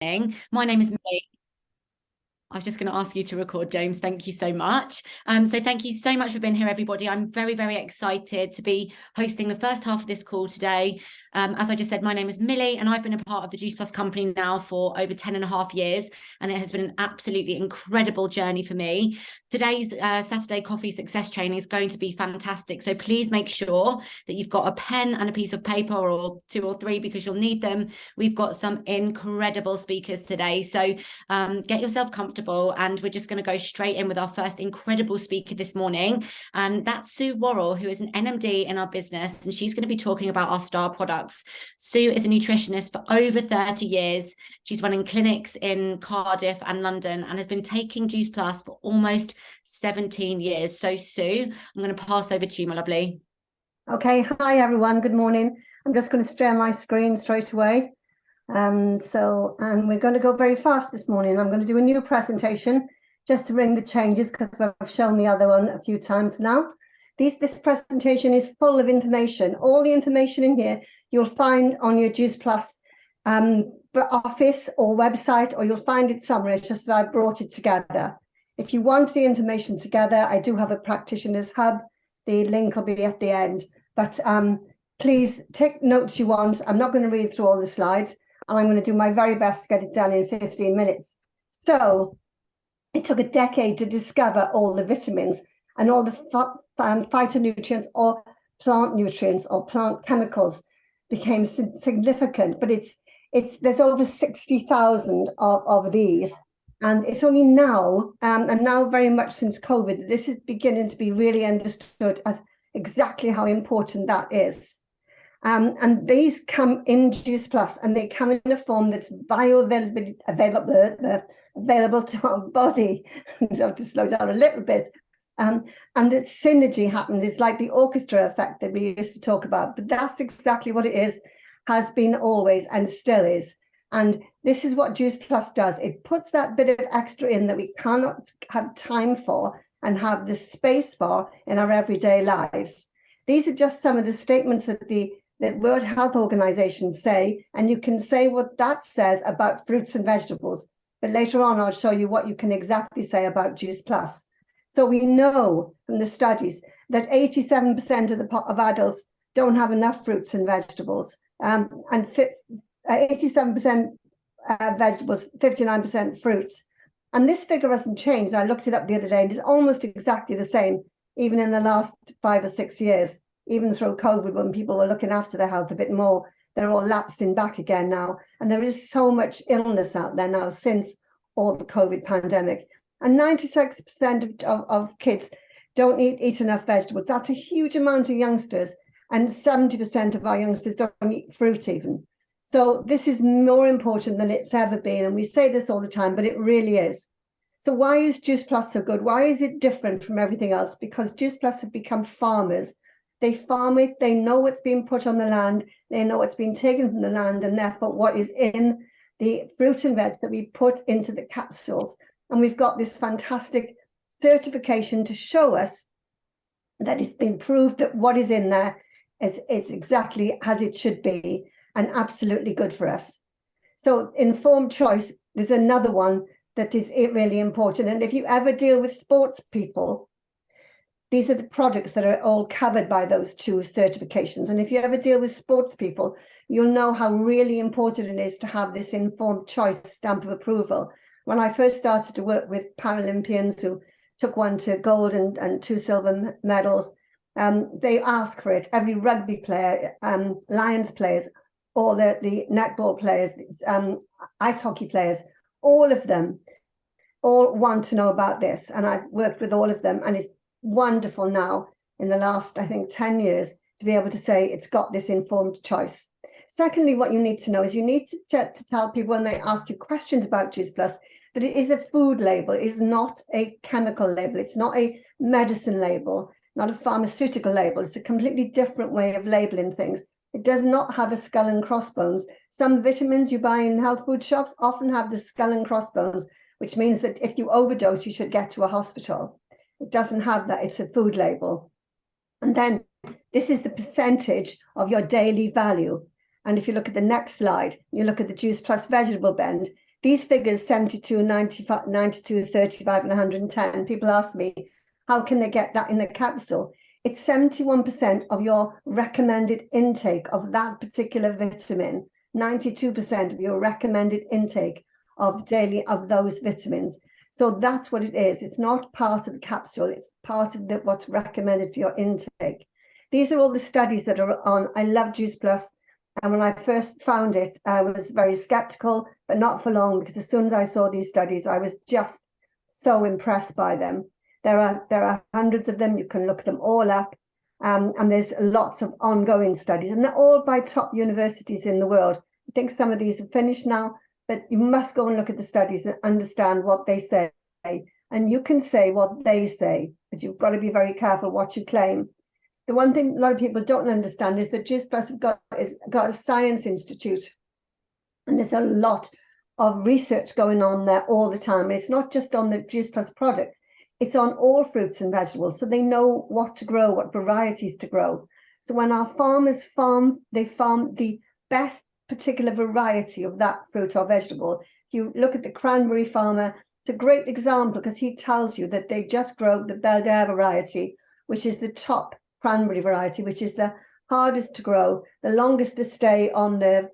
My name is Millie. I was just going to ask you to record, James. Thank you so much. So thank you so much for being here, everybody. I'm very, very excited to be hosting the first half of this call today. As I just said, my name is Millie, and I've been a part of the Juice Plus company now for over 10 and a half years, and it has been an absolutely incredible journey for me. Today's Saturday Coffee Success Training is going to be fantastic. So please make sure that you've got a pen and a piece of paper, or two or three, because you'll need them. We've got some incredible speakers today. So get yourself comfortable, and we're just going to go straight in with our first incredible speaker this morning. And that's Sue Worrell, who is an NMD in our business, and she's going to be talking about our star products. Sue is a nutritionist for over 30 years. She's running clinics in Cardiff and London and has been taking Juice Plus for almost 17 years. So Sue, I'm going to pass over to you, my lovely. Okay, hi everyone, good morning. I'm just going to share my screen straight away. And we're going to go very fast this morning. I'm going to do a new presentation just to bring the changes, because I've shown the other one a few times now. This presentation is full of information. All the information in here you'll find on your Juice Plus office or website, or you'll find it somewhere. It's just that I brought it together. If you want the information together, I do have a practitioner's hub. The link will be at the end. But please take notes you want. I'm not going to read through all the slides, and I'm going to do my very best to get it done in 15 minutes. So it took a decade to discover all the vitamins and all the phytonutrients or plant nutrients or plant chemicals became significant. But there's over 60,000 of these. And it's only now, and now very much since COVID, this is beginning to be really understood as exactly how important that is. And these come in Juice Plus, and they come in a form that's bioavailable to our body. I have to slow down a little bit. And the synergy happens. It's like the orchestra effect that we used to talk about, but that's exactly what it is, has been always, and still is. And this is what Juice Plus does. It puts that bit of extra in that we cannot have time for and have the space for in our everyday lives. These are just some of the statements that the World Health Organization say, and you can say what that says about fruits and vegetables. But later on, I'll show you what you can exactly say about Juice Plus. So we know from the studies that 87% of adults don't have enough fruits and vegetables, and 87% vegetables, 59% fruits. And this figure hasn't changed. I looked it up the other day, and it's almost exactly the same, even in the last 5 or 6 years, even through COVID, when people were looking after their health a bit more. They're all lapsing back again now. And there is so much illness out there now since all the COVID pandemic. And 96% of kids don't eat enough vegetables. That's a huge amount of youngsters. And 70% of our youngsters don't eat fruit even. So this is more important than it's ever been. And we say this all the time, but it really is. So why is Juice Plus so good? Why is it different from everything else? Because Juice Plus have become farmers. They farm it. They know what's being put on the land. They know what's being taken from the land, and therefore what is in the fruit and veg that we put into the capsules. And we've got this fantastic certification to show us that it's been proved that what is in there it's exactly as it should be, and absolutely good for us. So informed choice, there's another one that is really important. And if you ever deal with sports people, these are the products that are all covered by those two certifications. And if you ever deal with sports people, you'll know how really important it is to have this informed choice stamp of approval. When I first started to work with Paralympians who took one to gold and 2 silver medals, they ask for it. Every rugby player, Lions players, all the netball players, ice hockey players, all of them all want to know about this. And I've worked with all of them, and it's wonderful now in the last, I think, 10 years to be able to say it's got this informed choice. Secondly, what you need to know is you need to tell people when they ask you questions about Juice Plus that it is a food label. It is not a chemical label. It's not a medicine label, not a pharmaceutical label. It's a completely different way of labeling things. It does not have a skull and crossbones. Some vitamins you buy in health food shops often have the skull and crossbones, which means that if you overdose, you should get to a hospital. It doesn't have that. It's a food label. And then this is the percentage of your daily value. And if you look at the next slide, you look at the Juice Plus vegetable blend, These figures, 72, 95, 92, 35, and 110, people ask me, how can they get that in the capsule? It's 71% of your recommended intake of that particular vitamin, 92% of your recommended intake of daily of those vitamins. So that's what it is. It's not part of the capsule. It's part of what's recommended for your intake. These are all the studies that are on. I love Juice Plus. And when I first found it, I was very skeptical, but not for long, because as soon as I saw these studies, I was just so impressed by them. There are hundreds of them. You can look them all up. And there's lots of ongoing studies, and they're all by top universities in the world. I think some of these are finished now, but you must go and look at the studies and understand what they say. And you can say what they say, but you've got to be very careful what you claim. The one thing a lot of people don't understand is that Juice Plus have got a science institute, and there's a lot of research going on there all the time. It's not just on the Juice Plus products, it's on all fruits and vegetables. So they know what to grow, what varieties to grow. So when our farmers farm, they farm the best particular variety of that fruit or vegetable. If you look at the cranberry farmer, it's a great example, because he tells you that they just grow the Belder variety, which is the top cranberry variety, which is the hardest to grow, the longest to stay on the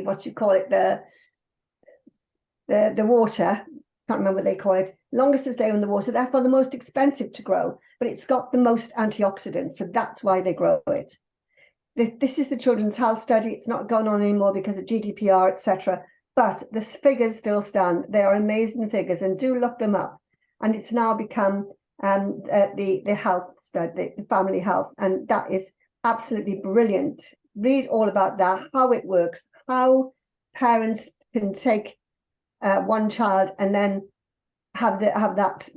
what you call it, the water. Can't remember what they call it. Longest to stay on the water, therefore the most expensive to grow, but it's got the most antioxidants, so that's why they grow it. This is the Children's Health Study. It's not going on anymore because of GDPR, etc. But the figures still stand. They are amazing figures, and do look them up. And it's now become the health study, the family health, and that is absolutely brilliant. Read all about that, how it works, how parents can take one child and then have that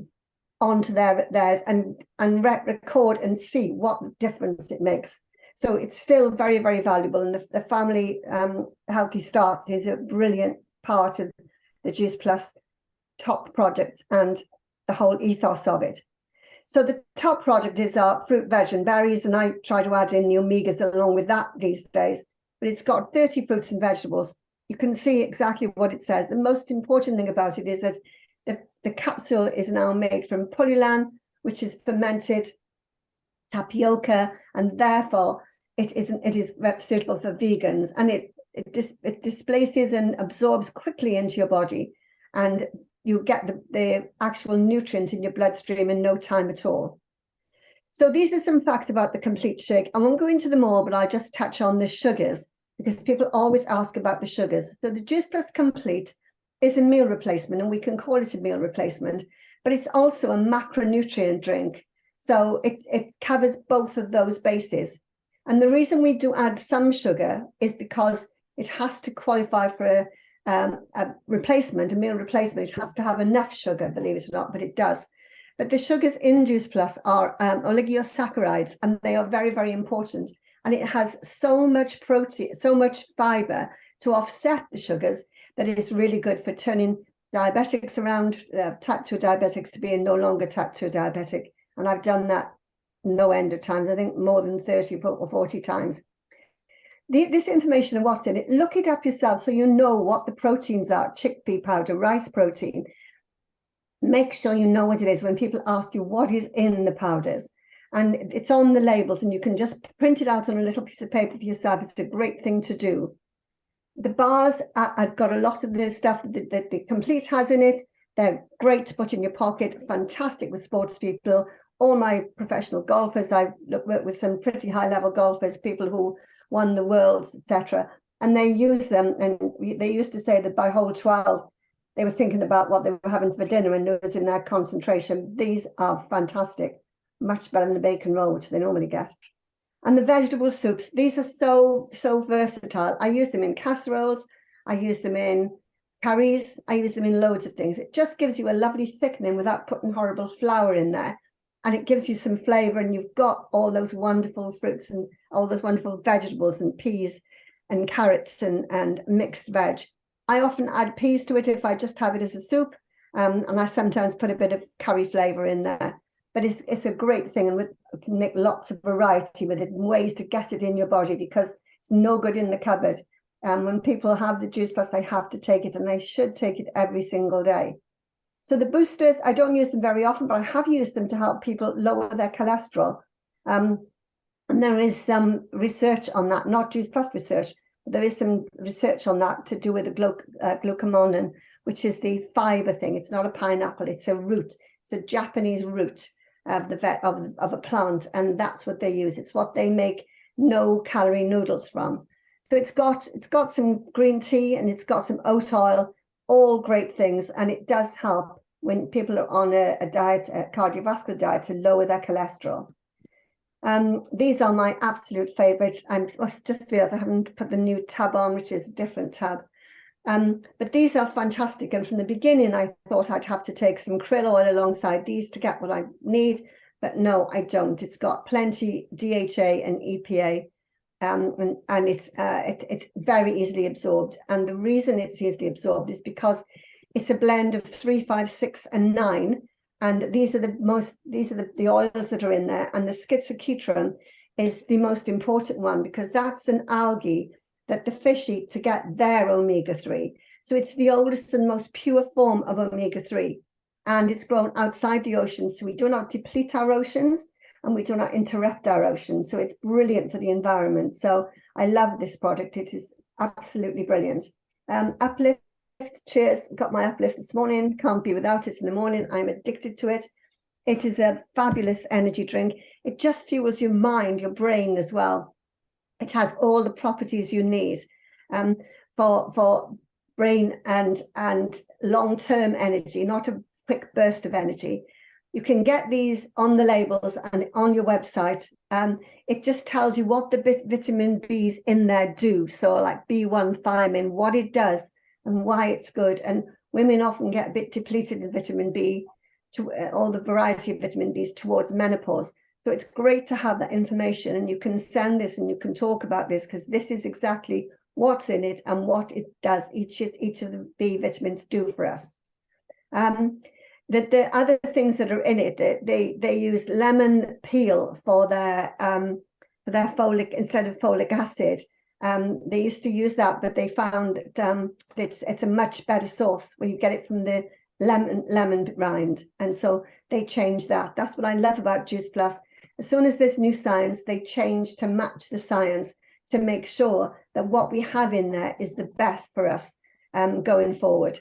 onto theirs and record and see what difference it makes. So it's still very, very valuable. And the family healthy start is a brilliant part of the Juice Plus top project and the whole ethos of it. So the top product is our fruit, veg, and berries, and I try to add in the omegas along with that these days. But it's got 30 fruits and vegetables. You can see exactly what it says. The most important thing about it is that the capsule is now made from pullulan, which is fermented tapioca, and therefore it is suitable for vegans, and it displaces and absorbs quickly into your body, and you get the actual nutrients in your bloodstream in no time at all. So these are some facts about the complete shake. I won't go into them all, but I'll just touch on the sugars, because people always ask about the sugars. So the Juice Plus Complete is a meal replacement, and we can call it a meal replacement, but it's also a macronutrient drink. So it covers both of those bases. And the reason we do add some sugar is because it has to qualify for a replacement, a meal replacement. It has to have enough sugar, believe it or not, but it does. But the sugars in Juice Plus are oligosaccharides, and they are very, very important. And it has so much protein, so much fiber to offset the sugars, that it is really good for turning diabetics around, type 2 diabetics, to being no longer type 2 diabetic. And I've done that no end of times, I think more than 30 or 40 times. This information and what's in it, look it up yourself so you know what the proteins are. Chickpea powder, rice protein. Make sure you know what it is when people ask you what is in the powders. And it's on the labels, and you can just print it out on a little piece of paper for yourself. It's a great thing to do. The bars, I've got a lot of the stuff that the Complete has in it. They're great to put in your pocket, fantastic with sports people. All my professional golfers, I've worked with some pretty high-level golfers, people who won the worlds, etc. And they use them, and they used to say that by hole 12, they were thinking about what they were having for dinner and losing their concentration. These are fantastic, much better than the bacon roll, which they normally get. And the vegetable soups, these are so versatile. I use them in casseroles, I use them in curries, I use them in loads of things. It just gives you a lovely thickening without putting horrible flour in there. And it gives you some flavor, and you've got all those wonderful fruits and all those wonderful vegetables and peas and carrots and mixed veg. I often add peas to it if I just have it as a soup, and I sometimes put a bit of curry flavor in there. But it's a great thing, and you can make lots of variety with it and ways to get it in your body, because it's no good in the cupboard. When people have the Juice Plus, they have to take it, and they should take it every single day. So the boosters, I don't use them very often, but I have used them to help people lower their cholesterol. And there is some research on that, not Juice Plus research, but there is some research on that to do with the glucomannan, which is the fiber thing. It's not a pineapple, it's a root. It's a Japanese root of a plant, and that's what they use. It's what they make no-calorie noodles from. So it's got some green tea, and it's got some oat oil, all great things, and it does help when people are on a diet, a cardiovascular diet, to lower their cholesterol. These are my absolute favorite. I just realized I haven't put the new tab on, which is a different tab. But these are fantastic. And from the beginning, I thought I'd have to take some krill oil alongside these to get what I need. But no, I don't. It's got plenty DHA and EPA. And it's very easily absorbed. And the reason it's easily absorbed is because it's a blend of 3, 5, 6, and 9. And these are the oils that are in there. And the schizoquitrin is the most important one, because that's an algae that the fish eat to get their omega-3. So it's the oldest and most pure form of omega-3. And it's grown outside the ocean. So we do not deplete our oceans, and we do not interrupt our oceans. So it's brilliant for the environment. So I love this product. It is absolutely brilliant. Uplift, cheers. Got my Uplift this morning. Can't be without it in the morning. I'm addicted to it. It is a fabulous energy drink. It just fuels your mind, your brain as well. It has all the properties you need for brain and long-term energy, not a quick burst of energy. You can get these on the labels and on your website. It just tells you what the vitamin Bs in there do. So like B1 thiamine, what it does and why it's good. And women often get a bit depleted in vitamin B, to all the variety of vitamin Bs towards menopause. So it's great to have that information, and you can send this and you can talk about this, because this is exactly what's in it and what it does, each of the B vitamins do for us. The other things that are in it, they use lemon peel for their folic instead of folic acid. They used to use that, but they found that it's a much better source when you get it from the lemon rind, and so they changed that. That's what I love about Juice Plus. As soon as there's new science, they change to match the science to make sure that what we have in there is the best for us going forward.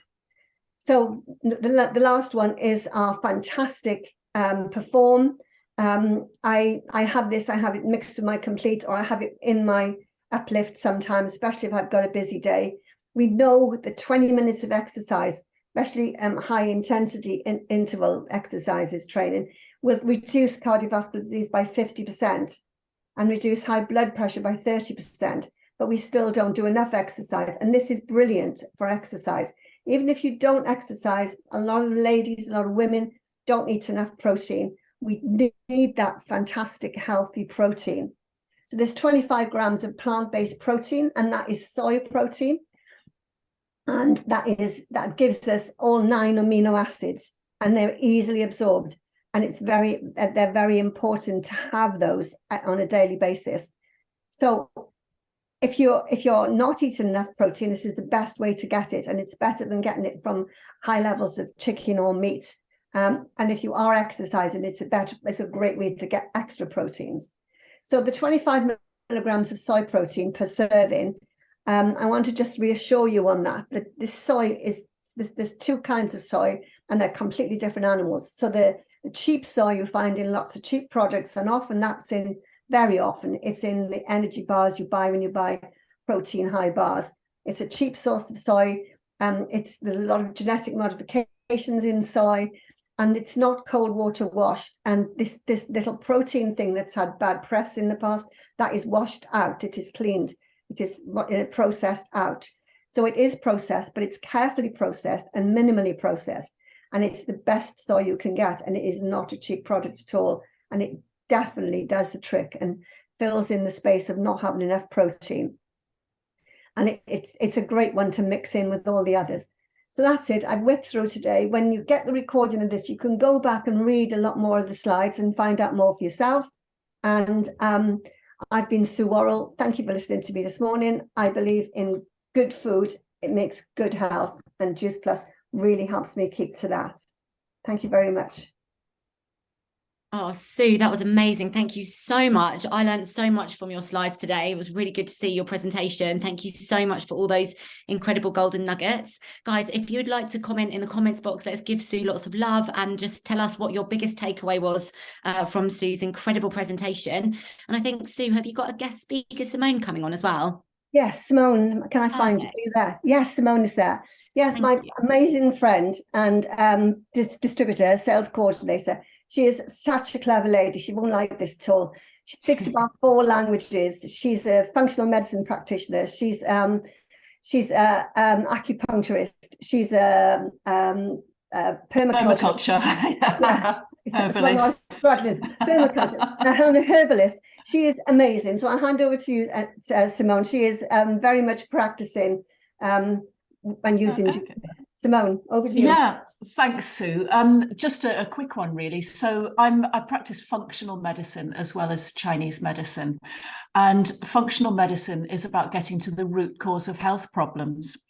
So the last one is our fantastic Perform. I have this, I have it mixed with my Complete, or I have it in my Uplift sometimes, especially if I've got a busy day. We know that 20 minutes of exercise, especially high intensity interval exercises training, will reduce cardiovascular disease by 50% and reduce high blood pressure by 30%. But we still don't do enough exercise. And this is brilliant for exercise. Even if you don't exercise, a lot of ladies, a lot of women don't eat enough protein. We need that fantastic, healthy protein. So there's 25 grams of plant-based protein, and that is soy protein. And that gives us all 9 amino acids, and they're easily absorbed. And they're very important to have those on a daily basis. So if you're not eating enough protein, this is the best way to get it, and it's better than getting it from high levels of chicken or meat. And if you are exercising, it's a great way to get extra proteins. So the 25 milligrams of soy protein per serving, I want to just reassure you on that this soy is there's 2 kinds of soy, and they're completely different animals. So the cheap soy you find in lots of cheap products, and often very often it's in the energy bars you buy when you buy protein high bars. It's a cheap source of soy. There's a lot of genetic modifications in soy, and it's not cold water washed. And this little protein thing that's had bad press in the past, that is washed out. It is cleaned. It is processed out. So it is processed, but it's carefully processed and minimally processed. And it's the best soy you can get. And it is not a cheap product at all. And it definitely does the trick and fills in the space of not having enough protein. And it's a great one to mix in with all the others. So that's it. I've whipped through today. When you get the recording of this, you can go back and read a lot more of the slides and find out more for yourself. And I've been Sue Worrell. Thank you for listening to me this morning. I believe in good food. It makes good health, and Juice Plus really helps me keep to that. Thank you very much. Oh, Sue, that was amazing. Thank you so much. I learned so much from your slides today. It was really good to see your presentation. Thank you so much for all those incredible golden nuggets. Guys, if you'd like to comment in the comments box, let's give Sue lots of love and just tell us what your biggest takeaway was from Sue's incredible presentation. And I think, Sue, have you got a guest speaker, Simone, coming on as well? Yes, Simone, can I find you? Are you there? Yes, Simone is there. Yes, Thank my you. amazing friend and distributor, sales coordinator. She is such a clever lady. She won't like this at all. She speaks about 4 languages. She's a functional medicine practitioner. She's acupuncturist. She's a permaculture. Yeah. That's what I was struggling. Permaculture, a herbalist. She is amazing. So I'll hand over to you, Simone. She is very much practicing and using Juice Plus. Simone, over to you. Yeah, thanks, Sue. Just a quick one, really. So I practice functional medicine as well as Chinese medicine. And functional medicine is about getting to the root cause of health problems.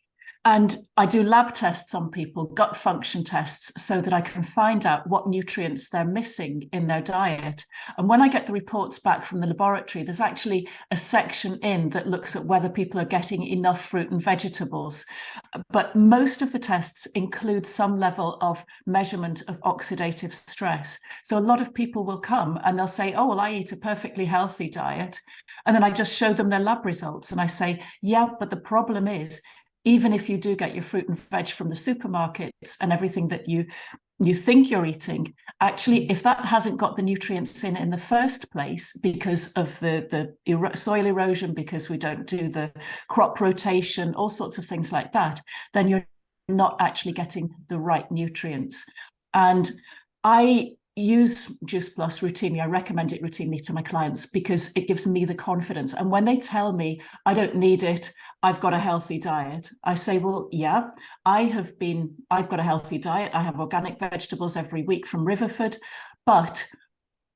And I do lab tests on people, gut function tests, so that I can find out what nutrients they're missing in their diet. And when I get the reports back from the laboratory, there's actually a section in that looks at whether people are getting enough fruit and vegetables. But most of the tests include some level of measurement of oxidative stress. So a lot of people will come and they'll say, oh, well, I eat a perfectly healthy diet. And then I just show them their lab results. And I say, yeah, but the problem is, even if you do get your fruit and veg from the supermarkets and everything that you think you're eating, actually, if that hasn't got the nutrients in the first place because of the soil erosion, because we don't do the crop rotation, all sorts of things like that, then you're not actually getting the right nutrients. And I use Juice Plus routinely. I recommend it routinely to my clients because it gives me the confidence. And when they tell me I don't need it, I've got a healthy diet, I say, well, yeah, I've got a healthy diet. I have organic vegetables every week from Riverford, but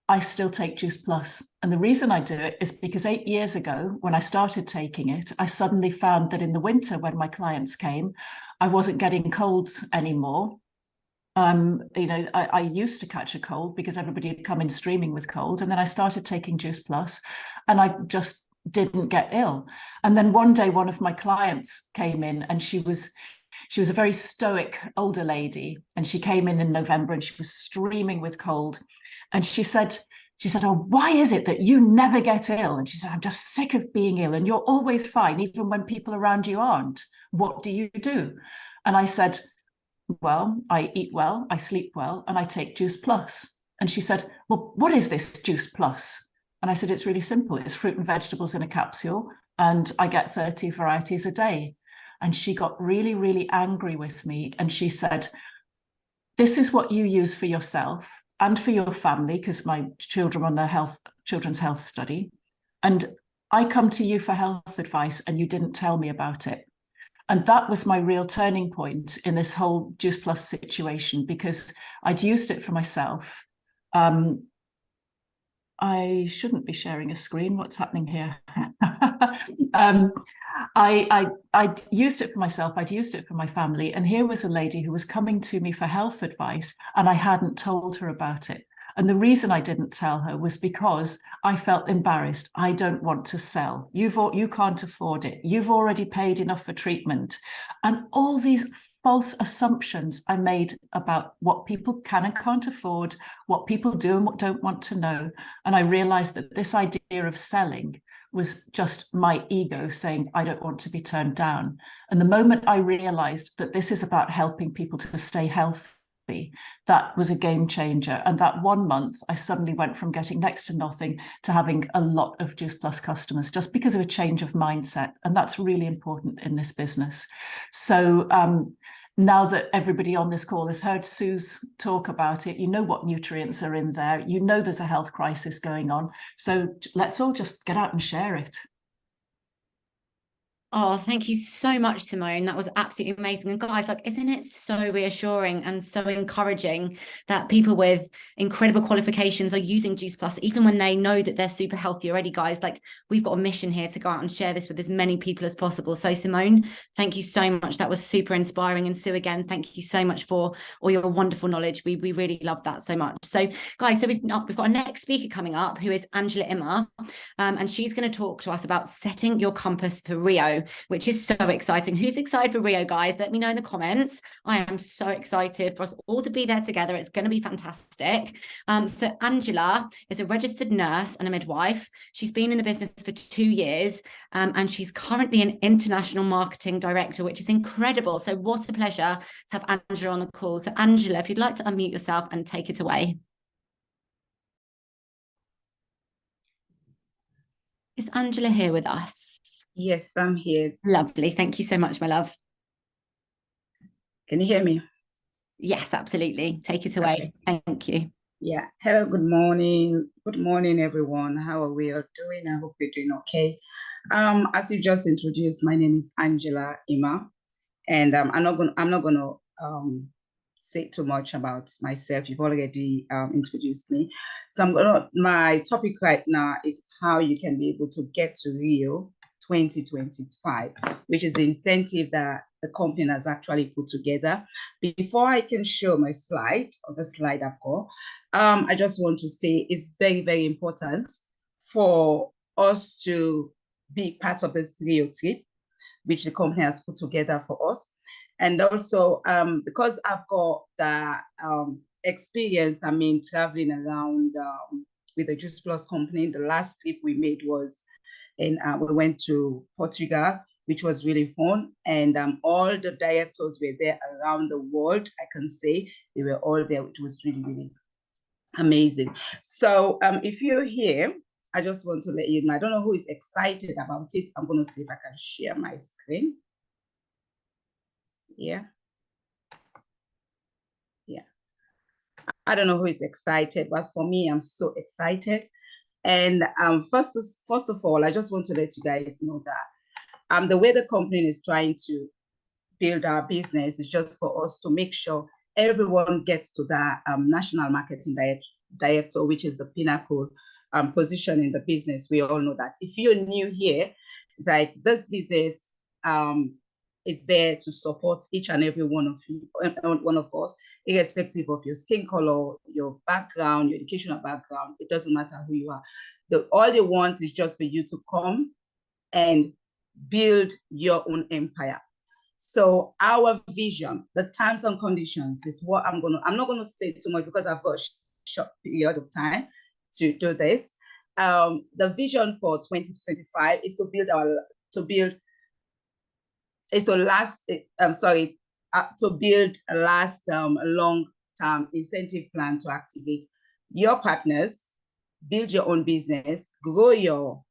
I still take Juice Plus. And the reason I do it is because 8 years ago, when I started taking it, I suddenly found that in the winter, when my clients came, I wasn't getting colds anymore. I used to catch a cold because everybody had come in streaming with cold. And then I started taking Juice Plus and I just didn't get ill. And then one day, one of my clients came in and she was a very stoic older lady. And she came in November and she was streaming with cold. And she said, oh, why is it that you never get ill? And she said, I'm just sick of being ill. And you're always fine, even when people around you aren't. What do you do? And I said, well, I eat well, I sleep well, and I take Juice Plus. And she said, well, what is this Juice Plus? And I said, it's really simple. It's fruit and vegetables in a capsule, and I get 30 varieties a day. And she got really, really angry with me. And she said, this is what you use for yourself and for your family, because my children are on the children's health study. And I come to you for health advice, and you didn't tell me about it. And that was my real turning point in this whole Juice Plus situation, because I'd used it for myself. I shouldn't be sharing a screen. What's happening here? I'd used it for myself. I'd used it for my family. And here was a lady who was coming to me for health advice, and I hadn't told her about it. And the reason I didn't tell her was because I felt embarrassed. I don't want to sell. You can't afford it. You've already paid enough for treatment. And all these false assumptions I made about what people can and can't afford, what people do and what don't want to know. And I realized that this idea of selling was just my ego saying, I don't want to be turned down. And the moment I realized that this is about helping people to stay healthy, that was a game changer. And that 1 month, I suddenly went from getting next to nothing to having a lot of Juice Plus customers just because of a change of mindset. And that's really important in this business. So now that everybody on this call has heard Sue's talk about it, you know what nutrients are in there. You know there's a health crisis going on. So let's all just get out and share it. Oh, thank you so much, Simone. That was absolutely amazing. And guys, like, isn't it so reassuring and so encouraging that people with incredible qualifications are using Juice Plus, even when they know that they're super healthy already, guys? Like, we've got a mission here to go out and share this with as many people as possible. So, Simone, thank you so much. That was super inspiring. And Sue, again, thank you so much for all your wonderful knowledge. We really love that so much. So, guys, so we've got our next speaker coming up, who is Angela Immer, and she's going to talk to us about setting your compass for Rio, which is so exciting. Who's excited for Rio, guys? Let me know in the comments. I am so excited for us all to be there together. It's going to be fantastic. So Angela is a registered nurse and a midwife. She's been in the business for 2 years, and she's currently an international marketing director, which is incredible. So what a pleasure to have Angela on the call. So Angela, if you'd like to unmute yourself and take it away. Is Angela here with us? Yes, I'm here. Lovely. Thank you so much, my love. Can you hear me? Yes, absolutely. Take it away. Okay. Thank you. Yeah. Hello, good morning. Good morning, everyone. How are we all doing? I hope you're doing okay. As you just introduced, my name is Angela Immer, and I'm not gonna say too much about myself. You've already introduced me. So my topic right now is how you can be able to get to Rio 2025, which is the incentive that the company has actually put together. Before I can show my slide, or the slide I've got, I just want to say it's very, very important for us to be part of this Rio trip, which the company has put together for us. And also, because I've got the experience, traveling around with the Juice Plus company. The last trip we made was we went to Portugal, which was really fun. And all the directors were there around the world. I can say they were all there, which was really, really amazing. So if you're here, I just want to let you know, I don't know who is excited about it. I'm going to see if I can share my screen. Yeah. I don't know who is excited, but for me, I'm so excited. And first of all, I just want to let you guys know that the way the company is trying to build our business is just for us to make sure everyone gets to that national marketing director, which is the pinnacle position in the business. We all know that. If you're new here, it's like this business is there to support each and every one of us, irrespective of your skin color, your background, your educational background. It doesn't matter who you are. All they want is just for you to come and build your own empire. So our vision, the terms and conditions, is what I'm not gonna say too much because I've got a short period of time to do this. The vision for 2025 is to build a long-term incentive plan to activate your partners, build your own business, grow your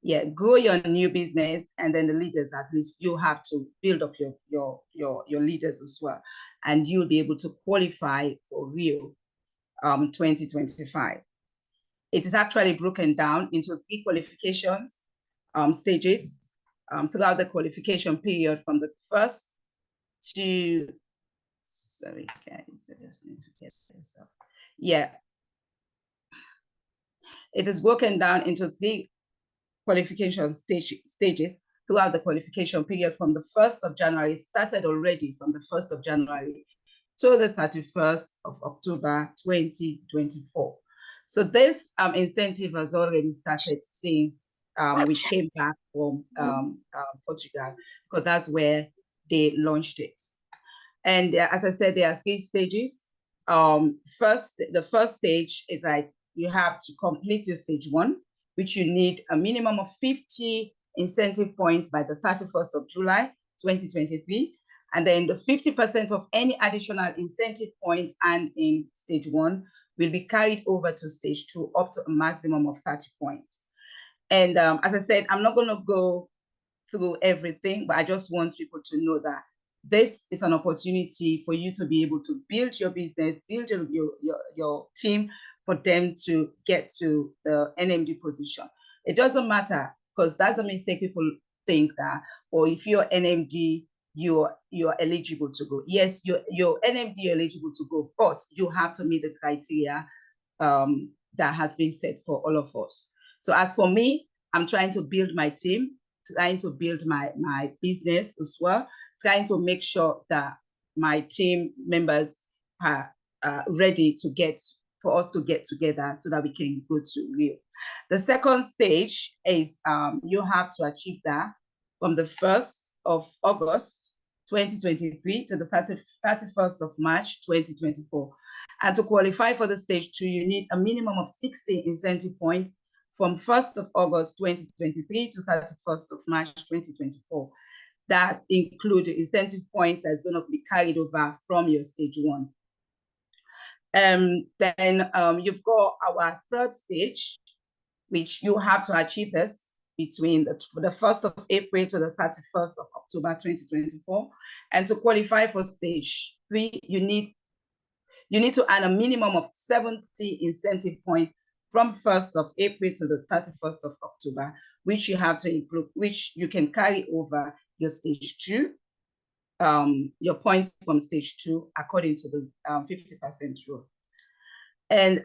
new business, and then the leaders, at least you have to build up your leaders as well, and you'll be able to qualify for Rio 2025. It is actually broken down into 3 qualifications stages throughout the qualification period, from the first to, sorry guys, I just need to get this up. Yeah, it is broken down into 3 qualification stages throughout the qualification period from the 1st of January. It started already from the 1st of January to the 31st of October 2024. So this incentive has already started since we came back from Portugal, because that's where they launched it. And as I said, there are 3 stages. The first stage is like you have to complete your stage 1, which you need a minimum of 50 incentive points by the 31st of July, 2023. And then the 50% of any additional incentive points and in stage 1 will be carried over to stage 2, up to a maximum of 30 points. And as I said, I'm not going to go through everything, but I just want people to know that this is an opportunity for you to be able to build your business, build your team, for them to get to the NMD position. It doesn't matter, because that's a mistake people think that, or if you're NMD, you're eligible to go. Yes, you're NMD eligible to go, but you have to meet the criteria that has been set for all of us. So as for me, I'm trying to build my team, trying to build my business as well, trying to make sure that my team members are ready for us to get together so that we can go to Rio. The second stage is you have to achieve that from the 1st of August 2023 to the 31st of March 2024. And to qualify for the stage 2, you need a minimum of 60 incentive points from 1st of August 2023 to 31st of March 2024. That includes the incentive point that's going to be carried over from your stage 1. Then you've got our third stage, which you have to achieve this between the 1st of April to the 31st of October 2024. And to qualify for stage 3, you need to earn a minimum of 70 incentive points from 1st of April to the 31st of October, which you have to include, which you can carry over your stage 2, your points from stage 2, according to the 50% rule. And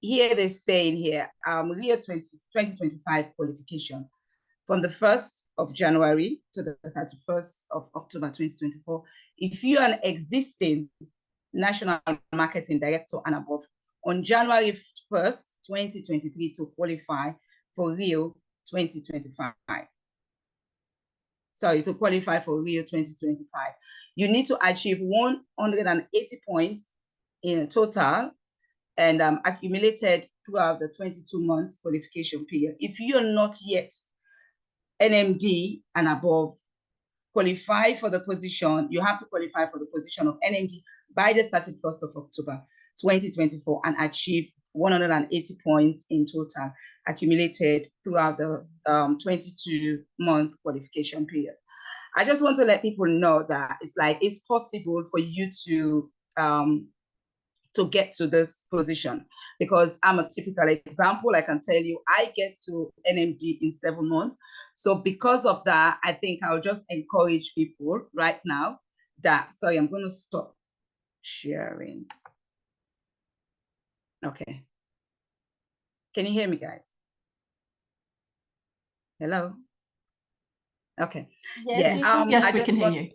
here they're saying here, Rio 2025 qualification from the 1st of January to the 31st of October 2024. If you're an existing national marketing director and above, on January 1st, 2023 to qualify for Rio 2025. Sorry, to qualify for Rio 2025. You need to achieve 180 points in total and accumulated throughout the 22 months qualification period. If you're not yet NMD and above, qualify for the position, you have to qualify for the position of NMD by the 31st of October 2024 and achieve 180 points in total accumulated throughout the 22-month qualification period. I just want to let people know that it's possible for you to get to this position, because I'm a typical example. I can tell you, I get to NMD in 7 months. So because of that, I think I'll just encourage people right now that, sorry, I'm going to stop sharing. Okay. Can you hear me, guys? Hello? Okay. Yes, yes, we can hear you.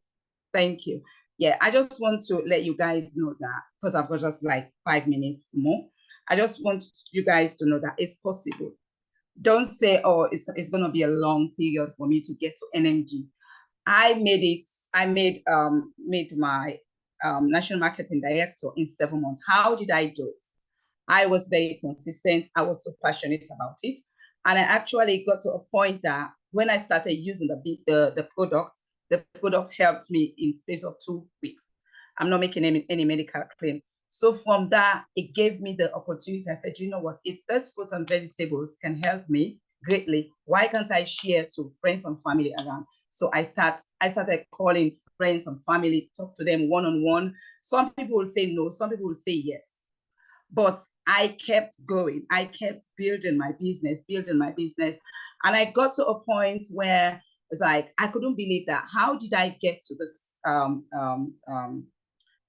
Thank you. Yeah, I just want to let you guys know that, because I've got just like 5 minutes more. I just want you guys to know that it's possible. Don't say, oh, it's going to be a long period for me to get to NMD. I made my national marketing director in 7 months. How did I do it? I was very consistent. I was so passionate about it. And I actually got to a point that when I started using the product helped me in space of 2 weeks. I'm not making any medical claim. So from that, it gave me the opportunity. I said, you know what, if those fruits and vegetables can help me greatly, why can't I share to friends and family around? So I started calling friends and family, talk to them one-on-one. Some people will say no, some people will say yes. But I kept going. I kept building my business. And I got to a point where it's like, I couldn't believe that. How did I get to this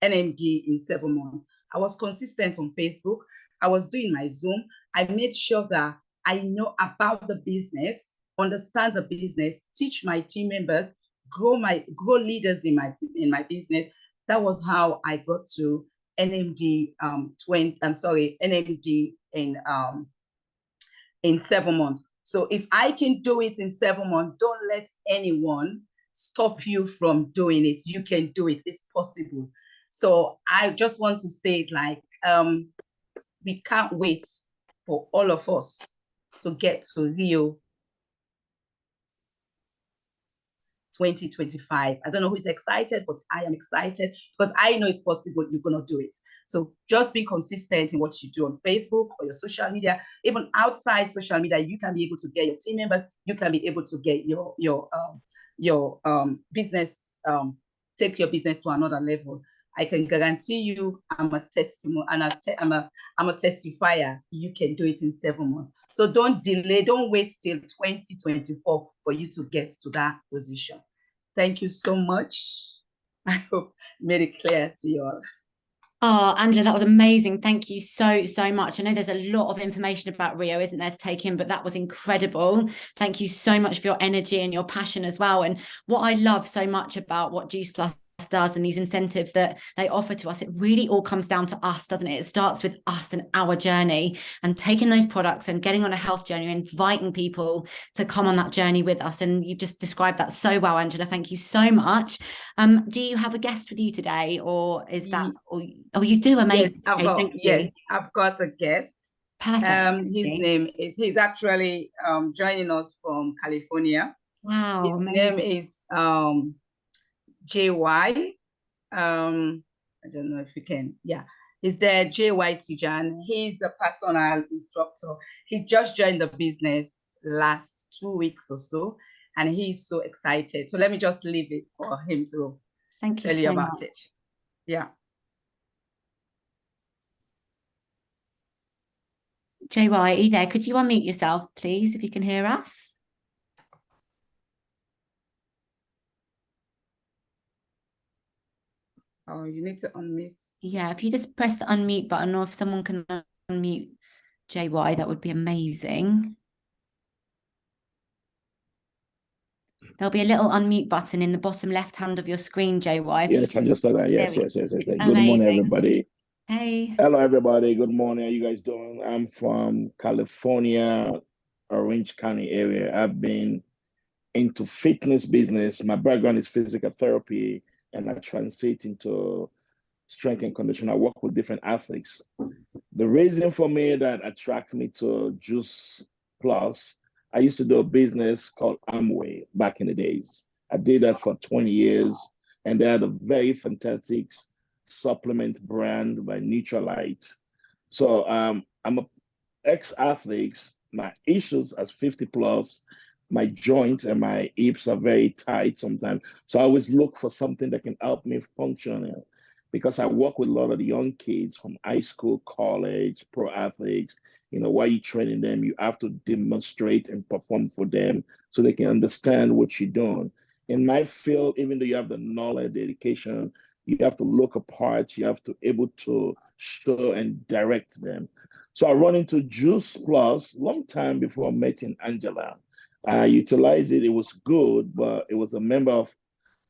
NMD in 7 months? I was consistent on Facebook. I was doing my Zoom. I made sure that I know about the business, understand the business, teach my team members, grow leaders in my business. That was how I got to NMD NMD in 7 months. So if I can do it in 7 months, don't let anyone stop you from doing it. You can do it. It's possible. So I just want to say, we can't wait for all of us to get to Rio 2025. I don't know who's excited, but I am excited because I know it's possible. You're going to do it. So just be consistent in what you do on Facebook or your social media. Even outside social media, you can be able to get your team members. You can be able to get your business, take your business to another level. I can guarantee you, I'm a testimony, and I'm a testifier. You can do it in 7 months. So don't delay, don't wait till 2024 for you to get to that position. Thank you so much. I hope I made it clear to you all. Oh, Angela, that was amazing. Thank you so, so much. I know there's a lot of information about Rio, isn't there, to take in, but that was incredible. Thank you so much for your energy and your passion as well. And what I love so much about what Juice Plus does and these incentives that they offer to us, it really all comes down to us, doesn't it? It starts with us and our journey and taking those products and getting on a health journey and inviting people to come on that journey with us. And you've just described that so well, Angela. Thank you so much. Do you have a guest with you today, or is that oh, you do? Amazing. Yes, I've got a guest. Perfect. He's actually joining us from California. Wow. His name is JY. I don't know if you can. Yeah, he's the JY Tijan. He's a personal instructor. He just joined the business last 2 weeks or so, and he's so excited. So let me just leave it for him to tell you about it. Yeah. JY, are you there? Could you unmute yourself, please, if you can hear us? Oh, you need to unmute. Yeah, if you just press the unmute button, or if someone can unmute JY, that would be amazing. There'll be a little unmute button in the bottom left hand of your screen, JY. Yes, I just saw that. Yes. Good Amazing. morning, everybody. Hey. Hello, everybody. Good morning. How you guys doing? I'm from California, Orange County area. I've been into fitness business. My background is physical therapy, and I transit into strength and conditioning. I work with different athletes. The reason for me that attracted me to Juice Plus, I used to do a business called Amway back in the days. I did that for 20 years, and they had a very fantastic supplement brand by Neutralite. So I'm an ex-athlete. My issues as 50 plus, my joints and my hips are very tight sometimes. So I always look for something that can help me function because I work with a lot of the young kids from high school, college, pro athletes. You know, while you're training them, you have to demonstrate and perform for them so they can understand what you're doing. In my field, even though you have the knowledge, the education, you have to look apart. You have to be able to show and direct them. So I run into Juice Plus long time before I met in Angella. I utilized it. It was good, but it was a member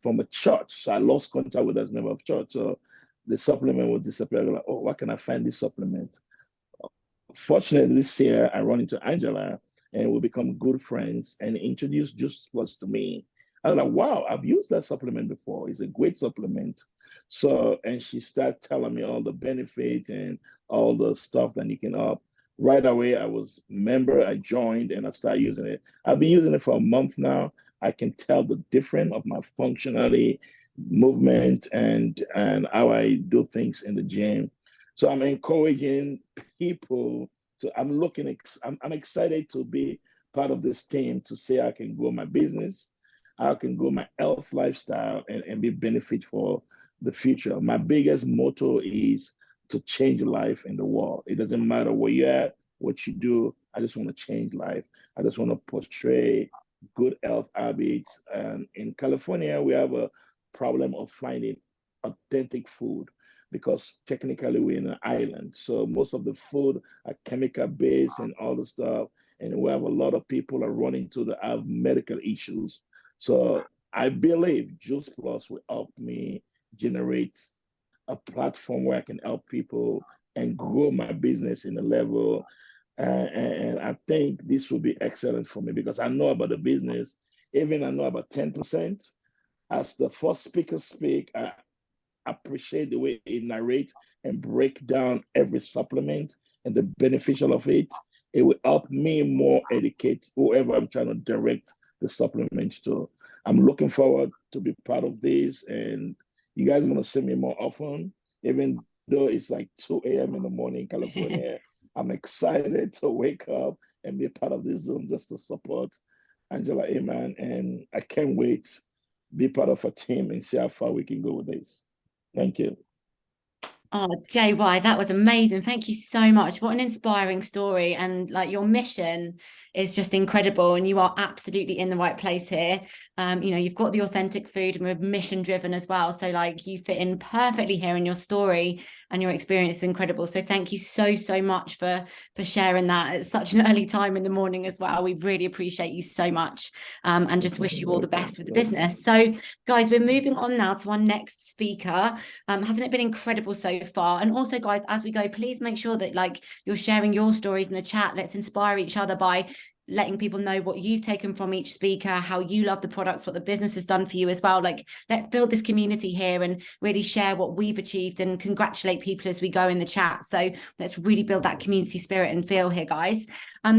from a church. So I lost contact with that member of church. So the supplement would disappear. I'm like, oh, where can I find this supplement? Fortunately, this year I run into Angella and we become good friends and introduced Juice Plus to me. I was like, wow, I've used that supplement before. It's a great supplement. So, and she started telling me all the benefits and all the stuff that you can up. Right away, I was a member, I joined and I started using it. I've been using it for a month now. I can tell the difference of my functionality, movement, and how I do things in the gym. So I'm encouraging people to, I'm excited to be part of this team to say I can grow my business, I can grow my health lifestyle and be benefit for the future. My biggest motto is to change life in the world. It doesn't matter where you're at, what you do. I just want to change life. I just want to portray good health habits. And in California, we have a problem of finding authentic food because technically we're in an island. So most of the food are chemical based and all the stuff. And we have a lot of people are running to have medical issues. So I believe Juice Plus will help me generate a platform where I can help people and grow my business in a level. And I think this will be excellent for me because I know about the business. Even I know about 10%. As the first speaker speak, I appreciate the way it narrates and break down every supplement and the beneficial of it. It will help me more educate whoever I'm trying to direct the supplements to. I'm looking forward to be part of this, and you guys are going to see me more often, even though it's like 2 a.m. in the morning in California. I'm excited to wake up and be part of this Zoom just to support Angella Aman, and I can't wait to be part of a team and see how far we can go with this. Thank you. Oh, JY, that was amazing. Thank you so much. What an inspiring story. And like your mission is just incredible. And you are absolutely in the right place here. You've got the authentic food and we're mission driven as well. So like you fit in perfectly here in your story and your experience is incredible. So thank you so, so much for sharing that at such an early time in the morning as well. We really appreciate you so much. And just wish you all the best with the business. So guys, we're moving on now to our next speaker. Hasn't it been incredible so far? And also, guys, as we go, please make sure that like you're sharing your stories in the chat. Let's inspire each other by letting people know what you've taken from each speaker, how you love the products, what the business has done for you as well. Like, let's build this community here and really share what we've achieved and congratulate people as we go in the chat. So let's really build that community spirit and feel here, guys.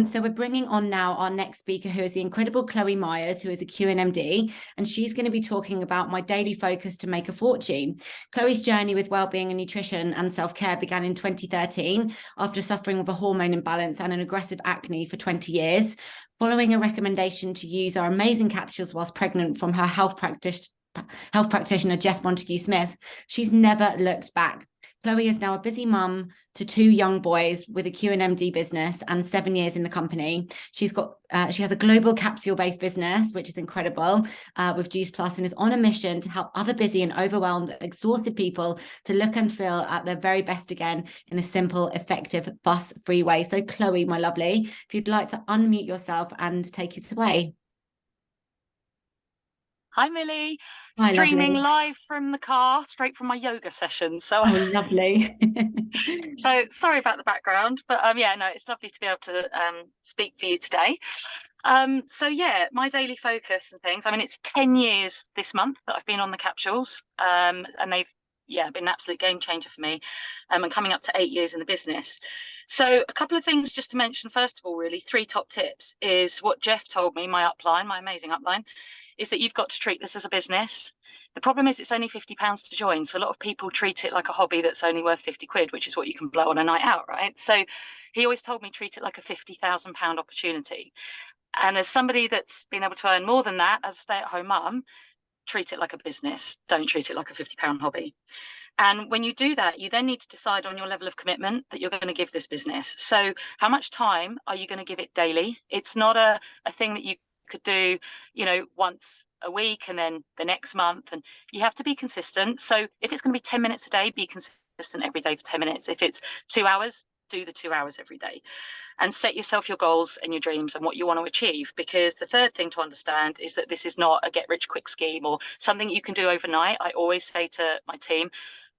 So we're bringing on now our next speaker, who is the incredible Chloe Myers, who is a QNMD, and she's going to be talking about my daily focus to make a fortune. Chloe's journey with wellbeing and nutrition and self-care began in 2013 after suffering with a hormone imbalance and an aggressive acne for 20 years. Following a recommendation to use our amazing capsules whilst pregnant from her health practitioner, Jeff Montague Smith, she's never looked back. Chloe is now a busy mum to 2 young boys with a QNMD business and 7 years in the company. She has a global capsule-based business, which is incredible, with Juice Plus, and is on a mission to help other busy and overwhelmed, exhausted people to look and feel at their very best again in a simple, effective, fuss-free way. So Chloe, my lovely, if you'd like to unmute yourself and take it away. Hi, Millie. Hi, Streaming lovely. live from the car, straight from my yoga session. So, lovely. So sorry about the background, but yeah, no, it's lovely to be able to speak for you today. So yeah, my daily focus and things. I mean, it's 10 years this month that I've been on the capsules, and they've been an absolute game changer for me, and coming up to 8 years in the business. So a couple of things just to mention. First of all, really 3 top tips is what Jeff told me, my amazing upline, is that you've got to treat this as a business. The problem is it's only £50 to join. So a lot of people treat it like a hobby that's only worth 50 quid, which is what you can blow on a night out, right? So he always told me treat it like a £50,000 opportunity. And as somebody that's been able to earn more than that as a stay-at-home mum, treat it like a business. Don't treat it like a £50 hobby. And when you do that, you then need to decide on your level of commitment that you're going to give this business. So how much time are you going to give it daily? It's not a thing that you could do, once a week and then the next month, and you have to be consistent. So if it's going to be 10 minutes a day, be consistent every day for 10 minutes. If it's 2 hours, do the 2 hours every day, and set yourself your goals and your dreams and what you want to achieve. Because the third thing to understand is that this is not a get rich quick scheme or something you can do overnight. I always say to my team,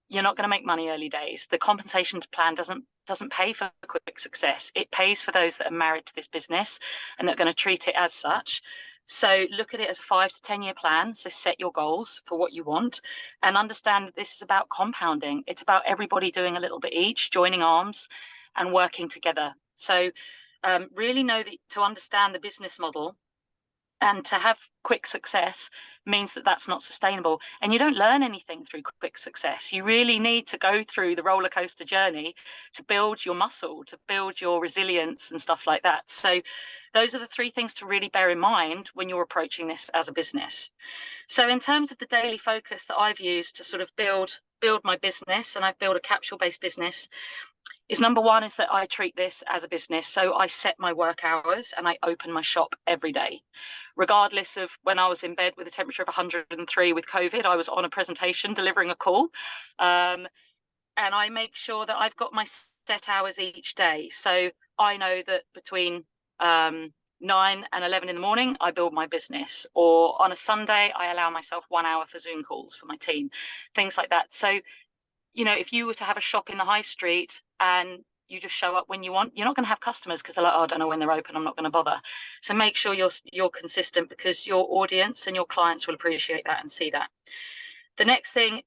you're not going to make money early days. The compensation plan doesn't pay for quick success. It pays for those that are married to this business and that are going to treat it as such. So look at it as a 5 to 10 year plan. So set your goals for what you want and understand that this is about compounding. It's about everybody doing a little bit each, joining arms and working together. So really know that to understand the business model and to have quick success means that that's not sustainable. And you don't learn anything through quick success. You really need to go through the roller coaster journey to build your muscle, to build your resilience and stuff like that. So those are the 3 things to really bear in mind when you're approaching this as a business. So in terms of the daily focus that I've used to sort of build my business, and I've built a capsule-based business, is number 1 is that I treat this as a business. So I set my work hours and I open my shop every day, regardless of when I was in bed with a temperature of 103 with COVID. I was on a presentation delivering a call, and I make sure that I've got my set hours each day. So I know that between 9 and 11 in the morning, I build my business, or on a Sunday, I allow myself 1 hour for Zoom calls for my team, things like that. So if you were to have a shop in the high street and you just show up when you want, you're not going to have customers because they're like, oh, I don't know when they're open, I'm not going to bother. So make sure you're consistent, because your audience and your clients will appreciate that and see that. The next thing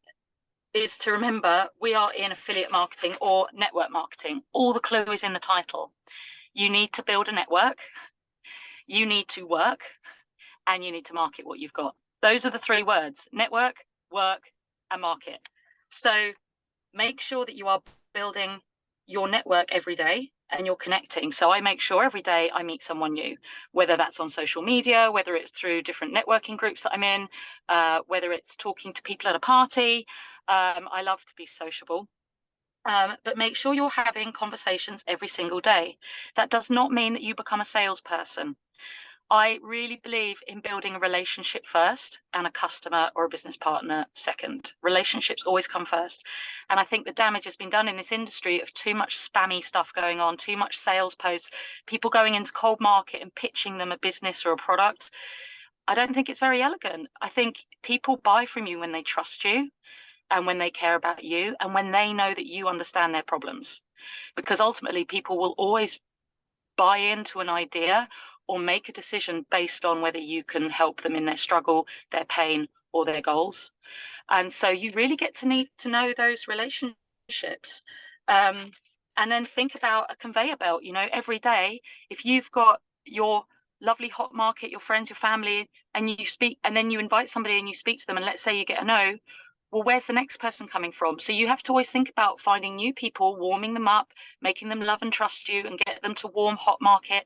is to remember we are in affiliate marketing or network marketing. All the clue is in the title. You need to build a network, you need to work, and you need to market what you've got. Those are the 3 words: network, work, and market. So make sure that you are building your network every day and you're connecting. So I make sure every day I meet someone new, whether that's on social media, whether it's through different networking groups that I'm in, whether it's talking to people at a party. I love to be sociable. But make sure you're having conversations every single day. That does not mean that you become a salesperson. I really believe in building a relationship first and a customer or a business partner second. Relationships always come first. And I think the damage has been done in this industry of too much spammy stuff going on, too much sales posts, people going into cold market and pitching them a business or a product. I don't think it's very elegant. I think people buy from you when they trust you and when they care about you and when they know that you understand their problems. Because ultimately, people will always buy into an idea or make a decision based on whether you can help them in their struggle, their pain, or their goals. And so you really get to need to know those relationships. And then think about a conveyor belt. You know, every day, if you've got your lovely hot market, your friends, your family, and you speak, and then you invite somebody and you speak to them, and let's say you get a no, well, where's the next person coming from? So you have to always think about finding new people, warming them up, making them love and trust you, and get them to warm hot market,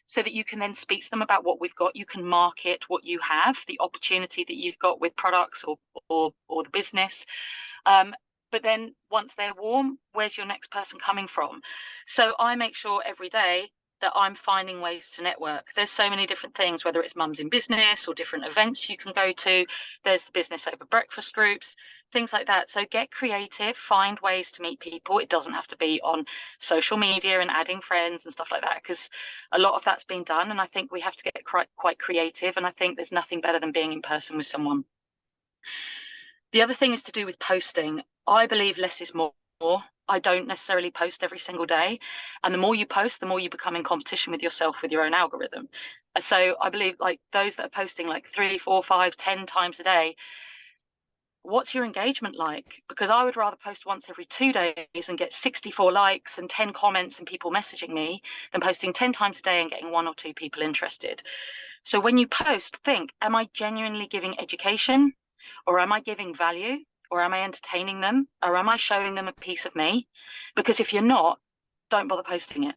so that you can then speak to them about what we've got. You can market what you have, the opportunity that you've got with products or the business. But then once they're warm, where's your next person coming from? So I make sure every day that I'm finding ways to network. There's so many different things, whether it's mums in business or different events you can go to. There's the business over breakfast groups, things like that. So get creative, find ways to meet people. It doesn't have to be on social media and adding friends and stuff like that, because a lot of that's been done. And I think we have to get quite creative. And I think there's nothing better than being in person with someone. The other thing is to do with posting. I believe less is more. I don't necessarily post every single day. And the more you post, the more you become in competition with yourself, with your own algorithm. So I believe like those that are posting like 3, 4, 5, 10 times a day, what's your engagement like? Because I would rather post once every 2 days and get 64 likes and 10 comments and people messaging me than posting 10 times a day and getting 1 or 2 people interested. So when you post, think, am I genuinely giving education, or am I giving value? Or am I entertaining them? Or am I showing them a piece of me? Because if you're not, don't bother posting it.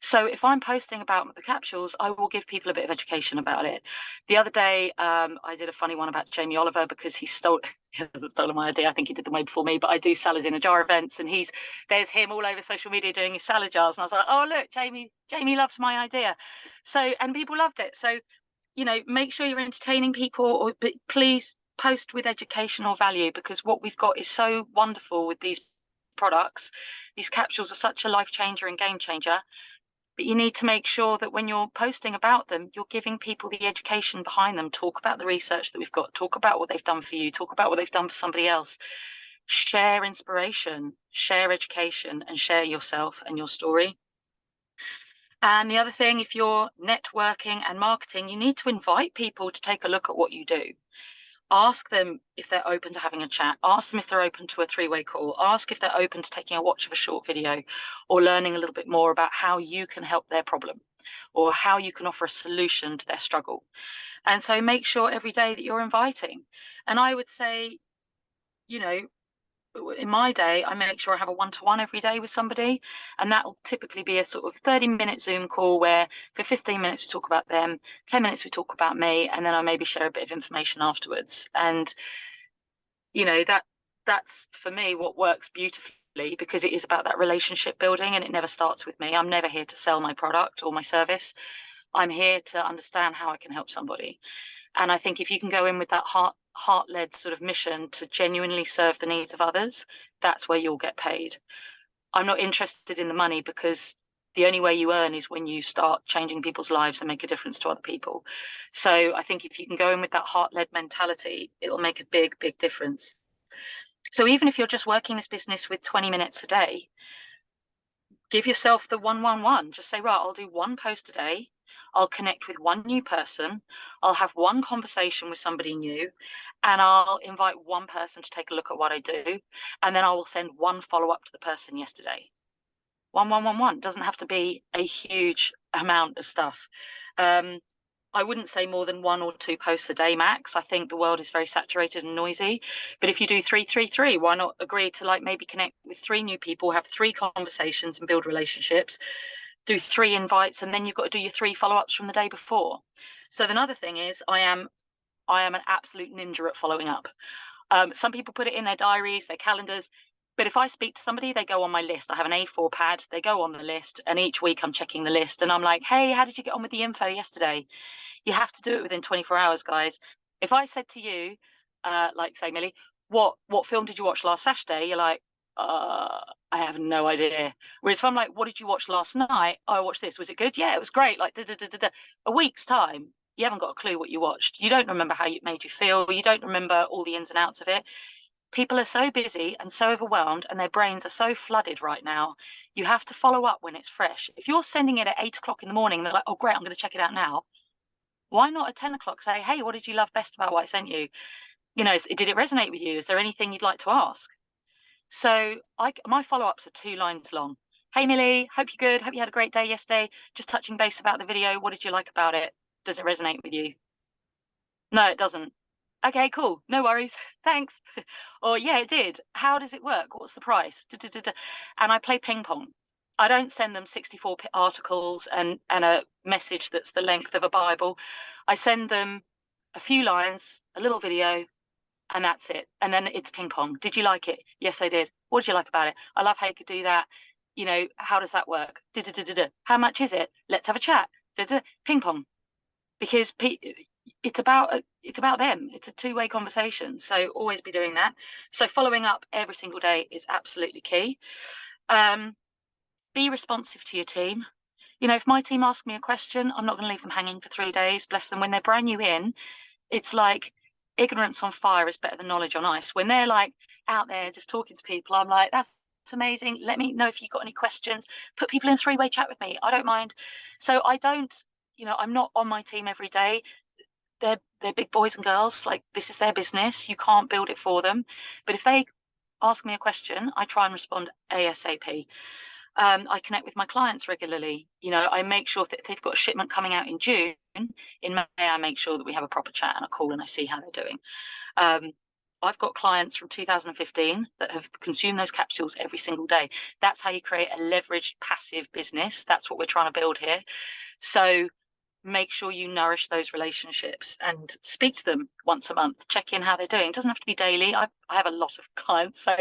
So if I'm posting about the capsules, I will give people a bit of education about it. The other day, I did a funny one about Jamie Oliver because he hasn't stolen my idea. I think he did them way before me, but I do salad in a jar events, and there's him all over social media doing his salad jars. And I was like, oh, look, Jamie loves my idea. So, and people loved it. So, you know, make sure you're entertaining people, but please post with educational value, because what we've got is so wonderful with these products. These capsules are such a life changer and game changer, but you need to make sure that when you're posting about them, you're giving people the education behind them. Talk about the research that we've got, talk about what they've done for you, talk about what they've done for somebody else. Share inspiration, share education, and share yourself and your story. And the other thing, if you're networking and marketing, you need to invite people to take a look at what you do. Ask them if they're open to having a chat. Ask them if they're open to a 3-way call. Ask if they're open to taking a watch of a short video or learning a little bit more about how you can help their problem or how you can offer a solution to their struggle. And so make sure every day that you're inviting. And I would say, you know, in my day, I make sure I have a 1-to-1 every day with somebody, and that will typically be a sort of 30-minute Zoom call where for 15 minutes we talk about them, 10 minutes we talk about me, and then I maybe share a bit of information afterwards. And you know, that's for me what works beautifully, because it is about that relationship building, and it never starts with me. I'm never here to sell my product or my service. I'm here to understand how I can help somebody. And I think if you can go in with that heart-led sort of mission to genuinely serve the needs of others, that's where you'll get paid. I'm not interested in the money, because the only way you earn is when you start changing people's lives and make a difference to other people. So I think if you can go in with that heart-led mentality, it'll make a big, big difference. So even if you're just working this business with 20 minutes a day, give yourself the 1-1-1. Just say, right, I'll do 1 post a day. I'll connect with 1 new person. I'll have 1 conversation with somebody new, and I'll invite 1 person to take a look at what I do. And then I will send 1 follow-up to the person yesterday. 1-1-1-1. Doesn't have to be a huge amount of stuff. I wouldn't say more than 1 or 2 posts a day max. I think the world is very saturated and noisy. But if you do 3-3-3, why not agree to like maybe connect with 3 new people, have 3 conversations and build relationships, do 3 invites, and then you've got to do your 3 follow-ups from the day before. So another thing is I am an absolute ninja at following up. Some people put it in their diaries, their calendars. But if I speak to somebody, they go on my list. I have an A4 pad, they go on the list, and each week I'm checking the list and I'm like, hey, how did you get on with the info yesterday? You have to do it within 24 hours, guys. If I said to you, like say, Millie, what film did you watch last Saturday? You're like, I have no idea. Whereas if I'm like, what did you watch last night? Oh, I watched this. Was it good? Yeah, it was great. Like a week's time, you haven't got a clue what you watched. You don't remember how it made you feel. You don't remember all the ins and outs of it. People are so busy and so overwhelmed, and their brains are so flooded right now. You have to follow up when it's fresh. If you're sending it at 8 o'clock in the morning, they're like, oh, great, I'm going to check it out now. Why not at 10 o'clock say, hey, what did you love best about what I sent you? You know, did it resonate with you? Is there anything you'd like to ask? So my follow-ups are 2 lines long. Hey, Millie, hope you're good. Hope you had a great day yesterday. Just touching base about the video. What did you like about it? Does it resonate with you? No, it doesn't. Okay, cool. No worries. Thanks. Or yeah, it did. How does it work? What's the price? And I play ping pong. I don't send them 64 articles and a message that's the length of a Bible. I send them a few lines, a little video, and that's it. And then it's ping pong. Did you like it? Yes, I did. What did you like about it? I love how you could do that. You know, how does that work? How much is it? Let's have a chat. Ping pong. Because it's about them. It's a 2-way conversation. So always be doing that. So following up every single day is absolutely key. Be responsive to your team. You know, if my team asks me a question, I'm not going to leave them hanging for 3 days. Bless them. When they're brand new in, it's like ignorance on fire is better than knowledge on ice. When they're like out there just talking to people, I'm like, that's amazing. Let me know if you've got any questions. Put people in 3-way chat with me. I don't mind. So I don't, you know, I'm not on my team every day. They're big boys and girls. Like, this is their business. You can't build it for them. But if they ask me a question, I try and respond ASAP. I connect with my clients regularly. You know, I make sure that if they've got a shipment coming out in June, in May, I make sure that we have a proper chat and a call and I see how they're doing. I've got clients from 2015 that have consumed those capsules every single day. That's how you create a leveraged passive business. That's what we're trying to build here. So make sure you nourish those relationships and speak to them once a month, check in how they're doing. It doesn't have to be daily. I have a lot of clients, so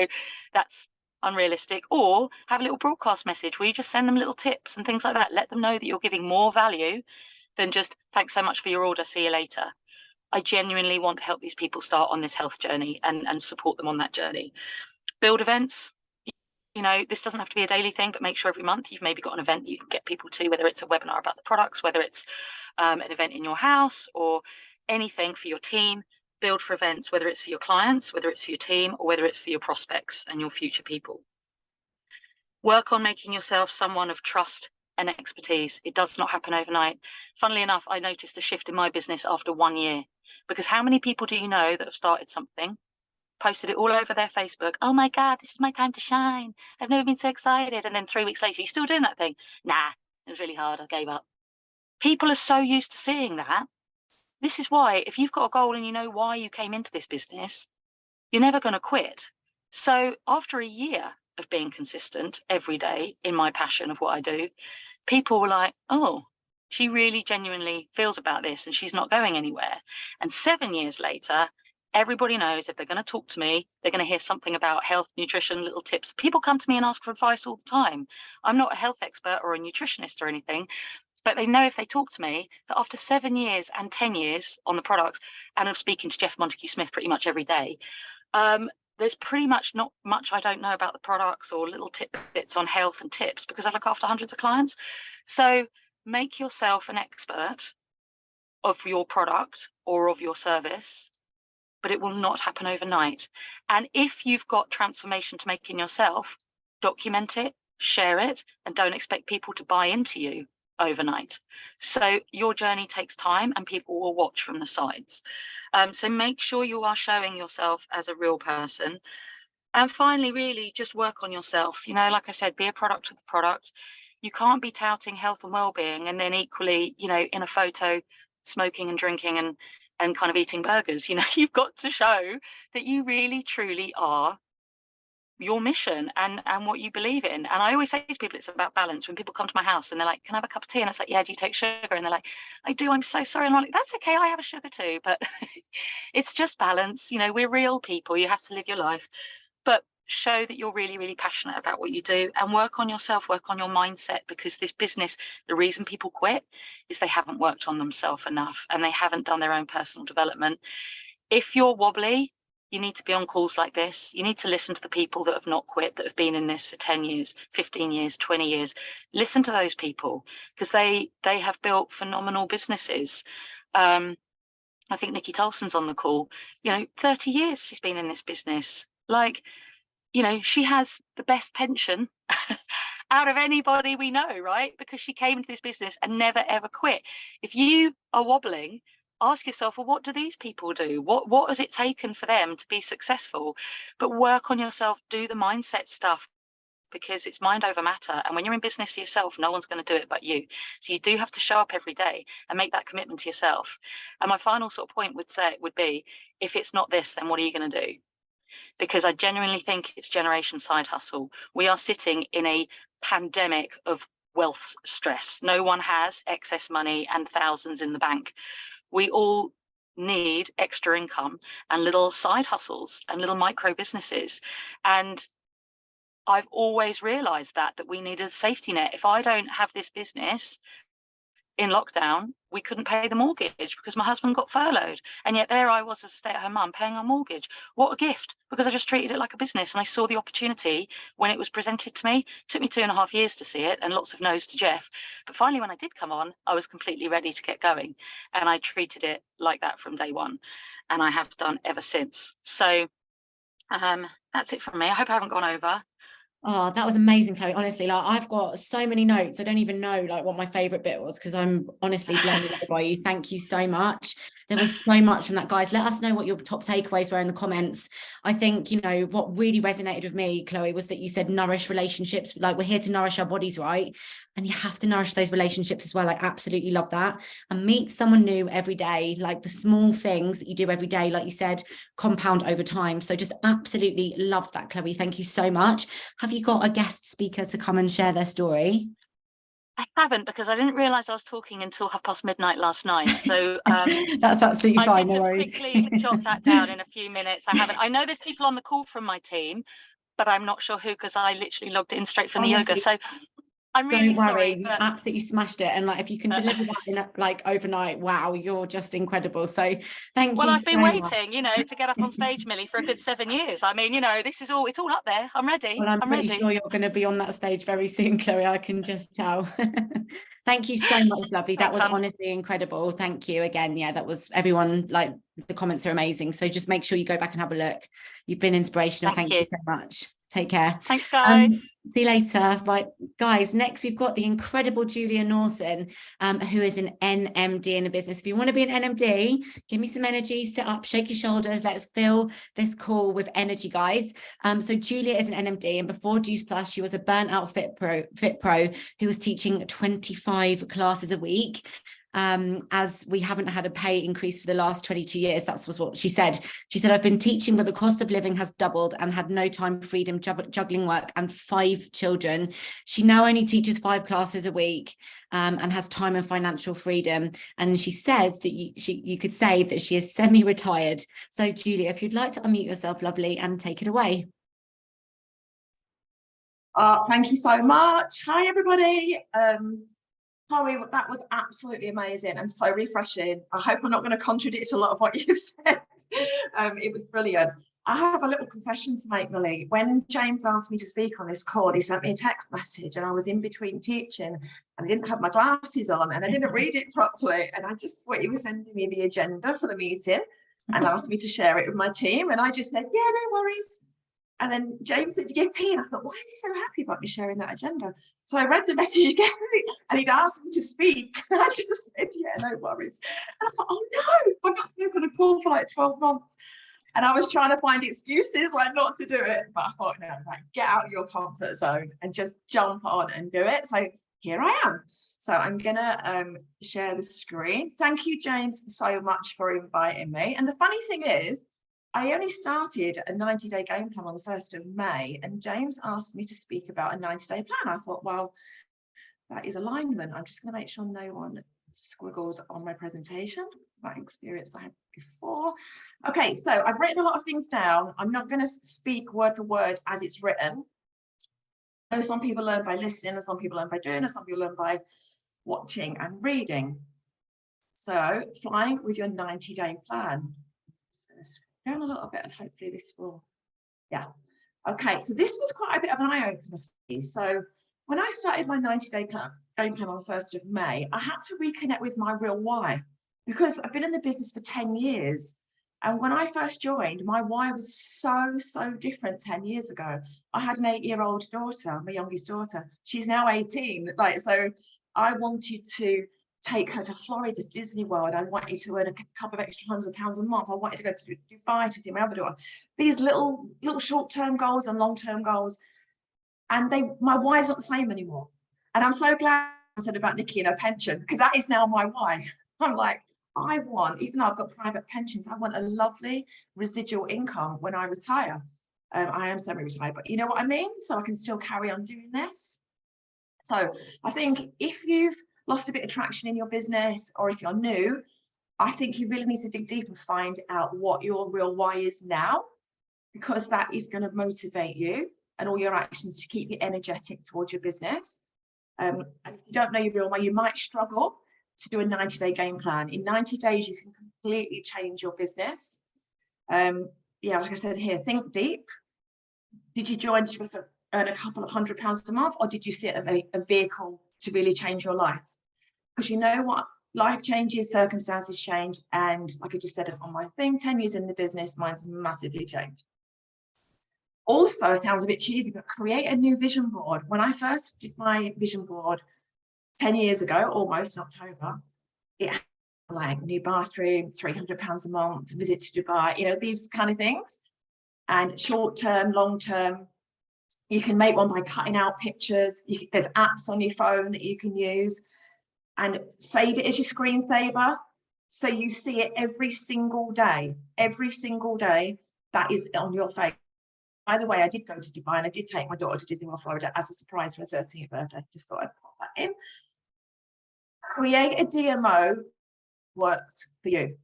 that's unrealistic. Or have a little broadcast message where you just send them little tips and things like that. Let them know that you're giving more value than just thanks so much for your order, see you later. I genuinely want to help these people start on this health journey and support them on that journey. Build events. You know, this doesn't have to be a daily thing, but make sure every month you've maybe got an event you can get people to, whether it's a webinar about the products, whether it's an event in your house or anything for your team. Build for events, whether it's for your clients, whether it's for your team, or whether it's for your prospects and your future people. Work on making yourself someone of trust and expertise. It does not happen overnight. Funnily enough, I noticed a shift in my business after 1 year, because how many people do you know that have started something, posted it all over their Facebook? Oh my God, this is my time to shine. I've never been so excited. And then 3 weeks later, you still doing that thing? Nah, it was really hard. I gave up. People are so used to seeing that. This is why, if you've got a goal and you know why you came into this business, you're never going to quit. So after a year of being consistent every day in my passion of what I do, people were like, oh, she really genuinely feels about this and she's not going anywhere. And 7 years later, everybody knows if they're going to talk to me, they're going to hear something about health, nutrition, little tips. People come to me and ask for advice all the time. I'm not a health expert or a nutritionist or anything, but they know if they talk to me that after 7 years and 10 years on the products, and I'm speaking to Jeff Montague-Smith pretty much every day, there's pretty much not much I don't know about the products or little tidbits on health and tips, because I look after hundreds of clients. So make yourself an expert of your product or of your service, but it will not happen overnight. And if you've got transformation to make in yourself, document it, share it, and don't expect people to buy into you overnight. So your journey takes time and people will watch from the sides. So make sure you are showing yourself as a real person. And finally, really just work on yourself. You know, like I said, be a product of the product. You can't be touting health and well-being and then equally, you know, in a photo smoking and drinking and kind of eating burgers. You know, you've got to show that you really truly are your mission and what you believe in. And I always say to people, it's about balance. When people come to my house and they're like, can I have a cup of tea? And it's like, yeah, do you take sugar? And they're like, I do, I'm so sorry. And I'm like, that's okay, I have a sugar too. But it's just balance. You know, we're real people. You have to live your life. But show that you're really, really passionate about what you do, and work on yourself, work on your mindset, because this business, the reason people quit is they haven't worked on themselves enough and they haven't done their own personal development. If you're wobbly, you need to be on calls like this. You need to listen to the people that have not quit, that have been in this for 10 years, 15 years, 20 years. Listen to those people, because they have built phenomenal businesses. I think Nikki Tolson's on the call. 30 years she's been in this business. Like, she has the best pension out of anybody we know, right? Because she came into this business and never, ever quit. If you are wobbling, ask yourself, well, what do these people do? What has it taken for them to be successful? But work on yourself, do the mindset stuff, because it's mind over matter. And when you're in business for yourself, no one's going to do it but you. So you do have to show up every day and make that commitment to yourself. And my final sort of point would be, if it's not this, then what are you going to do? Because I genuinely think it's generation side hustle. We are sitting in a pandemic of wealth stress. No one has excess money and thousands in the bank. We all need extra income and little side hustles and little micro businesses. And I've always realized that we need a safety net. If I don't have this business, in lockdown, we couldn't pay the mortgage because my husband got furloughed. And yet there I was as a stay-at-home mum paying our mortgage. What a gift, because I just treated it like a business, and I saw the opportunity when it was presented to me. It took me 2.5 years to see it, and lots of no's to Jeff. But finally, when I did come on, I was completely ready to get going. And I treated it like that from day one. And I have done ever since. So that's it from me. I hope I haven't gone over. Oh, that was amazing, Chloe. Honestly, like, I've got so many notes. I don't even know like what my favorite bit was, because I'm honestly blown away by you. Thank you so much. There was so much from that, guys. Let us know what your top takeaways were in the comments. I think, what really resonated with me, Chloe, was that you said nourish relationships. Like, we're here to nourish our bodies, right? And you have to nourish those relationships as well. I absolutely love that. And meet someone new every day. Like, the small things that you do every day, like you said, compound over time. So just absolutely love that, Chloe. Thank you so much. Have you got a guest speaker to come and share their story? I haven't, because I didn't realise I was talking until midnight last night. So that's absolutely fine. I did no just worries. quickly jot that down in a few minutes. I know there's people on the call from my team, but I'm not sure who, because I literally logged in straight from Honestly, the yoga. So I'm really don't worry, sorry. you absolutely smashed it. And like, if you can deliver that in like overnight, wow, you're just incredible. So thank you. Well, I've been so waiting, much. to get up on stage, Millie, for a good 7 years. I mean, it's all up there. I'm ready. Well, I'm pretty ready. sure you're going to be on that stage very soon, Chloe. I can just tell. Thank you so much, lovely. That was honestly incredible. Thank you again. Yeah, that was everyone. Like, the comments are amazing. So just make sure you go back and have a look. You've been inspirational. Thank you so much. Take care. Thanks, guys. See you later. Right, guys, next we've got the incredible Julia Norton, who is an NMD in the business. If you want to be an NMD, give me some energy, sit up, shake your shoulders. Let's fill this call with energy, guys. So Julia is an NMD, and before Juice Plus, she was a burnt out fit pro who was teaching 25 classes a week. As we haven't had a pay increase for the last 22 years. That's what she said. She said, I've been teaching, but the cost of living has doubled and had no time, freedom, juggling work and 5 children. She now only teaches 5 classes a week and has time and financial freedom. And she says that you could say that she is semi-retired. So Julia, if you'd like to unmute yourself, lovely, and take it away. Thank you so much. Hi, everybody. Chloe, that was absolutely amazing and so refreshing. I hope I'm not going to contradict a lot of what you've said. It was brilliant. I have a little confession to make, Millie. When James asked me to speak on this call, he sent me a text message and I was in between teaching and I didn't have my glasses on and I didn't read it properly. And I just thought he was sending me the agenda for the meeting and asked me to share it with my team. And I just said, yeah, no worries. And then James said, you and I thought, why is he so happy about me sharing that agenda? So I read the message again and he'd asked me to speak. And I just said, yeah, no worries. And I thought, oh no, I've not spoken on a call for like 12 months. And I was trying to find excuses like not to do it. But I thought, no, like, get out of your comfort zone and just jump on and do it. So here I am. So I'm going to share the screen. Thank you, James, so much for inviting me. And the funny thing is, I only started a 90-day game plan on the 1st of May, and James asked me to speak about a 90-day plan. I thought, well, that is alignment. I'm just going to make sure no one squiggles on my presentation. that experience I had before. Okay, so I've written a lot of things down. I'm not going to speak word for word as it's written. I know some people learn by listening, and some people learn by doing, and some people learn by watching and reading. So flying with your 90-day plan. Just going to scroll down a little bit and hopefully this will, yeah. Okay, so this was quite a bit of an eye-opener for me. So when I started my 90-day game plan on the 1st of May, I had to reconnect with my real why, because I've been in the business for 10 years. And when I first joined, my why was so different 10 years ago. I had an 8-year-old daughter, my youngest daughter. She's now 18. Like, so I wanted to take her to Florida, Disney World. I wanted to earn a couple of extra £100 a month. I wanted to go to Dubai to see my other daughter. These little short-term goals and long-term goals. And my why is not the same anymore. And I'm so glad I said about Nikki and her pension, because that is now my why. I'm like, I want, even though I've got private pensions, I want a lovely residual income when I retire. I am semi-retired, but you know what I mean? So I can still carry on doing this. So I think if you've lost a bit of traction in your business, or if you're new, I think you really need to dig deep and find out what your real why is now, because that is going to motivate you and all your actions to keep you energetic towards your business. And if you don't know your real why, you might struggle to do a 90-day game plan. In 90 days, you can completely change your business. Yeah, like I said here, think deep. Did you join to earn a couple of £100 a month, or did you see it as a vehicle to really change your life? Because you know what? Life changes, circumstances change. And like I just said on my thing, 10 years in the business, mine's massively changed. Also, it sounds a bit cheesy, but create a new vision board. When I first did my vision board 10 years ago, almost in October, it had like new bathroom, £300 a month, visit to Dubai, you know, these kind of things. And short-term, long-term, you can make one by cutting out pictures. There's apps on your phone that you can use, and save it as your screensaver. So you see it every single day, that is on your face. By the way, I did go to Dubai and I did take my daughter to Disney World, Florida as a surprise for her 13th birthday. Just thought I'd pop that in. Create a DMO works for you.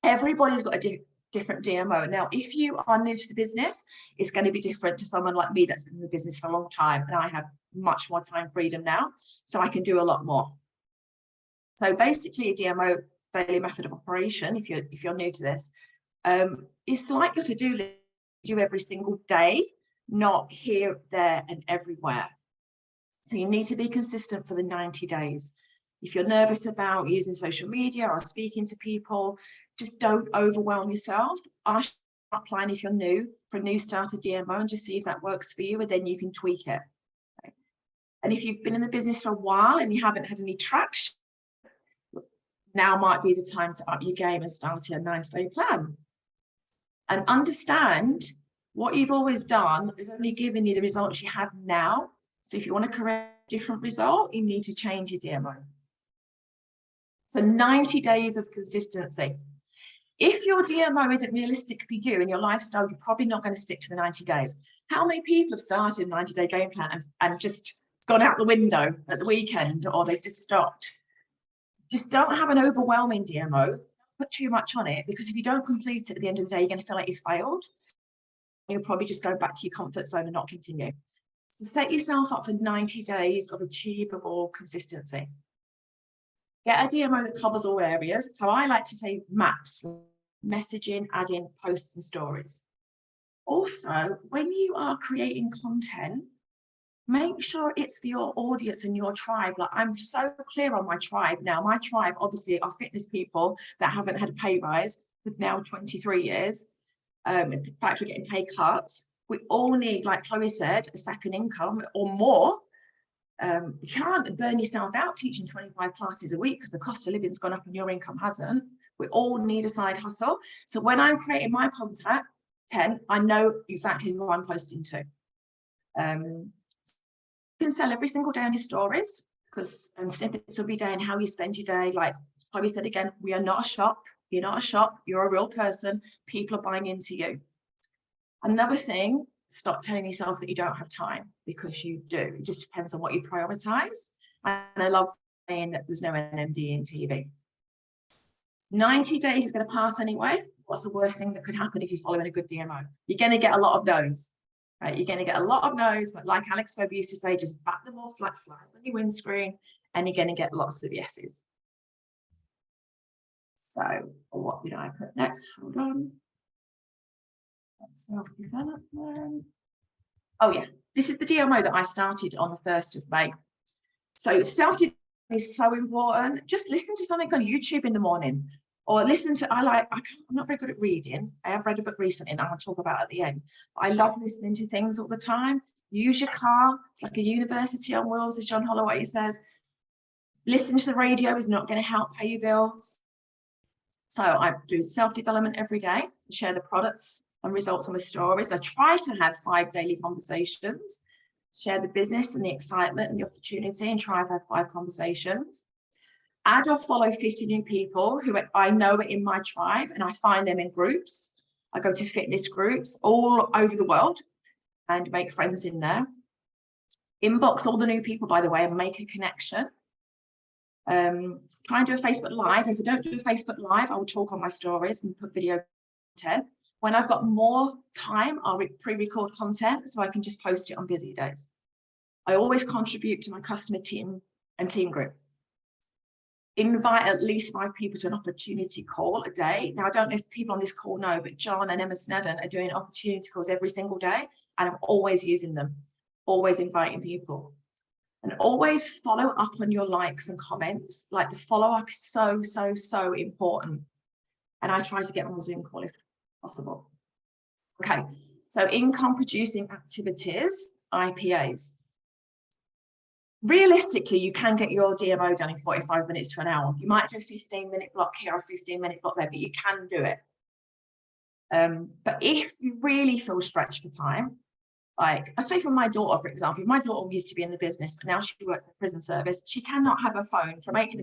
Everybody's got a different DMO. Now, if you are new to the business, it's going to be different to someone like me that's been in the business for a long time, and I have much more time freedom now, so I can do a lot more. So basically, a DMO, daily method of operation, if you're new to this, is like your to-do list you every single day, not here, there, and everywhere. So you need to be consistent for the 90 days. If you're nervous about using social media or speaking to people, just don't overwhelm yourself. Ask your upline if you're new, for a new starter DMO, and just see if that works for you, and then you can tweak it. Okay. And if you've been in the business for a while and you haven't had any traction, now might be the time to up your game and start your 90-day plan. And understand what you've always done is only giving you the results you have now. So if you want to create a different result, you need to change your DMO. So 90 days of consistency. If your DMO isn't realistic for you and your lifestyle, you're probably not going to stick to the 90 days. How many people have started a 90-day game plan and just gone out the window at the weekend, or they've just stopped? Just don't have an overwhelming DMO. Put too much on it, because if you don't complete it at the end of the day, you're going to feel like you failed. You'll probably just go back to your comfort zone and not continue. So set yourself up for 90 days of achievable consistency. Get a DMO that covers all areas. So I like to say maps, messaging, adding posts and stories. Also, when you are creating content, make sure it's for your audience and your tribe. Like, I'm so clear on my tribe now. My tribe, obviously, are fitness people that haven't had a pay rise for now 23 years. In fact, we're getting pay cuts. We all need, like Chloe said, a second income or more. You can't burn yourself out teaching 25 classes a week because the cost of living's gone up and your income hasn't. We all need a side hustle. So when I'm creating my content, I know exactly who I'm posting to. You can sell every single day on your stories, because snippets will be day and how you spend your day. Like Chloe said again, we are not a shop. You're not a shop. You're a real person. People are buying into you. Another thing, stop telling yourself that you don't have time, because you do. It just depends on what you prioritize. And I love saying that there's no NMD in TV. 90 days is going to pass anyway. What's the worst thing that could happen if you're following a good DMO? You're going to get a lot of no's, right? You're going to get a lot of no's, but like Alex Webb used to say, just back them off like flies on your windscreen, and you're going to get lots of yeses. So what did I put next? Hold on. Self-development. Oh yeah, this is the DMO that I started on the 1st of May. So self-development is so important. Just listen to something on YouTube in the morning, or listen to, I'm not very good at reading. I have read a book recently and I'll talk about it at the end. But I love listening to things all the time. Use your car. It's like a university on wheels, as John Holloway says. Listening to the radio is not going to help pay your bills. So I do self-development every day, share the products and results on the stories. I try to have 5 daily conversations, share the business and the excitement and the opportunity, and try to have 5 conversations. Add or follow 50 new people who I know are in my tribe, and I find them in groups. I go to fitness groups all over the world and make friends in there. Inbox all the new people, by the way, and make a connection. Try and do a Facebook Live. If I don't do a Facebook Live, I will talk on my stories and put video content. When I've got more time, I'll pre-record content so I can just post it on busy days. I always contribute to my customer team and team group. Invite at least 5 people to an opportunity call a day. Now, I don't know if people on this call know, but John and Emma Snedden are doing opportunity calls every single day, and I'm always using them, always inviting people. And always follow up on your likes and comments. Like, the follow-up is so, so, so important. And I try to get on a Zoom call if possible. Okay, so income producing activities, IPAs. Realistically, you can get your DMO done in 45 minutes to an hour. You might do a 15-minute block here or a 15-minute block there, but you can do it. But if you really feel stretched for time, like I say for my daughter, for example, if my daughter used to be in the business, but now she works for the prison service, she cannot have her phone from 8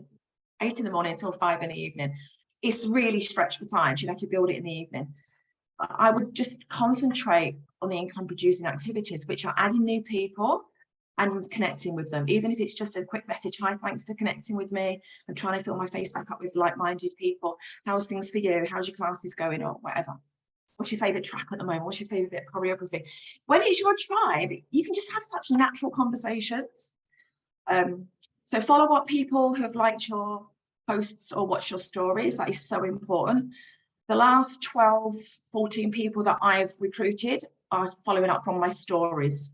in the morning until 5 in the evening. It's really stretched for time. She'd have to build it in the evening. But I would just concentrate on the income producing activities, which are adding new people and connecting with them, even if it's just a quick message. Hi, thanks for connecting with me. I'm trying to fill my face back up with like-minded people. How's things for you? How's your classes going, or whatever? What's your favorite track at the moment? What's your favorite bit of choreography? When it's your tribe, you can just have such natural conversations. So follow up people who have liked your posts or watched your stories. That is so important. The last 12, 14 people that I've recruited are following up from my stories.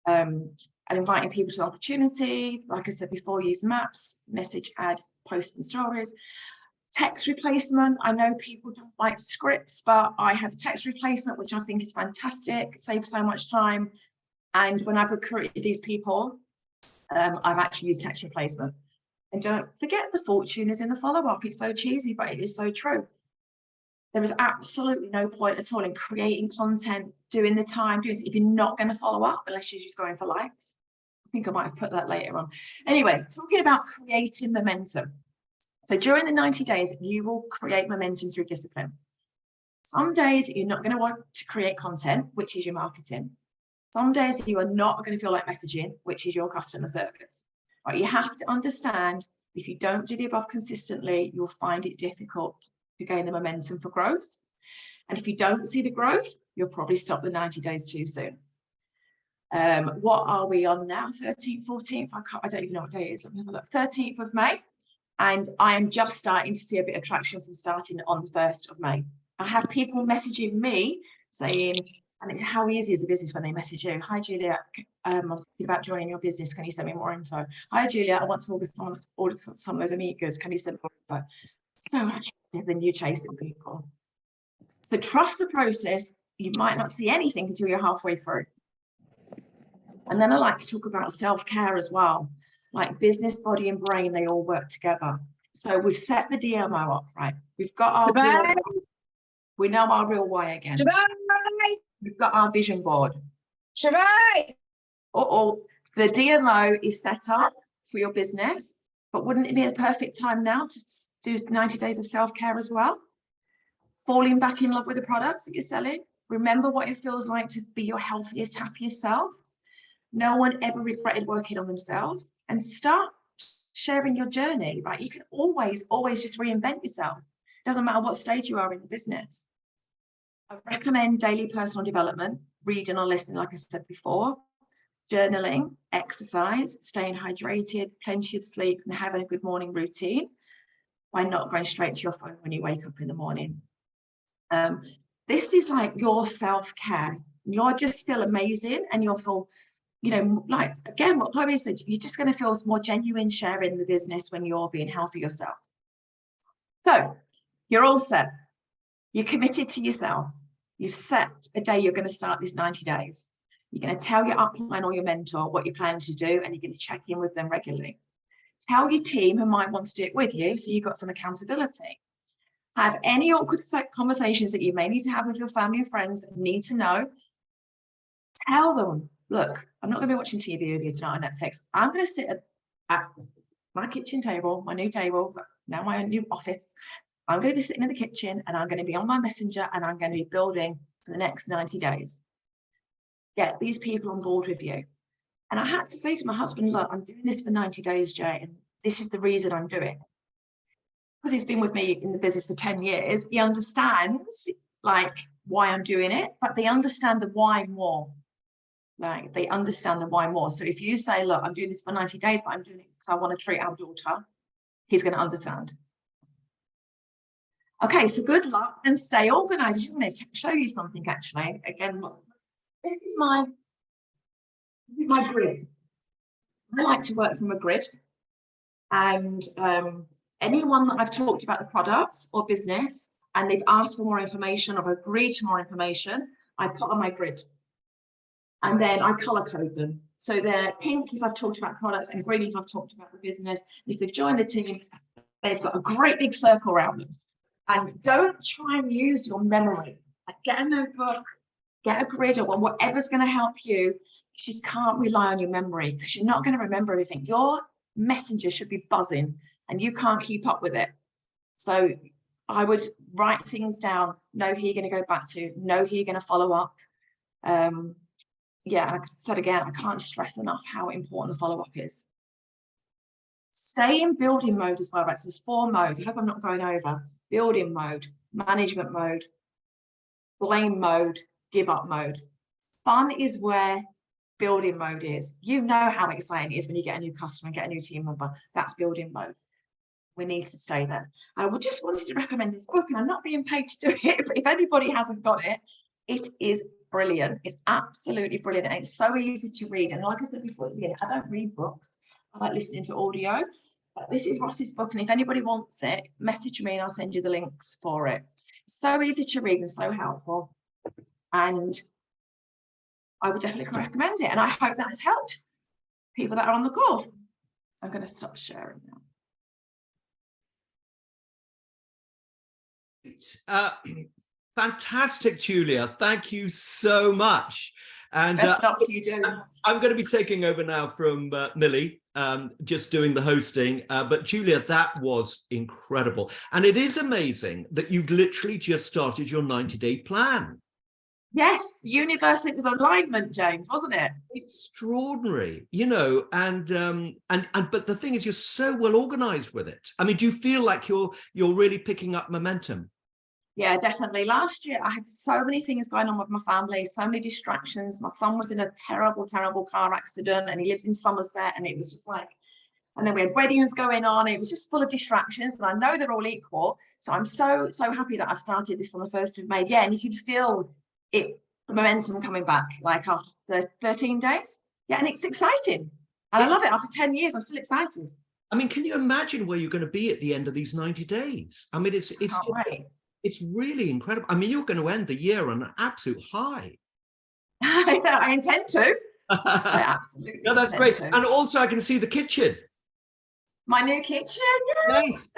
And inviting people to the opportunity. Like I said before, use maps, message, add, post and stories. Text replacement. I know people don't like scripts, but I have text replacement, which I think is fantastic. It saves so much time. And when I've recruited these people, I've actually used text replacement. And don't forget, the fortune is in the follow-up. It's so cheesy, but it is so true. There is absolutely no point at all in creating content, doing the time, if you're not going to follow up, unless you're just going for likes. I think I might have put that later on. Anyway, talking about creating momentum. So during the 90 days, you will create momentum through discipline. Some days you're not going to want to create content, which is your marketing. Some days you are not going to feel like messaging, which is your customer service. Right? You have to understand, if you don't do the above consistently, you'll find it difficult to gain the momentum for growth. And if you don't see the growth, you'll probably stop the 90 days too soon. What are we on now? 13th, 14th? I don't even know what day it is. Let me have a look. 13th of May. And I am just starting to see a bit of traction from starting on the 1st of May. I have people messaging me saying, and it's how easy is the business when they message you? Hi, Julia. I'm thinking about joining your business. Can you send me more info? Hi, Julia. I want to order some of those amigas. Can you send more info? So much easier than you chasing people. So trust the process. You might not see anything until you're halfway through. And then I like to talk about self-care as well. Like business, body and brain, they all work together. So we've set the DMO up, right? We've got our real, we know our real why again. We've got our vision board. The DMO is set up for your business, but wouldn't it be a perfect time now to do 90 days of self-care as well? Falling back in love with the products that you're selling. Remember what it feels like to be your healthiest, happiest self. No one ever regretted working on themselves. And start sharing your journey, right? You can always just reinvent yourself. Doesn't matter what stage you are in the business. I recommend daily personal development, reading or listening, like I said before, journaling, exercise, staying hydrated, plenty of sleep, and having a good morning routine by not going straight to your phone when you wake up in the morning. This is like your self-care. You'll just feel amazing, and you'll feel, you know, like, again, what Chloe said, you're just going to feel more genuine sharing the business when you're being healthy yourself. So you're all set. You're committed to yourself. You've set a day you're going to start this 90 days. You're going to tell your upline or your mentor what you're planning to do, and you're going to check in with them regularly. Tell your team who might want to do it with you, so you've got some accountability. Have any awkward conversations that you may need to have with your family and friends that need to know. Tell them, look, I'm not going to be watching TV with you tonight on Netflix. I'm going to sit at my kitchen table, my new table, now my new office. I'm going to be sitting in the kitchen, and I'm going to be on my messenger, and I'm going to be building for the next 90 days. Get these people on board with you. And I had to say to my husband, look, I'm doing this for 90 days, Jay, and this is the reason I'm doing it. Because he's been with me in the business for 10 years, he understands like why I'm doing it, but they understand the why more. Like, they understand the why more. So if you say, look, I'm doing this for 90 days, but I'm doing it because I want to treat our daughter, he's going to understand. Okay, so good luck and stay organized. I just want to show you something, actually. Again, this is my grid. I like to work from a grid. And anyone that I've talked about the products or business and they've asked for more information or agreed to more information, I put on my grid. And then I color code them. So they're pink if I've talked about products, and green if I've talked about the business. If they've joined the team, they've got a great big circle around them. And don't try and use your memory. Like, get a notebook, get a grid, or whatever's going to help you. You can't rely on your memory because you're not going to remember everything. Your messenger should be buzzing and you can't keep up with it. So I would write things down, know who you're going to go back to, know who you're going to follow up. Yeah, like I said again, I can't stress enough how important the follow-up is. Stay in building mode as well, right? So there's 4 modes. I hope I'm not going over. Building mode, management mode, blame mode, give up mode. Fun is where building mode is. You know how exciting it is when you get a new customer and get a new team member. That's building mode. We need to stay there. I would just wanted to recommend this book, and I'm not being paid to do it. If anybody hasn't got it, it is brilliant. It's absolutely brilliant. And it's so easy to read. And like I said before, I don't read books. I like listening to audio. But this is Ross's book, and if anybody wants it, message me and I'll send you the links for it. It's so easy to read and so helpful. And I would definitely recommend it. And I hope that has helped people that are on the call. I'm going to stop sharing now. Fantastic, Julia. Thank you so much. And best up to you, James. I'm going to be taking over now from Millie, just doing the hosting. But Julia, that was incredible. And it is amazing that you've literally just started your 90-day plan. Yes, universe, it was alignment, James, wasn't it? Extraordinary, you know, and but the thing is, you're so well organized with it. I mean, do you feel like you're really picking up momentum? Yeah, definitely. Last year, I had so many things going on with my family, so many distractions. My son was in a terrible, terrible car accident, and he lives in Somerset, and it was just like, and then we had weddings going on. It was just full of distractions, and I know they're all equal. So I'm so happy that I've started this on the 1st of May. Yeah, and you can feel it, the momentum coming back, like after 13 days. Yeah, and it's exciting. And I love it. After 10 years, I'm still excited. I mean, can you imagine where you're going to be at the end of these 90 days? I mean, it's really incredible. I mean, you're going to end the year on an absolute high. I intend to. I absolutely. No, that's great. And also, I can see the kitchen. My new kitchen. Yes.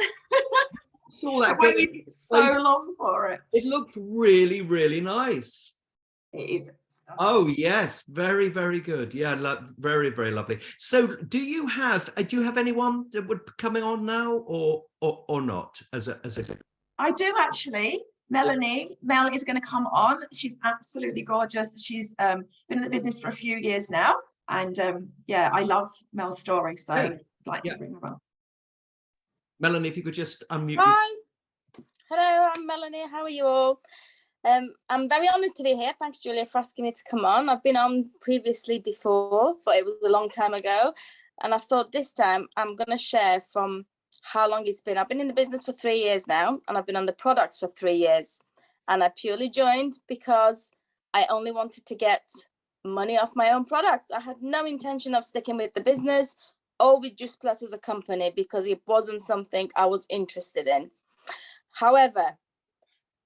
Saw that. I waited so long for it. It looks really, really nice. It is. Oh yes, very, very good. Yeah, very, very lovely. So, do you have anyone that would be coming on now, or not? As a I do actually. Mel is going to come on. She's absolutely gorgeous. She's been in the business for a few years now, and yeah, I love Mel's story, so I'd like to bring her on. Melanie, if you could just unmute. Hi. Hello, I'm Melanie. How are you all? I'm very honoured to be here. Thanks, Julia, for asking me to come on. I've been on previously before, but it was a long time ago. And I thought this time I'm going to share from how long it's been. I've been in the business for 3 years now, and I've been on the products for 3 years. And I purely joined because I only wanted to get money off my own products. I had no intention of sticking with the business or with Juice Plus as a company because it wasn't something I was interested in. However,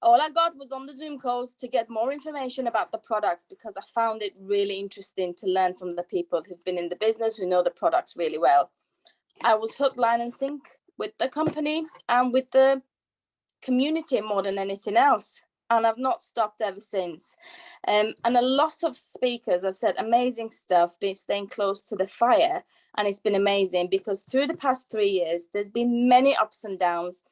all I got was on the Zoom calls to get more information about the products because I found it really interesting to learn from the people who've been in the business, who know the products really well. I was hook, line and sink with the company and with the community more than anything else. And I've not stopped ever since. And a lot of speakers have said amazing stuff, been staying close to the fire. And it's been amazing because through the past 3 years, there's been many ups and downs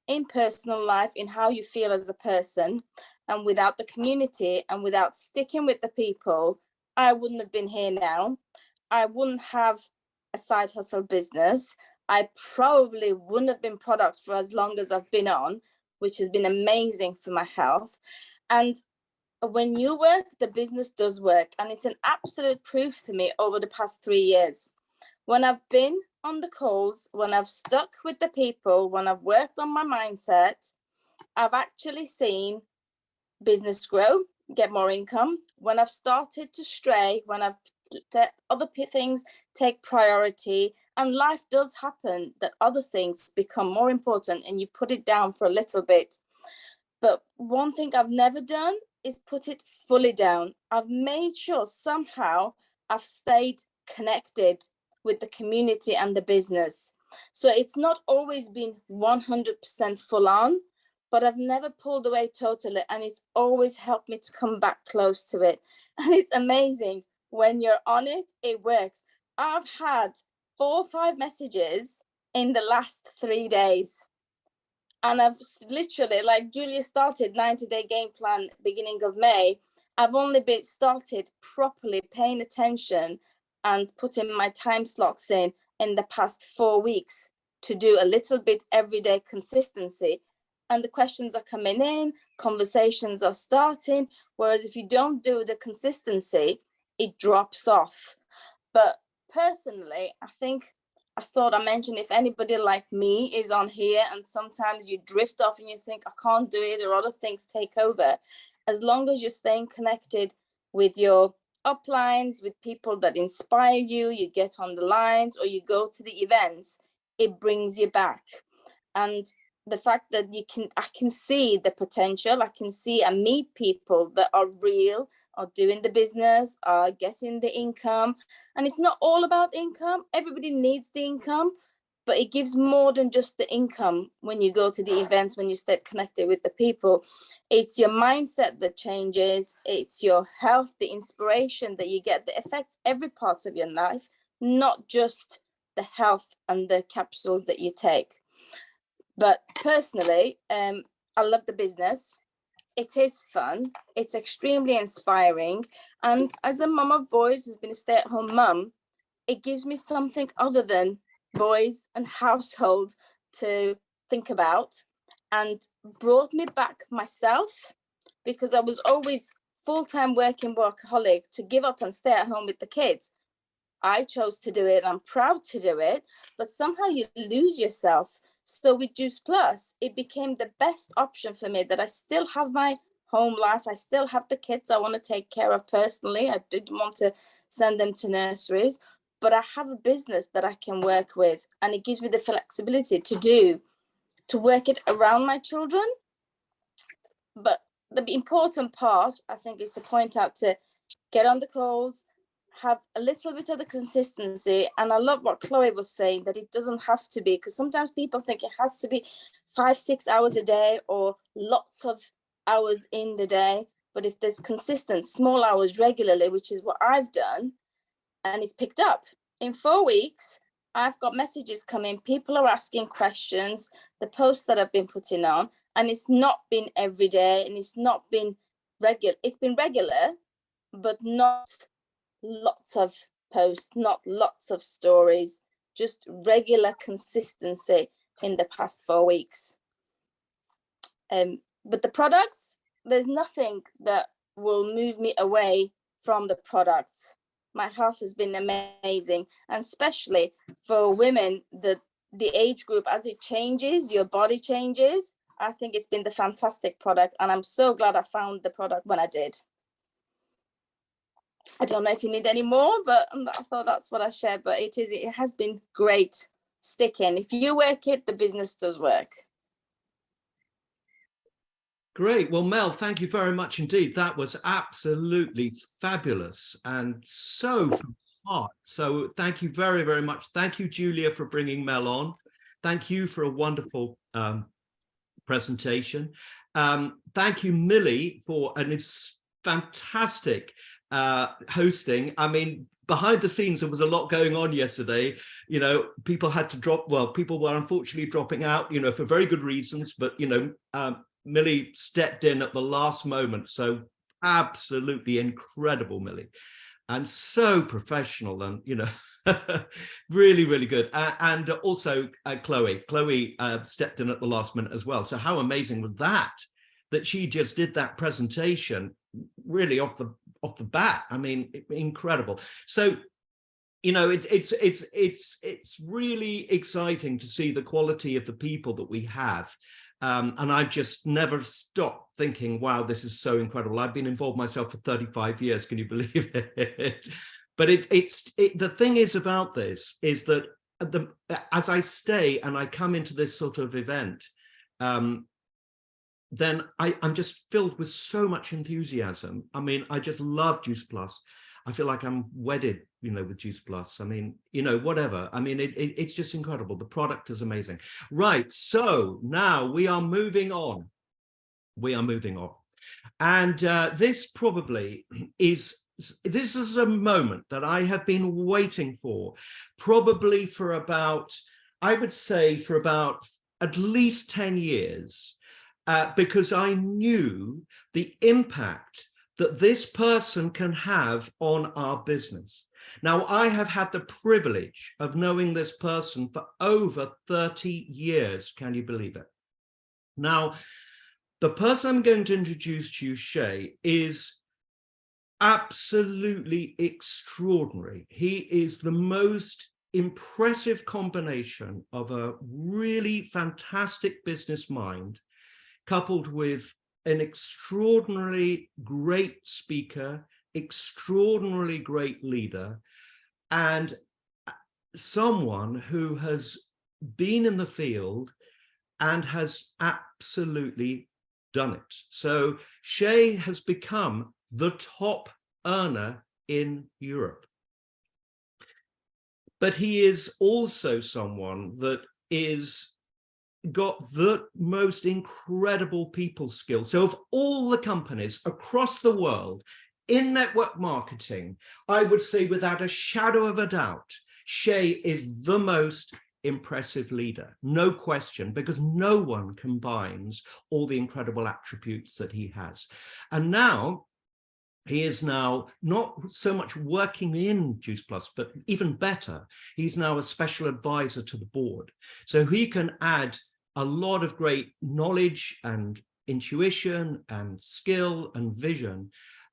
in personal life, in how you feel as a person. And without the community and without sticking with the people, I wouldn't have been here now. I wouldn't have a side hustle business. I probably wouldn't have been product for as long as I've been on, which has been amazing for my health. And when you work, the business does work. And it's an absolute proof to me over the past 3 years. When I've been on the calls, when I've stuck with the people, when I've worked on my mindset, I've actually seen business grow, get more income. When I've started to stray, when I've let other things take priority, and life does happen that other things become more important and you put it down for a little bit. But one thing I've never done is put it fully down. I've made sure somehow I've stayed connected with the community and the business. So it's not always been 100% full on, but I've never pulled away totally. And it's always helped me to come back close to it. And it's amazing. When you're on it, it works. I've had 4 or 5 messages in the last 3 days. And I've literally, like Julia started 90-day game plan beginning of May. I've only been started properly paying attention and putting my time slots in the past 4 weeks to do a little bit everyday consistency. And the questions are coming in, conversations are starting. Whereas if you don't do the consistency, it drops off. But personally, I thought I mentioned if anybody like me is on here and sometimes you drift off and you think, I can't do it, or other things take over. As long as you're staying connected with your uplines, with people that inspire you, you get on the lines or you go to the events, it brings you back. And the fact that I can see the potential, I can see and meet people that are real, are doing the business, are getting the income. And it's not all about income. Everybody needs the income, but it gives more than just the income when you go to the events, when you stay connected with the people. It's your mindset that changes. It's your health, the inspiration that you get that affects every part of your life, not just the health and the capsules that you take. But personally, I love the business. It is fun. It's extremely inspiring. And as a mum of boys who's been a stay-at-home mum, it gives me something other than boys and household to think about, and brought me back myself, because I was always full-time working workaholic to give up and stay at home with the kids. I chose to do it. I'm proud to do it, but somehow you lose yourself. So with Juice Plus, it became the best option for me, that I still have my home life. I still have the kids I want to take care of personally. I didn't want to send them to nurseries, but I have a business that I can work with, and it gives me the flexibility to work it around my children. But the important part, I think, is to point out to get on the calls, have a little bit of the consistency. And I love what Chloe was saying, that it doesn't have to be, because sometimes people think it has to be 5-6 hours a day or lots of hours in the day. But if there's consistent small hours regularly, which is what I've done, and it's picked up in 4 weeks, I've got messages coming, people are asking questions, the posts that I've been putting on, and it's not been every day, and it's not been regular. It's been regular, but not lots of posts, not lots of stories, just regular consistency in the past 4 weeks. But the products, there's nothing that will move me away from the products. My health has been amazing, and especially for women, the age group, as it changes, your body changes. I think it's been the fantastic product, and I'm so glad I found the product when I did. I don't know if you need any more, but I thought that's what I shared. But it has been great sticking. If you work it, the business does work. Great. Well, Mel, thank you very much indeed. That was absolutely fabulous and so from the heart. So thank you very, very much. Thank you, Julia, for bringing Mel on. Thank you for a wonderful presentation. Thank you, Millie, for a fantastic hosting. I mean, behind the scenes, there was a lot going on yesterday. You know, people had to drop, well, people were unfortunately dropping out, you know, for very good reasons, but, you know, Millie stepped in at the last moment. So absolutely incredible, Millie, and so professional, and, you know, really, really good. And also Chloe stepped in at the last minute as well. So how amazing was that she just did that presentation really off the bat? I mean, incredible. So, you know, it's really exciting to see the quality of the people that we have. And I've just never stopped thinking, wow, this is so incredible. I've been involved myself for 35 years. Can you believe it? But the thing is about this is that as I stay and I come into this sort of event, then I'm just filled with so much enthusiasm. I mean, I just love Juice Plus. I feel like I'm wedded, you know, with Juice Plus. I mean, you know, whatever. I mean, it's just incredible. The product is amazing. Right. So now we are moving on. And this probably is, this is a moment that I have been waiting for, probably for about, I would say for about at least 10 years, because I knew the impact that this person can have on our business. Now, I have had the privilege of knowing this person for over 30 years. Can you believe it? Now, the person I'm going to introduce to you, Shay, is absolutely extraordinary. He is the most impressive combination of a really fantastic business mind, coupled with an extraordinarily great speaker, extraordinarily great leader, and someone who has been in the field and has absolutely done it. So Shay has become the top earner in Europe. But he is also someone that is got the most incredible people skills. So of all the companies across the world in network marketing, I would say without a shadow of a doubt, Shay is the most impressive leader, no question, because no one combines all the incredible attributes that he has. And now he is now not so much working in Juice Plus, but even better, he's now a special advisor to the board. So he can add a lot of great knowledge and intuition and skill and vision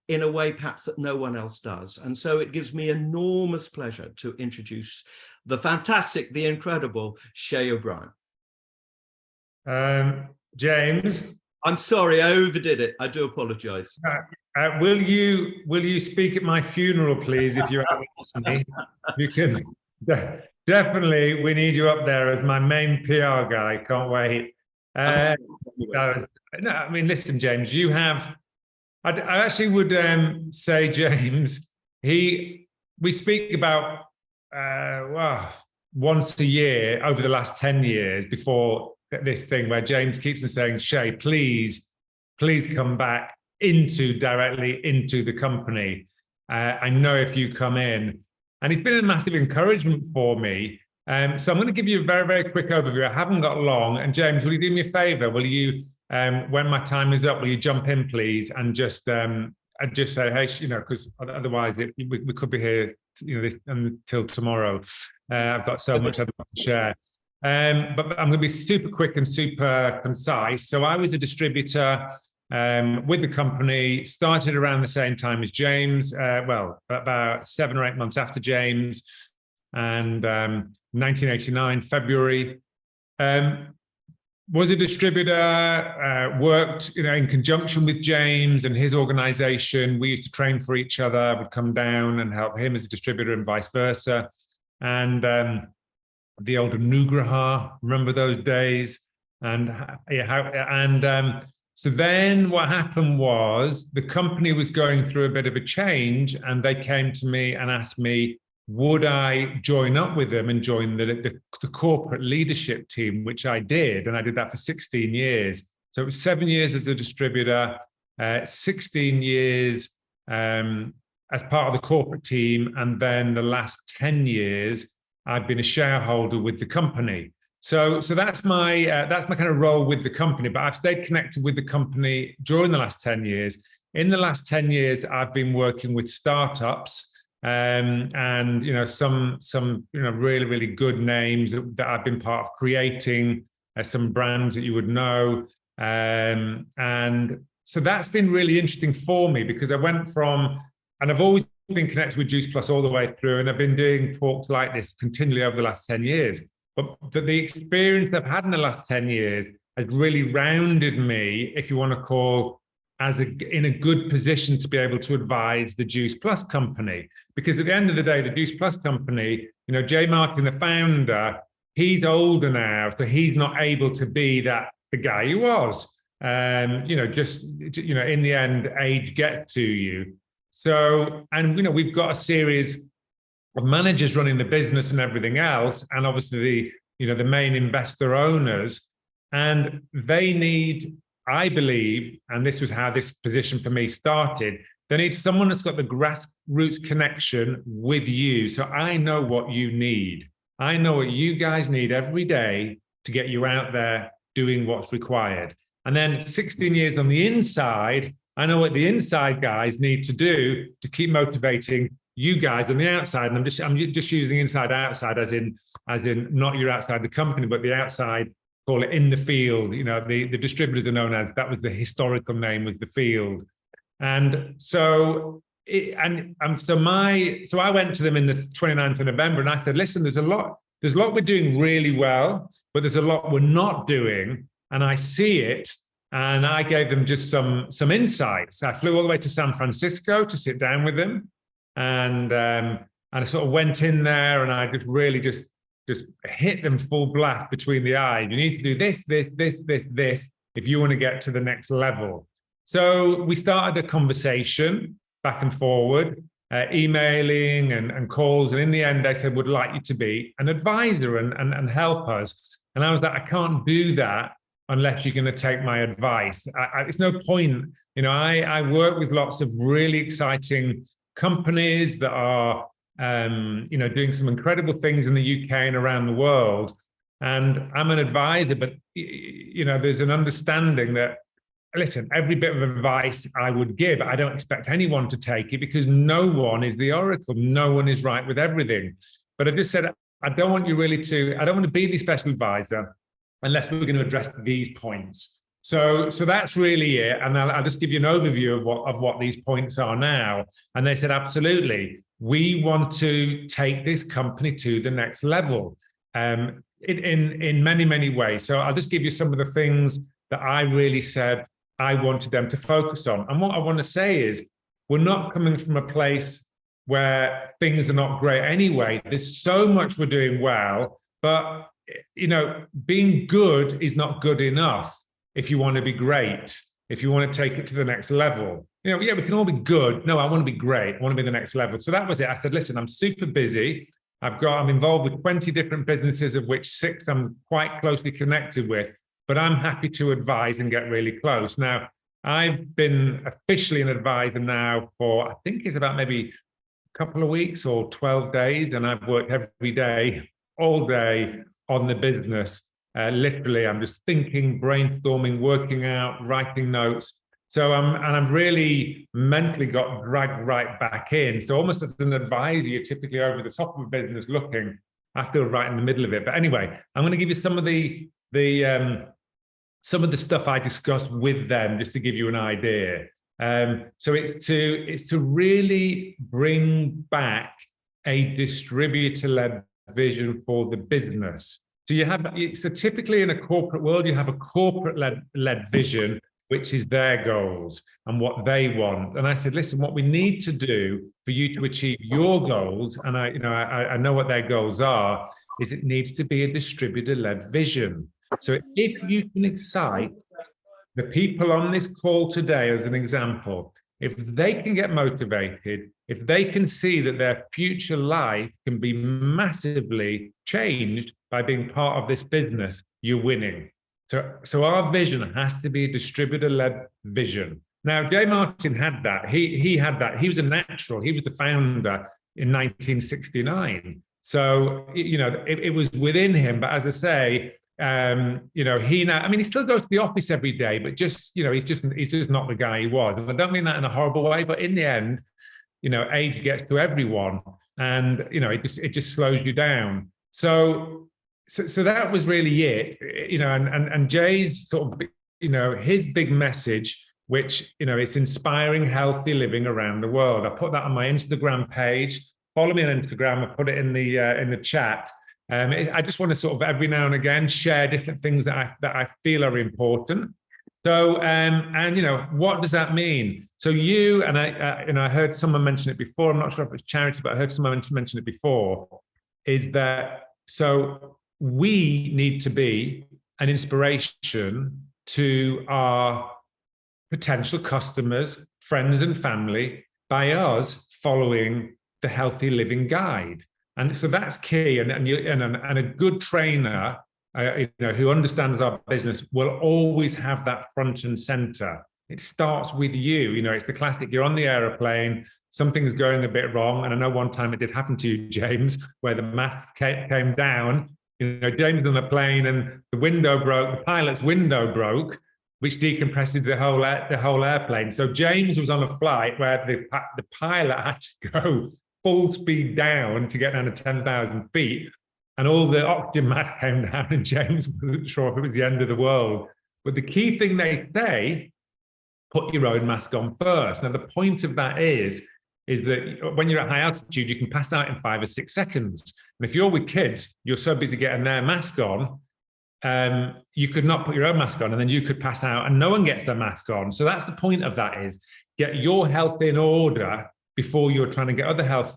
in a way perhaps that no one else does. And so it gives me enormous pleasure to introduce the fantastic, the incredible Shay O'Brien. James? I'm sorry, I overdid it. I do apologize. Will you speak at my funeral, please, if you're me? You can. Definitely, we need you up there as my main PR guy. Can't wait. No, I mean, listen, James, you have. I actually would say, James, we speak about once a year over the last 10 years before this thing where James keeps on saying, Shay, please come back directly into the company. I know if you come in. And it's been a massive encouragement for me. So I'm going to give you a very, very quick overview. I haven't got long. And James, will you do me a favor? Will you, when my time is up, will you jump in, please? And just say, hey, you know, because otherwise we could be here, you know, until tomorrow. I've got so much I'd love to share. But I'm going to be super quick and super concise. So I was a distributor with the company, started around the same time as James, well, about 7 or 8 months after James, and 1989, February. Was a distributor, worked in conjunction with James and his organization. We used to train for each other. I would come down and help him as a distributor and vice versa. And the old Nugraha, remember those days? And so then what happened was the company was going through a bit of a change, and they came to me and asked me, would I join up with them and join the corporate leadership team, which I did. And I did that for 16 years. So it was 7 years as a distributor, 16 years as part of the corporate team. And then the last 10 years, I've been a shareholder with the company. So that's my kind of role with the company. But I've stayed connected with the company during the last 10 years. In the last 10 years, I've been working with startups. And some really good names that I've been part of creating, some brands that you would know, and so that's been really interesting for me, because I went from, and I've always been connected with Juice Plus all the way through, and I've been doing talks like this continually over the last 10 years. But the experience I've had in the last 10 years has really rounded me, if you want to call, in a good position to be able to advise the Juice Plus company. Because at the end of the day, the Juice Plus company, Jay Martin, the founder, he's older now, so he's not able to be the guy he was. In the end, age gets to you. So, and we've got a series of managers running the business and everything else, and obviously the main investor owners, and they need, I believe, and this was how this position for me started, they need someone that's got the grassroots connection with you. So I know what you need. I know what you guys need every day to get you out there doing what's required. And then 16 years on the inside, I know what the inside guys need to do to keep motivating you guys on the outside. And I'm just using inside outside as in not you're outside the company, but the outside, call it in the field. The distributors are known as, that was the historical name, was the field. And so so I went to them in the 29th of November and I said, listen, there's a lot we're doing really well, but there's a lot we're not doing, and I see it. And I gave them just some insights. I flew all the way to San Francisco to sit down with them, and I sort of went in there and I just really just hit them full blast between the eyes. You need to do this if you want to get to the next level. So we started a conversation back and forward, emailing and calls. And in the end, they said, would like you to be an advisor and help us. And I was like, I can't do that unless you're going to take my advice. It's no point. I work with lots of really exciting companies that are doing some incredible things in the UK and around the world. And I'm an advisor, but there's an understanding that, listen, every bit of advice I would give, I don't expect anyone to take it, because no one is the oracle. No one is right with everything. But I just said, I don't want to be the special advisor unless we're going to address these points. So that's really it. And I'll just give you an overview of what these points are now. And they said, absolutely. We want to take this company to the next level in many, many ways. So I'll just give you some of the things that I really said I wanted them to focus on. And what I want to say is, we're not coming from a place where things are not great anyway. There's so much we're doing well, but being good is not good enough if you want to be great, if you want to take it to the next level. Yeah, we can all be good. No, I want to be great. I want to be the next level. So that was it. I said, listen, I'm super busy. I'm involved with 20 different businesses, of which 6 I'm quite closely connected with, but I'm happy to advise and get really close. Now, I've been officially an advisor now for, I think it's about maybe a couple of weeks or 12 days. And I've worked every day, all day on the business. Literally, I'm just thinking, brainstorming, working out, writing notes. So I'm really mentally got dragged right back in. So almost as an advisor, you're typically over the top of a business looking, I feel right in the middle of it. But anyway, I'm going to give you some of the stuff I discussed with them, just to give you an idea. So it's to really bring back a distributor-led vision for the business. So typically in a corporate world, you have a corporate-led vision, which is their goals and what they want. And I said, listen, what we need to do for you to achieve your goals, and I know what their goals are, is it needs to be a distributor-led vision. So if you can excite the people on this call today, as an example, if they can get motivated, if they can see that their future life can be massively changed by being part of this business, you're winning. So our vision has to be a distributor-led vision. Now, Jay Martin had that. He had that. He was a natural. He was the founder in 1969. So, it was within him. But as I say, he still goes to the office every day, but he's just not the guy he was. And I don't mean that in a horrible way, but in the end, age gets to everyone, and it just slows you down. So that was really it, and Jay's sort of, his big message, which, it's inspiring healthy living around the world. I put that on my Instagram page. Follow me on Instagram. I put it in the chat. I just want to sort of every now and again share different things that I feel are important. So, what does that mean? So I heard someone mention it before. I'm not sure if it's charity, but I heard someone mention it before. Is that so? We need to be an inspiration to our potential customers, friends, and family by us following the Healthy Living Guide. And so that's key. And a good trainer, who understands our business, will always have that front and center. It starts with you. It's the classic. You're on the airplane, something's going a bit wrong. And I know one time it did happen to you, James, where the mask came down. James on the plane, and the window broke. The pilot's window broke, which decompresses the whole airplane. So James was on a flight where the pilot had to go full speed down to get down to 10,000 feet, and all the oxygen mask came down, and James wasn't sure if it was the end of the world. But the key thing they say, put your own mask on first. Now, the point of that is that when you're at high altitude, you can pass out in 5 or 6 seconds. And if you're with kids, you're so busy getting their mask on, you could not put your own mask on, and then you could pass out and no one gets their mask on. So that's the point of that, is get your health in order before you're trying to get other health,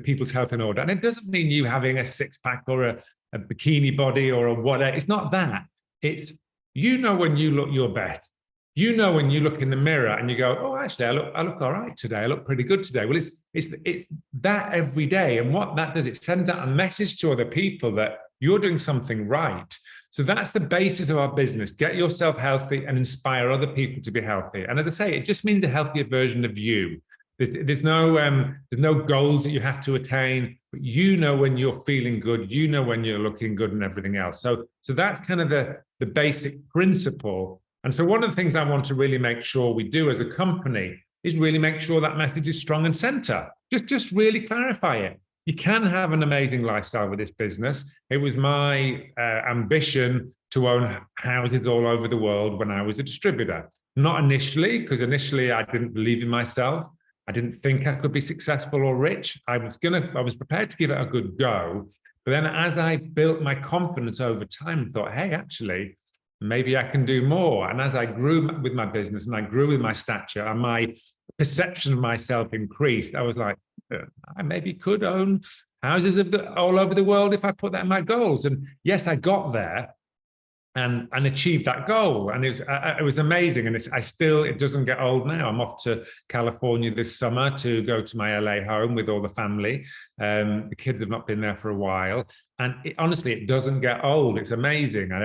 people's health in order. And it doesn't mean you having a six-pack or a bikini body or a whatever. It's not that. It's, when you look your best. When you look in the mirror and you go, oh, actually, I look all right today. I look pretty good today. Well, it's that every day. And what that does, it sends out a message to other people that you're doing something right. So that's the basis of our business. Get yourself healthy and inspire other people to be healthy. And as I say, it just means a healthier version of you. There's no goals that you have to attain, but when you're feeling good, when you're looking good and everything else. So that's kind of the basic principle. And so one of the things I want to really make sure we do as a company is really make sure that message is strong and center. Just really clarify it. You can have an amazing lifestyle with this business. It was my ambition to own houses all over the world when I was a distributor. Not initially, because initially I didn't believe in myself. I didn't think I could be successful or rich. I was prepared to give it a good go. But then as I built my confidence over time, I thought, hey, actually, maybe I can do more. And as I grew with my business and I grew with my stature and my perception of myself increased, I was like, I maybe could own houses all over the world if I put that in my goals. And yes, I got there and achieved that goal. And it was amazing. And it doesn't get old now. I'm off to California this summer to go to my LA home with all the family. The kids have not been there for a while. And honestly, it doesn't get old. It's amazing. And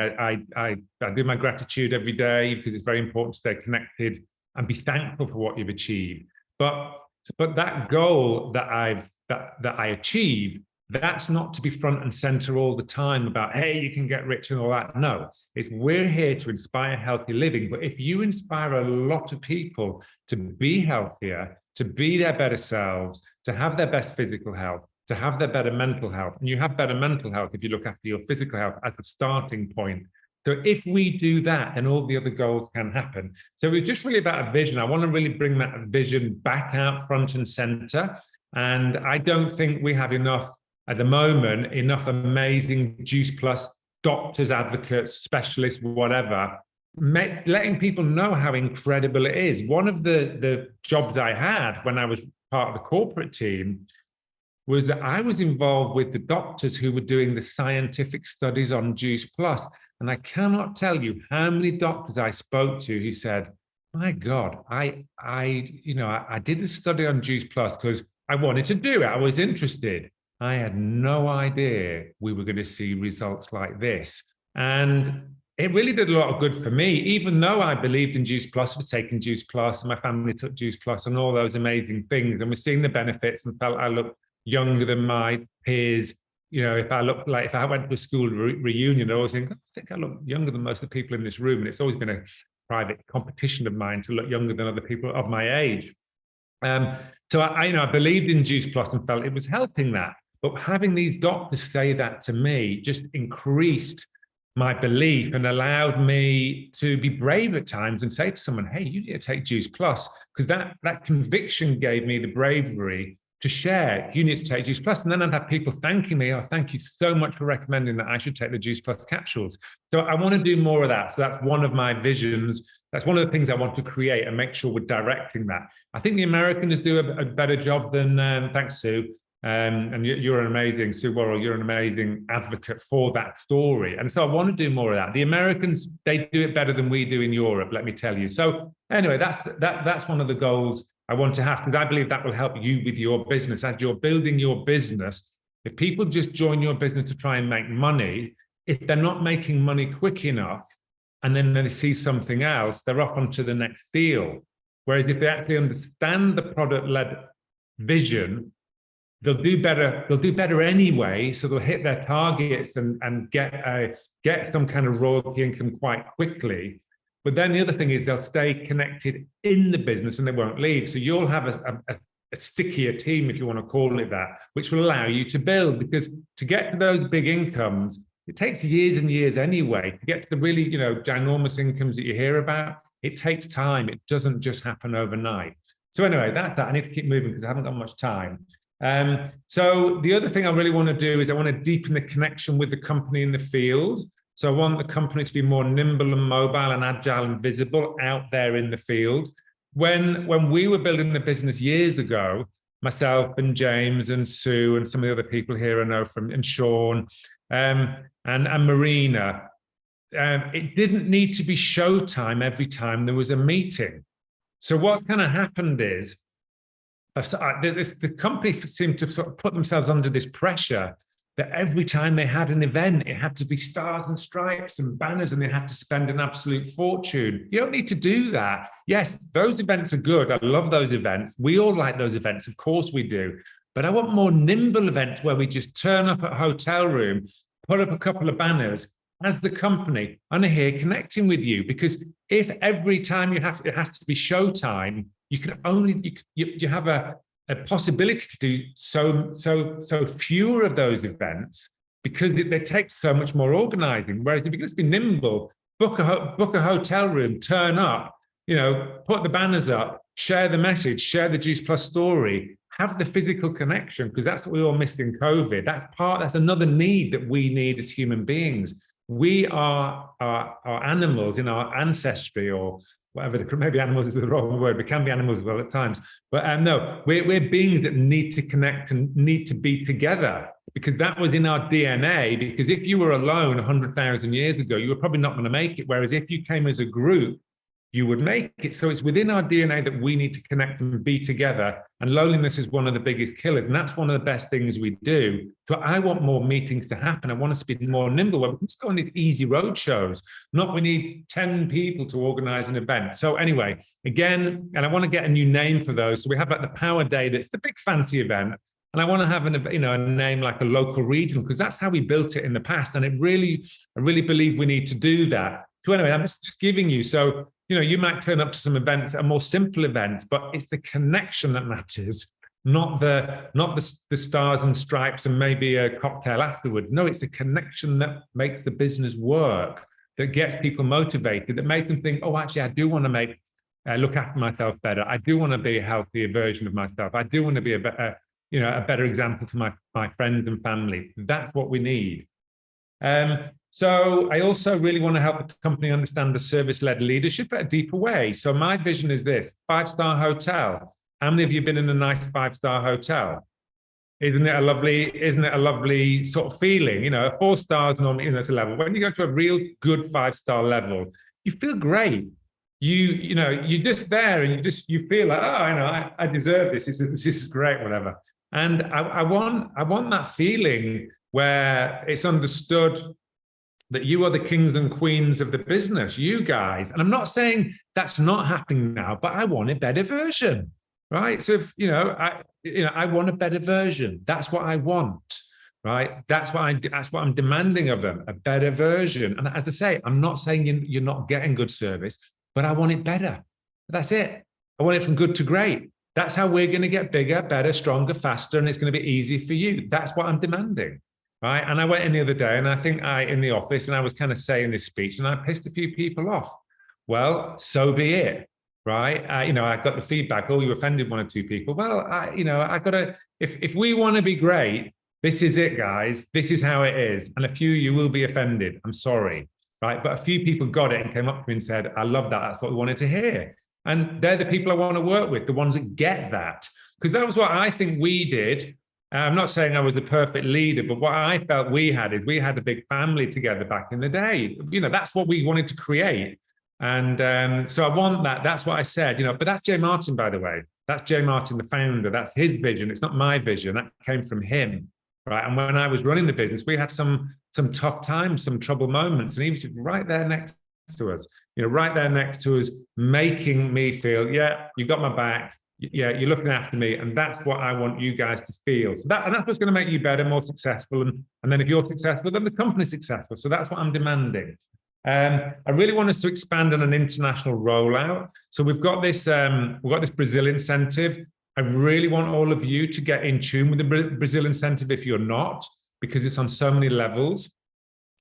I do my gratitude every day because it's very important to stay connected and be thankful for what you've achieved. But that goal that I achieved, that's not to be front and center all the time about, hey, you can get rich and all that. No, we're here to inspire healthy living. But if you inspire a lot of people to be healthier, to be their better selves, to have their best physical health, to have their better mental health. And you have better mental health if you look after your physical health as a starting point. So if we do that, then all the other goals can happen. So it's just really about a vision. I want to really bring that vision back out front and center. And I don't think we have enough, at the moment, enough amazing Juice Plus doctors, advocates, specialists, whatever, letting people know how incredible it is. One of the jobs I had when I was part of the corporate team was that I was involved with the doctors who were doing the scientific studies on Juice Plus. And I cannot tell you how many doctors I spoke to who said, my God, I did a study on Juice Plus because I wanted to do it. I was interested. I had no idea we were going to see results like this. And it really did a lot of good for me, even though I believed in Juice Plus, was taking Juice Plus, and my family took Juice Plus and all those amazing things. And we're seeing the benefits and felt I looked younger than my peers. You know, if I went to a school reunion, I always think I look younger than most of the people in this room. And it's always been a private competition of mine to look younger than other people of my age. So I believed in Juice Plus and felt it was helping that. But having these doctors say that to me just increased my belief and allowed me to be brave at times and say to someone, hey, you need to take Juice Plus, because that conviction gave me the bravery to share, you need to take Juice Plus. And then I'd have people thanking me, oh, thank you so much for recommending that I should take the Juice Plus capsules. So I want to do more of that. So that's one of my visions. That's one of the things I want to create and make sure we're directing that. I think the Americans do a better job than, thanks, Sue. And you're an amazing, Sue Worrell, you're an amazing advocate for that story. And so I want to do more of that. The Americans, they do it better than we do in Europe, let me tell you. So anyway, that's one of the goals I want to have, because I believe that will help you with your business. As you're building your business, if people just join your business to try and make money, if they're not making money quick enough, and then they see something else, they're off onto the next deal. Whereas if they actually understand the product-led vision, they'll do better anyway, so they'll hit their targets and get some kind of royalty income quite quickly. But then the other thing is they'll stay connected in the business and they won't leave. So you'll have a stickier team, if you want to call it that, which will allow you to build. Because to get to those big incomes, it takes years and years anyway. To get to the really, ginormous incomes that you hear about, it takes time. It doesn't just happen overnight. So anyway, that's that. I need to keep moving because I haven't got much time. So the other thing I really want to do is I want to deepen the connection with the company in the field. So I want the company to be more nimble and mobile and agile and visible out there in the field. When we were building the business years ago, myself and James and Sue and some of the other people here I know from, and Sean and Marina, it didn't need to be showtime every time there was a meeting. So what's kind of happened is the company seemed to sort of put themselves under this pressure that every time they had an event, it had to be stars and stripes and banners, and they had to spend an absolute fortune. You don't need to do that. Yes, those events are good. I love those events. We all like those events. Of course we do. But I want more nimble events where we just turn up at a hotel room, put up a couple of banners as the company, and are here connecting with you. Because if every time it has to be showtime, you have a possibility to do so fewer of those events because they take so much more organizing. Whereas if you just be nimble, book a hotel room, turn up, put the banners up, share the message, share the Juice Plus story, have the physical connection, because that's what we all missed in COVID. That's another need that we need as human beings. We are animals in our ancestry, or whatever, maybe animals is the wrong word, but can be animals as well at times. But no, we're beings that need to connect and need to be together, because that was in our DNA. Because if you were alone 100,000 years ago, you were probably not going to make it. Whereas if you came as a group, you would make it. So it's within our DNA that we need to connect and be together. And loneliness is one of the biggest killers. And that's one of the best things we do. So I want more meetings to happen. I want us to be more nimble, where we can just go on these easy road shows. Not we need 10 people to organize an event. So anyway, again, and I want to get a new name for those. So we have like the Power Day, that's the big fancy event. And I want to have a name like a local regional, because that's how we built it in the past. And I really believe we need to do that. So anyway, I'm just giving you, so you might turn up to some events, a more simple event, but it's the connection that matters. not the stars and stripes and maybe a cocktail afterwards. No, it's the connection that makes the business work, that gets people motivated, that makes them think, oh, actually, I do want to look after myself better. I do want to be a healthier version of myself. I do want to be a better example to my friends and family. That's what we need. So I also really want to help the company understand the service-led leadership at a deeper way. So my vision is this: 5-star hotel. How many of you have been in a nice 5-star hotel? Isn't it a lovely sort of feeling? A 4 stars normally, it's a level. When you go to a real good 5-star level, you feel great. You're just there and you feel like, oh, I deserve this. This is great, whatever. And I want that feeling where it's understood that you are the kings and queens of the business, you guys. And I'm not saying that's not happening now, but I want a better version, right? So if I want a better version. That's what I want, right? That's what I'm demanding of them, a better version. And as I say, I'm not saying you're not getting good service, but I want it better. That's it. I want it from good to great. That's how we're going to get bigger, better, stronger, faster, and it's going to be easy for you. That's what I'm demanding. Right. And I went in the other day and I think in the office and I was kind of saying this speech and I pissed a few people off. Well, so be it. Right. I got the feedback, oh, you offended 1 or 2 people. Well, I got to, if we want to be great, this is it, guys. This is how it is. And a few you will be offended. I'm sorry. Right. But a few people got it and came up to me and said, I love that. That's what we wanted to hear. And they're the people I want to work with, the ones that get that. Because that was what I think we did. I'm not saying I was the perfect leader, but what I felt we had a big family together back in the day. That's what we wanted to create. And so I want that. That's what I said, but that's Jay Martin, by the way. That's Jay Martin, the founder. That's his vision. It's not my vision. That came from him, right? And when I was running the business, we had some tough times, some trouble moments. And he was right there next to us, right there next to us, making me feel, yeah, you got my back. Yeah, you're looking after me, and that's what I want you guys to feel. So that's what's going to make you better, more successful, and then if you're successful, then the company's successful. So that's what I'm demanding. I really want us to expand on an international rollout. So we've got this Brazil incentive. I really want all of you to get in tune with the Brazil incentive if you're not, because it's on so many levels.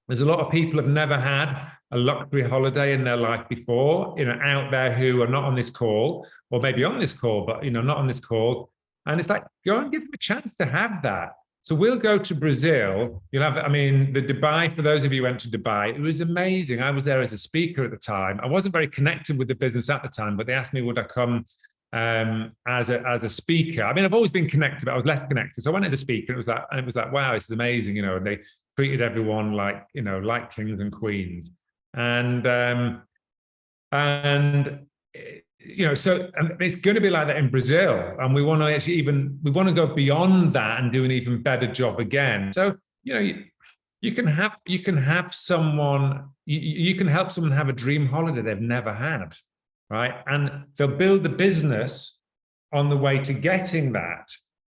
There's a lot of people who've never had a luxury holiday in their life before, out there who are not on this call, or maybe on this call, but not on this call. And it's like, go and give them a chance to have that. So we'll go to Brazil. You'll have, the Dubai, for those of you who went to Dubai, it was amazing. I was there as a speaker at the time. I wasn't very connected with the business at the time, but they asked me, would I come as a speaker? I've always been connected, but I was less connected. So I went as a speaker, and it was like, wow, this is amazing, and they treated everyone like kings and queens. And it's going to be like that in Brazil, and we want to go beyond that and do an even better job again. So you can help someone have a dream holiday they've never had, right? And they'll build the business on the way to getting that.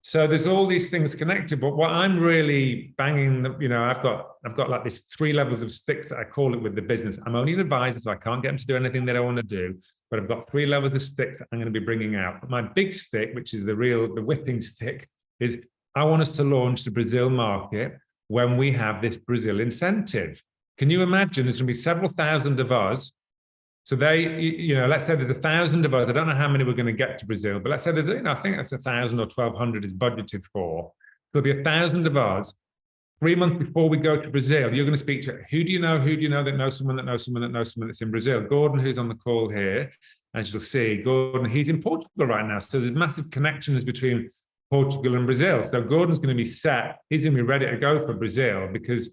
So there's all these things connected, but what I'm really banging, I've got like these 3 levels of sticks that I call it with the business. I'm only an advisor, so I can't get them to do anything they don't want to do, but I've got 3 levels of sticks that I'm going to be bringing out. But my big stick, which is the whipping stick, is I want us to launch the Brazil market when we have this Brazil incentive. Can you imagine? There's going to be several thousand of us. So let's say there's 1,000 of us. I don't know how many we're going to get to Brazil, but let's say there's, I think that's 1,000 or 1,200 is budgeted for. There'll be 1,000 of us. 3 months before we go to Brazil, you're going to speak to who do you know that knows someone that knows someone that knows someone that's in Brazil. Gordon, who's on the call here, as you'll see, Gordon, he's in Portugal right now. So there's massive connections between Portugal and Brazil. So Gordon's going to be set. He's going to be ready to go for Brazil because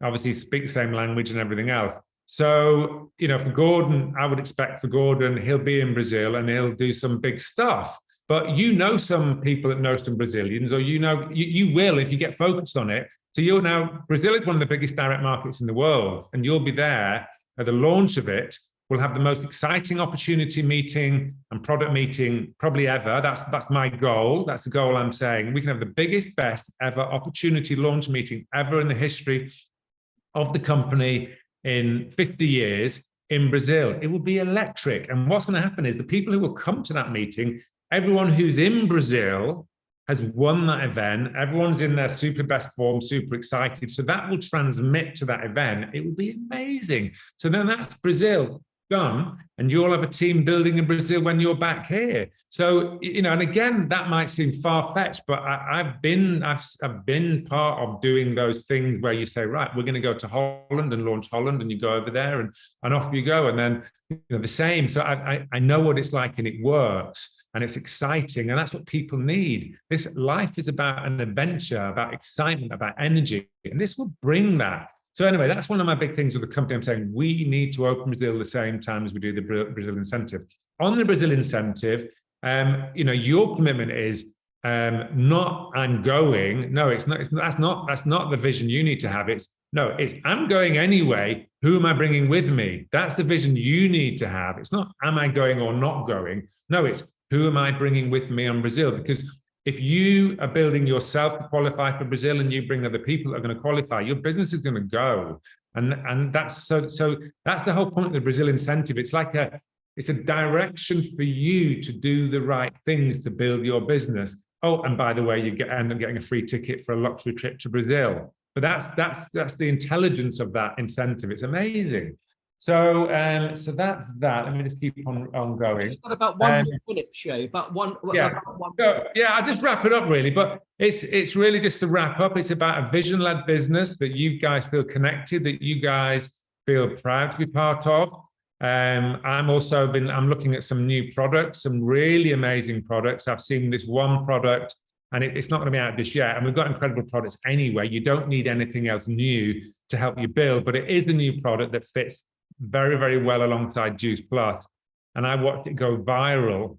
obviously he speaks the same language and everything else. So, for Gordon, I would expect for Gordon, he'll be in Brazil and he'll do some big stuff. But some people that know some Brazilians, or you will if you get focused on it. So Brazil is one of the biggest direct markets in the world, and you'll be there at the launch of it. We'll have the most exciting opportunity meeting and product meeting probably ever. That's my goal. That's the goal I'm saying. We can have the biggest, best ever opportunity launch meeting ever in the history of the company in 50 years in Brazil. It will be electric. And what's going to happen is the people who will come to that meeting, everyone who's in Brazil has won that event. Everyone's in their super best form, super excited. So that will transmit to that event. It will be amazing. So then that's Brazil done, and you'll have a team building in Brazil when you're back here. So, you know, and again, that might seem far-fetched, but I've been part of doing those things where you say, right, we're going to go to Holland and launch Holland, and you go over there and off you go. And then, you know, the same. So I know what it's like, and it works, and it's exciting, and that's what people need. This life is about an adventure, about excitement, about energy, and this will bring that. So anyway, that's one of my big things with the company. I'm saying we need to open Brazil the same time as we do the Brazil incentive. On the Brazil incentive, you know, your commitment is not I'm going. No, it's not. That's not the vision you need to have. It's I'm going anyway. Who am I bringing with me? That's the vision you need to have. It's not am I going or not going. No, it's who am I bringing with me on Brazil? Because if you are building yourself to qualify for Brazil and you bring other people that are going to qualify, your business is going to go. And that's so that's the whole point of the Brazil incentive. It's like it's a direction for you to do the right things to build your business. Oh, and by the way, you end up getting a free ticket for a luxury trip to Brazil. But that's the intelligence of that incentive. It's amazing. So so that's that. Let me just keep on going. You've got about 1 minute, Shay. About one. Yeah. I'll just wrap it up really. But it's really just to wrap up. It's about a vision-led business that you guys feel connected, that you guys feel proud to be part of. I'm looking at some new products, some really amazing products. I've seen this one product, and it's not going to be out just yet. And we've got incredible products anyway. You don't need anything else new to help you build, but it is a new product that fits very, very well alongside Juice Plus. And I watched it go viral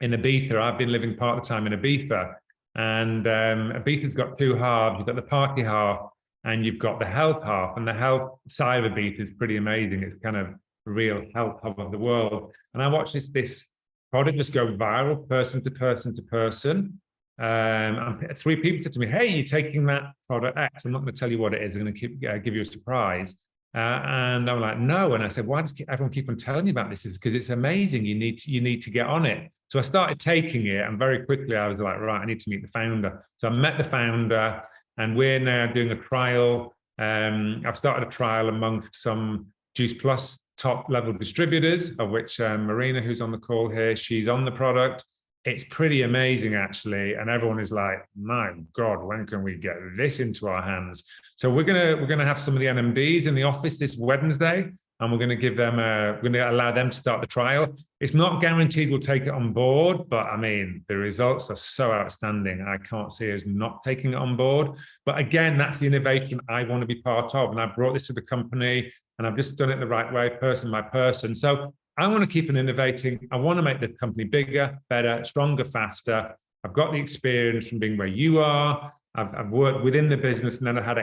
in Ibiza. I've been living part of the time in Ibiza. And Ibiza's got two halves. You've got the party half and you've got the health half. And the health side of Ibiza is pretty amazing. It's kind of real health hub of the world. And I watched this product just go viral, person to person to person. And 3 people said to me, hey, you're taking that product X. I'm not going to tell you what it is. I'm going to give you a surprise. And I'm like, no. And I said, why does everyone keep on telling you about this? It's because it's amazing. You need to get on it. So I started taking it, and very quickly I was like, right, I need to meet the founder. So I met the founder, and we're now doing a trial. I've started a trial amongst some Juice Plus top level distributors, of which Marina, who's on the call here, she's on the product. It's pretty amazing, actually, and everyone is like, "My God, when can we get this into our hands?" So we're gonna have some of the NMDs in the office this Wednesday, and we're gonna give them we're gonna allow them to start the trial. It's not guaranteed we'll take it on board, but I mean, the results are so outstanding. I can't see us not taking it on board. But again, that's the innovation I want to be part of, and I brought this to the company, and I've just done it the right way, person by person. So I want to keep on innovating. I want to make the company bigger, better, stronger, faster. I've got the experience from being where you are. I've worked within the business, and then I've had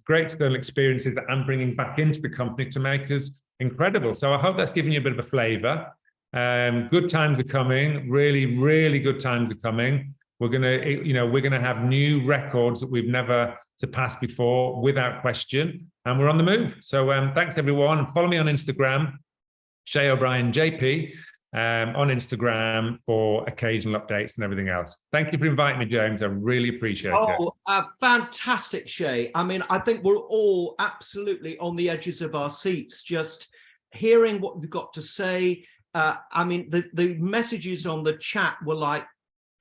great external experiences that I'm bringing back into the company to make us incredible. So I hope that's given you a bit of a flavor. Good times are coming. Really, really good times are coming. We're gonna have new records that we've never surpassed before, without question, and we're on the move. So thanks everyone. Follow me on Instagram, Shay O'Brien JP, on Instagram for occasional updates and everything else. Thank you for inviting me, James. I really appreciate it. Fantastic, Shay. I mean, I think we're all absolutely on the edges of our seats, just hearing what you've got to say. I mean, the messages on the chat were like,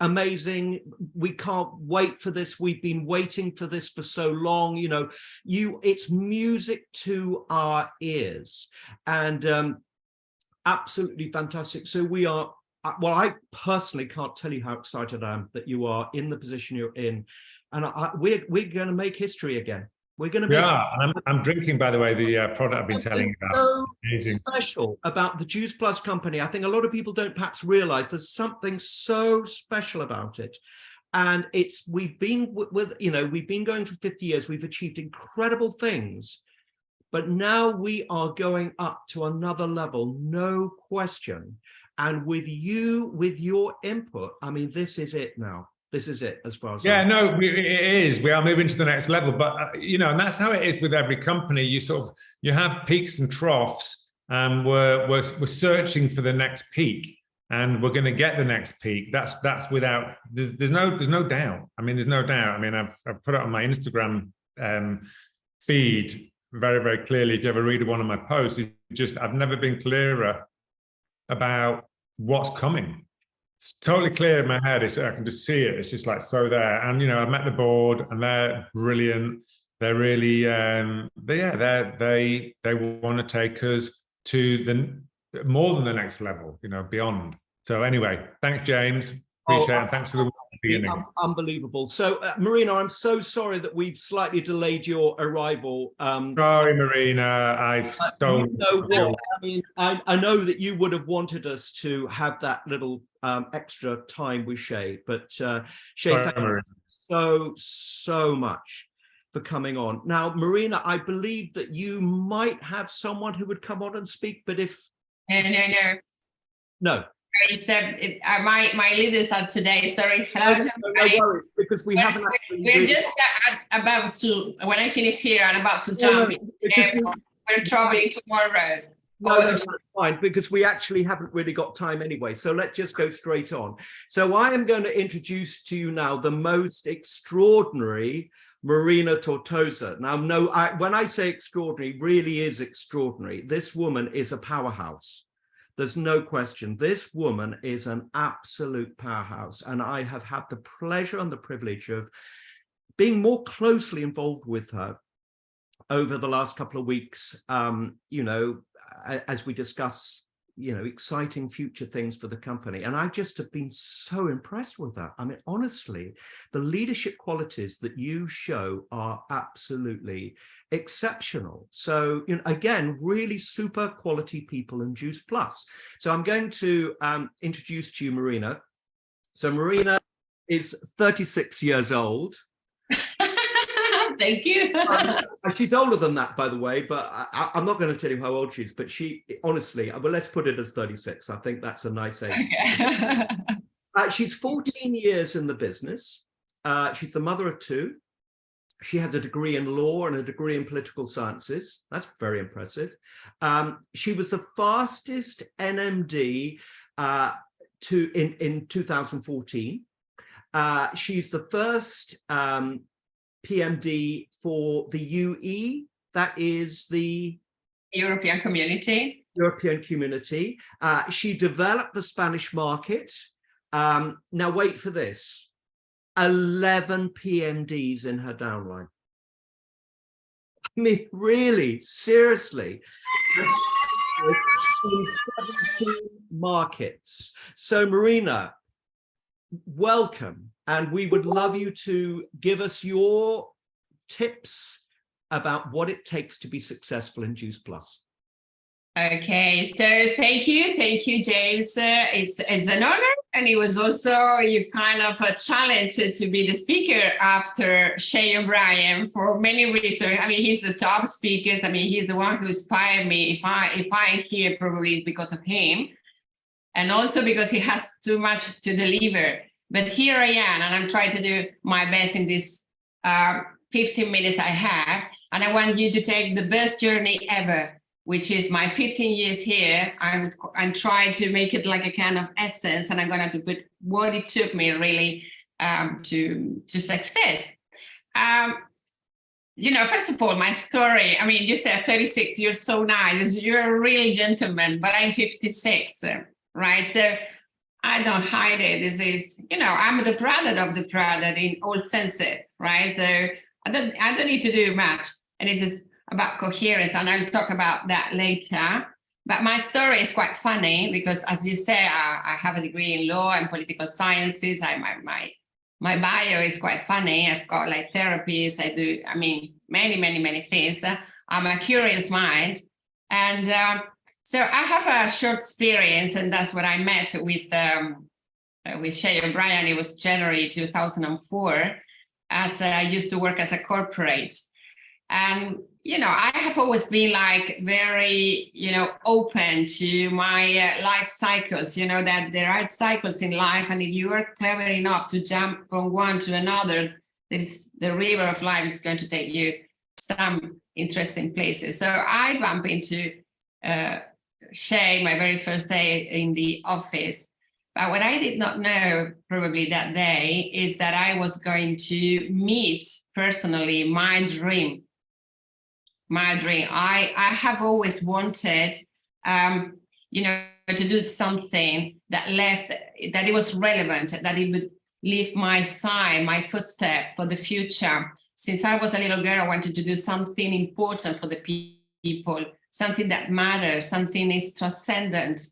amazing. We can't wait for this. We've been waiting for this for so long. You know, it's music to our ears, and absolutely fantastic. So we are, well, I personally can't tell you how excited I am that you are in the position you're in, and we're going to make history again. We're going to make. Yeah, I'm drinking, by the way, the product I've been telling you about. So special about the Juice Plus company. I think a lot of people don't perhaps realize there's something so special about it. And we've been going for 50 years. We've achieved incredible things, but now we are going up to another level, no question. And with your input, I mean, this is it now. This is it, as far as it is. We are moving to the next level, but and that's how it is with every company. You have peaks and troughs, and we're searching for the next peak. and we're going to get the next peak. That's without, there's no doubt. I mean, there's no doubt. I mean, I've put it on my Instagram feed very, very clearly. If you ever read one of my posts, it's just, I've never been clearer about what's coming. It's totally clear in my head. I can just see it. It's just like so there. And you know, I've met the board, and they're brilliant. They're really, they want to take us to the more than the next level. You know, beyond. So anyway, thanks, James. Appreciate it. And thanks for the beginning. Unbelievable. So, Marina, I'm so sorry that we've slightly delayed your arrival. Sorry, Marina. I've stolen. You know what? I mean, I know that you would have wanted us to have that little extra time with Shay, but Shay, thank you so much for coming on. Now, Marina, I believe that you might have someone who would come on and speak, but if no. It's my leaders are today. Sorry, hello. No worries, because we haven't actually. We're just about to. When I finish here, I'm about to jump. We're traveling tomorrow. No, that's fine, because we actually haven't really got time anyway. So let's just go straight on. So I am going to introduce to you now the most extraordinary Marina Tortosa. Now, when I say extraordinary, really is extraordinary. This woman is a powerhouse. There's no question. This woman is an absolute powerhouse. And I have had the pleasure and the privilege of being more closely involved with her over the last couple of weeks, you know, as we discuss, you know, exciting future things for the company. And I just have been so impressed with her. I mean, honestly, the leadership qualities that you show are absolutely exceptional. So, you know, again, really super quality people in Juice Plus. So I'm going to introduce to you Marina. So Marina is 36 years old. Thank you. She's older than that, by the way, but I'm not going to tell you how old she is, but she, honestly, well, let's put it as 36. I think that's a nice age. Okay. She's 14 years in the business. She's the mother of two. She has a degree in law and a degree in political sciences. That's very impressive. She was the fastest NMD in 2014. She's the first PMD for the UE, that is the European Community. She developed the Spanish market. Now wait for this, 11 PMDs in her downline. I mean, really, seriously. In 17 markets. So Marina, welcome. And we would love you to give us your tips about what it takes to be successful in Juice Plus. Okay, so thank you, James. It's an honor, and it was also kind of a challenge to be the speaker after Shay O'Brien for many reasons. I mean, he's the top speaker. I mean, he's the one who inspired me. If I'm here, probably it's because of him, and also because he has too much to deliver. But here I am, and I'm trying to do my best in this 15 minutes I have. And I want you to take the best journey ever, which is my 15 years here. I'm trying to make it like a kind of essence, and I'm going to put what it took me really to success. You know, first of all, my story, I mean, you said 36, you're so nice. You're a real gentleman, but I'm 56, right? So I don't hide it. This is, you know, I'm the product of the product in all senses, right? So I don't need to do much. And it is about coherence, and I'll talk about that later. But my story is quite funny because, as you say, I have a degree in law and political sciences. My bio is quite funny. I've got like therapies. I do, I mean, many things. I'm a curious mind. And so I have a short experience, and that's what I met with Shay O'Brien. It was January 2004. I used to work as a corporate. And, you know, I have always been like very, you know, open to my life cycles, you know, that there are cycles in life. And if you are clever enough to jump from one to another, the river of life is going to take you some interesting places. So I bump into Shay my very first day in the office. But what I did not know probably that day is that I was going to meet personally my dream. I have always wanted, to do something that it was relevant, that it would leave my sign, my footstep for the future. Since I was a little girl, I wanted to do something important for the people, something that matters, something is transcendent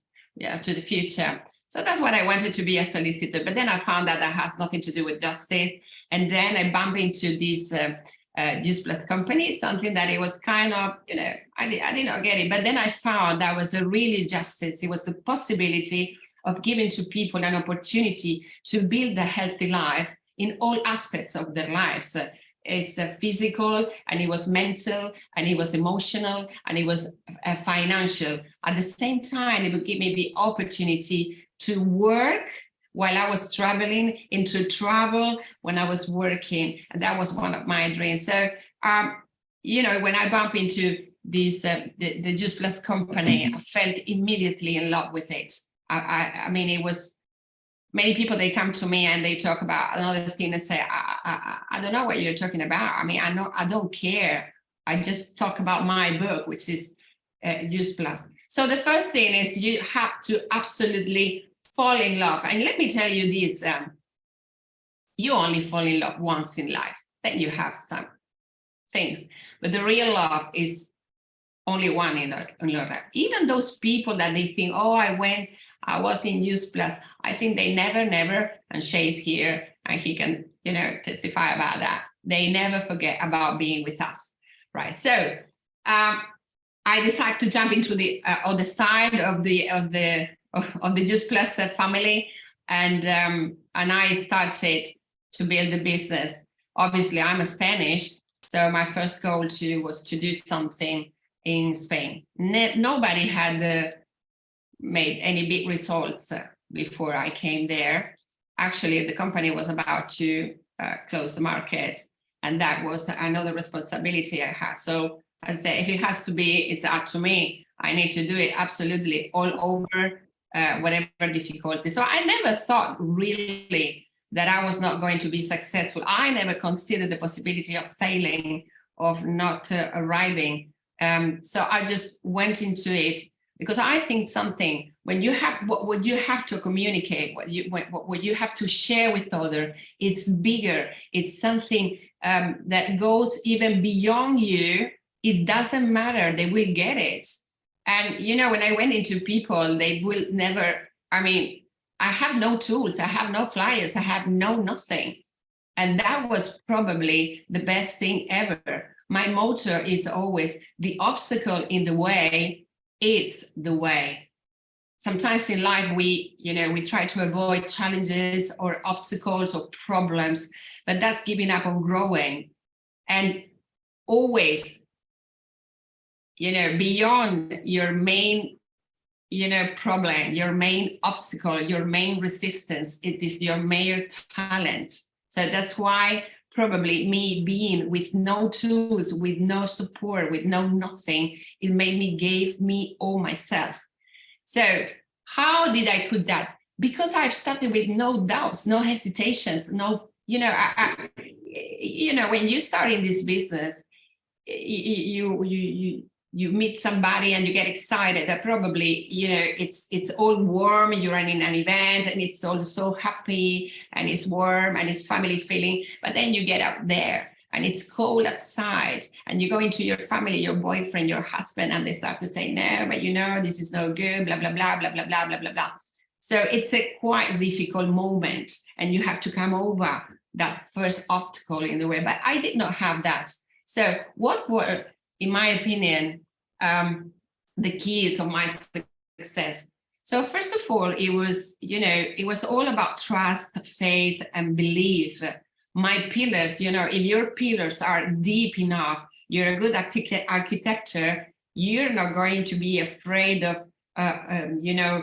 to the future. So that's what I wanted to be a solicitor. But then I found that has nothing to do with justice. And then I bumped into this Juice Plus company, something that it was kind of, I did not get it. But then I found that was a really justice. It was the possibility of giving to people an opportunity to build a healthy life in all aspects of their lives. It's physical, and it was mental, and it was emotional, and it was financial. At the same time, it would give me the opportunity to work while I was traveling, into travel when I was working, and that was one of my dreams. So, when I bump into this, the Juice Plus company, I felt immediately in love with it. I mean, it was. Many people, they come to me and they talk about another thing and say, I don't know what you're talking about. I mean, I don't care. I just talk about my book, which is Juice Plus. So the first thing is you have to absolutely fall in love. And let me tell you this, you only fall in love once in life. Then you have some things. But the real love is only one in love. Even those people that they think, oh, I was in Juice Plus, I think they never, and Shay's here, and he can, testify about that. They never forget about being with us, right? So I decided to jump into the other side of the Juice Plus family, and I started to build the business. Obviously, I'm a Spanish, so my first goal was to do something in Spain. Nobody had made any big results before I came there. Actually, the company was about to close the market, and that was another responsibility I had. So I said, if it has to be, it's up to me. I need to do it absolutely all over, whatever difficulty. So I never thought really that I was not going to be successful. I never considered the possibility of failing, of not arriving. So I just went into it because I think something, when you have what you have to communicate, what you have to share with others, it's bigger. It's something that goes even beyond you. It doesn't matter. They will get it. And, when I went into people, they will never, I have no tools. I have no flyers. I have nothing. And that was probably the best thing ever. My motto is always, the obstacle in the way is the way. Sometimes in life, we try to avoid challenges or obstacles or problems, but that's giving up on growing. And always, beyond your main, problem, your main obstacle, your main resistance, it is your main talent. So that's why probably me being with no tools, with no support, with nothing, it gave me all myself. So how did I put that? Because I've started with no doubts, no hesitations, no, when you start in this business, you meet somebody and you get excited that probably, it's all warm, you're running an event and it's all so happy and it's warm and it's family feeling. But then you get up there and it's cold outside and you go into your family, your boyfriend, your husband, and they start to say, no, but this is no good, blah, blah, blah, blah, blah, blah, blah, blah, blah. So it's a quite difficult moment and you have to come over that first obstacle in the way. But I did not have that. So what were, in my opinion, the keys of my success? So first of all, it was all about trust, faith, and belief. My pillars, if your pillars are deep enough, you're a good architecture, you're not going to be afraid of,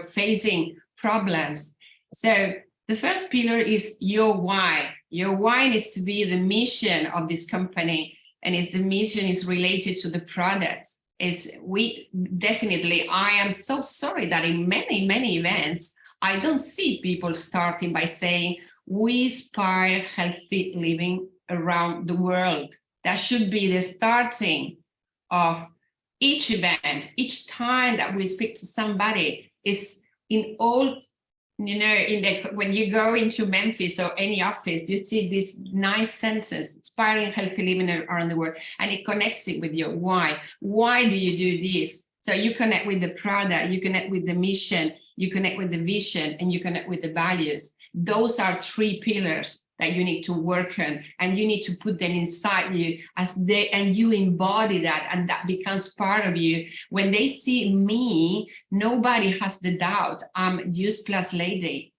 facing problems. So the first pillar is your why. Your why needs to be the mission of this company. And the mission is related to the products. I am so sorry that in many, many events, I don't see people starting by saying, we inspire healthy living around the world. That should be the starting of each event, each time that we speak to somebody. Is in all, you know, when you go into Memphis or any office, you see this nice sentence, inspiring healthy living around the world, and it connects it with your why. Why do you do this? So you connect with the product, you connect with the mission, you connect with the vision, and you connect with the values. Those are 3 pillars that you need to work on, and you need to put them inside you and you embody that, and that becomes part of you. When they see me, nobody has the doubt. I'm Use Plus lady.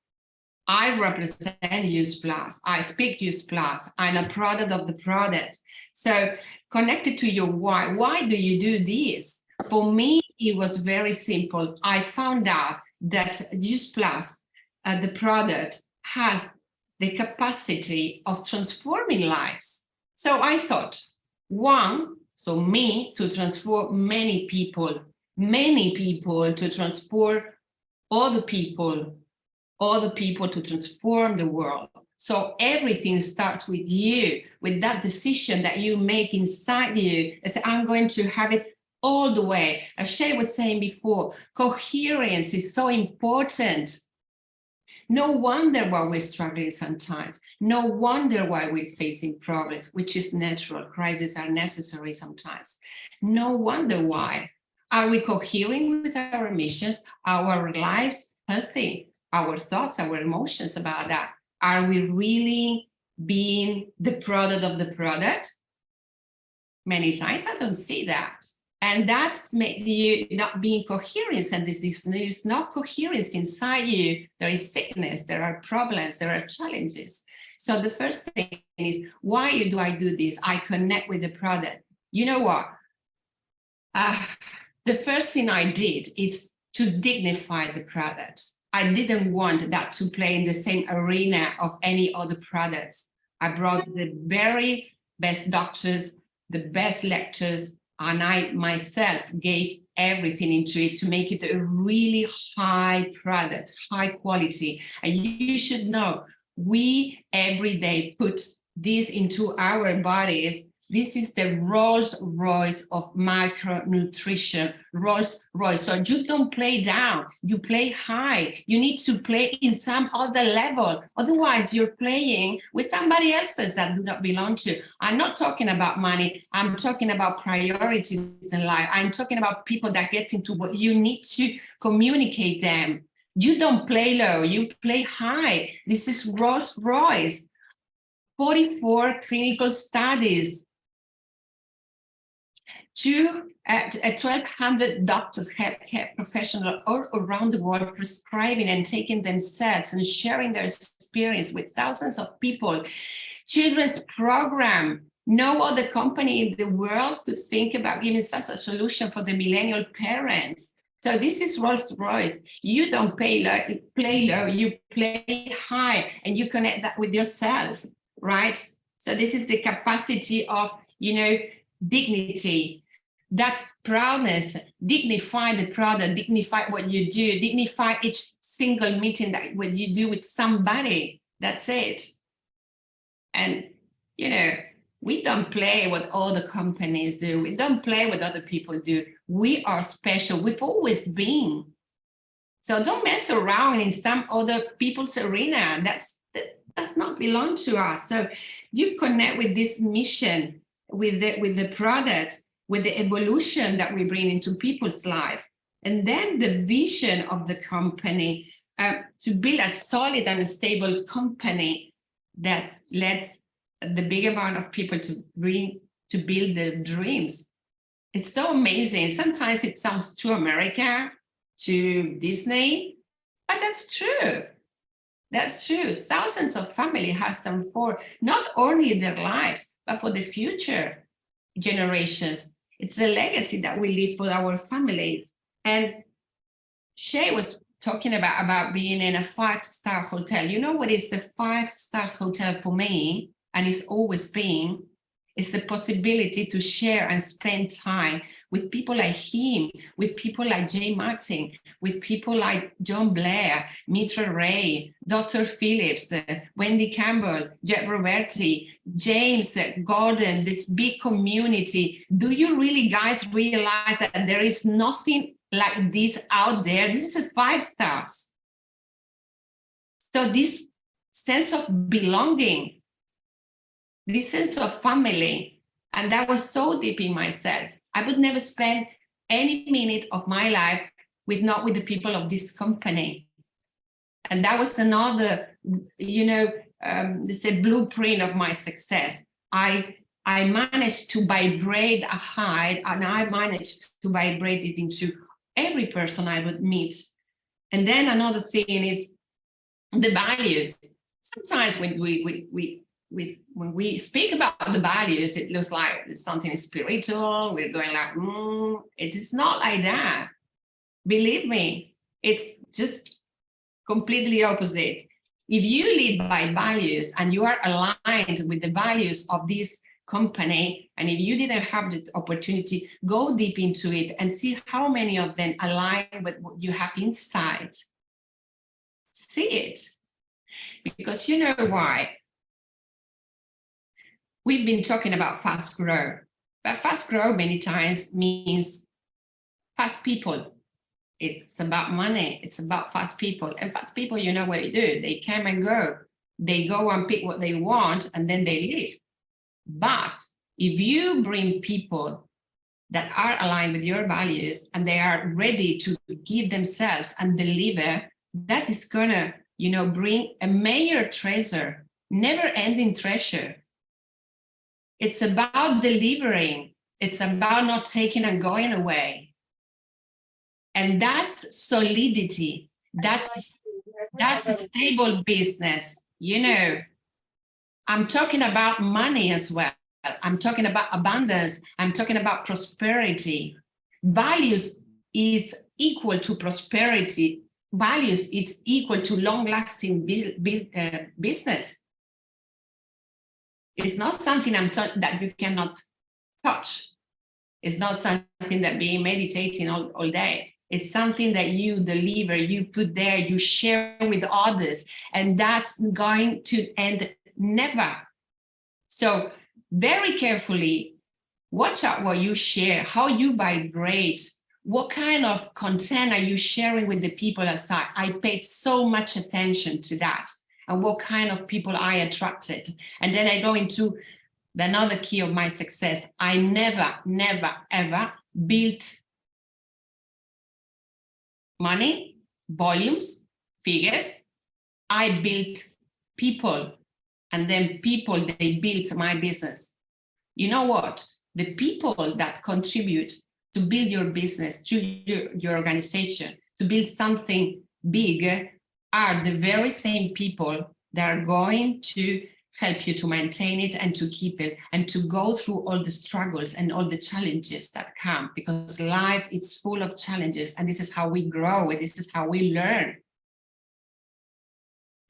I represent Use Plus. I speak Use Plus. I'm a product of the product. So connected to your why. Why do you do this? For me, it was very simple. I found out that Use Plus, the product, has the capacity of transforming lives. So I thought, so me to transform many people to transform other people to transform the world. So everything starts with you, with that decision that you make inside you. I say, I'm going to have it all the way. As Shay was saying before, coherence is so important. No wonder why we're struggling sometimes. No wonder why we're facing problems, which is natural. Crises are necessary sometimes. No wonder why. Are we cohering with our missions, our lives healthy, our thoughts, our emotions about that? Are we really being the product of the product? Many times I don't see that. And that's made you not being coherent, and there's no coherence inside you. There is sickness, there are problems, there are challenges. So the first thing is, why do I do this? I connect with the product. You know what? The first thing I did is to dignify the product. I didn't want that to play in the same arena of any other products. I brought the very best doctors, the best lectures, and I myself gave everything into it to make it a really high product, high quality. And you should know, we every day put this into our bodies. This is the Rolls Royce of micronutrition, Rolls Royce. So you don't play down, you play high. You need to play in some other level. Otherwise, you're playing with somebody else's that do not belong to. I'm not talking about money. I'm talking about priorities in life. I'm talking about people that get into what you need to communicate them. You don't play low, you play high. This is Rolls Royce. 44 clinical studies. 1,200 doctors, healthcare professionals all around the world prescribing and taking themselves and sharing their experience with thousands of people. Children's program. No other company in the world could think about giving such a solution for the millennial parents. So this is Rolls Royce. You don't play low, you play high, and you connect that with yourself, right? So this is the capacity of, dignity. That proudness, dignify the product, dignify what you do, dignify each single meeting that what you do with somebody. That's it. And, we don't play what all the companies do. We don't play what other people do. We are special. We've always been. So don't mess around in some other people's arena. That does not belong to us. So you connect with this mission, with the product, with the evolution that we bring into people's life, and then the vision of the company to build a solid and a stable company that lets the big amount of people to build their dreams. It's so amazing. Sometimes it sounds too America, to Disney, but that's true. That's true. Thousands of families has done for not only their lives, but for the future generations. It's a legacy that we leave for our families. And Shay was talking about being in a 5-star hotel. You know what is the 5-star hotel for me? And it's always been, It's the possibility to share and spend time with people like him, with people like Jay Martin, with people like John Blair, Mitra Ray, Dr. Phillips, Wendy Campbell, Jeb Roberti, James, Gordon, this big community. Do you really guys realize that there is nothing like this out there? This is a 5 stars. So this sense of belonging, this sense of family, and that was so deep in myself. I would never spend any minute of my life not with the people of this company. And that was another, this a blueprint of my success. I managed to vibrate a high, and I managed to vibrate it into every person I would meet. And then another thing is the values. Sometimes when we speak about the values, it looks like it's something spiritual. We're going like, it is not like that. Believe me, it's just completely opposite. If you lead by values and you are aligned with the values of this company, and if you didn't have the opportunity, go deep into it and see how many of them align with what you have inside. See it. Because you know why? We've been talking about fast growth, but fast growth many times means fast people. It's about money. It's about fast people. And fast people, you know what they do. They come and go. They go and pick what they want and then they leave. But if you bring people that are aligned with your values and they are ready to give themselves and deliver, that is gonna, bring a major treasure, never-ending treasure. It's about delivering. It's about not taking and going away. And that's solidity. That's a stable business. I'm talking about money as well. I'm talking about abundance. I'm talking about prosperity. Values is equal to prosperity. Values is equal to long-lasting business. It's not something that you cannot touch. It's not something that being meditating all day. It's something that you deliver, you put there, you share with others, and that's going to end never. So very carefully, watch out what you share, how you vibrate, what kind of content are you sharing with the people outside. I paid so much attention to that and what kind of people I attracted. And then I go into another key of my success. I never, ever built money, volumes, figures. I built people, and then people, they built my business. You know what? The people that contribute to build your business, to your organization, to build something big are the very same people that are going to help you to maintain it and to keep it and to go through all the struggles and all the challenges that come, because life is full of challenges, and this is how we grow and this is how we learn.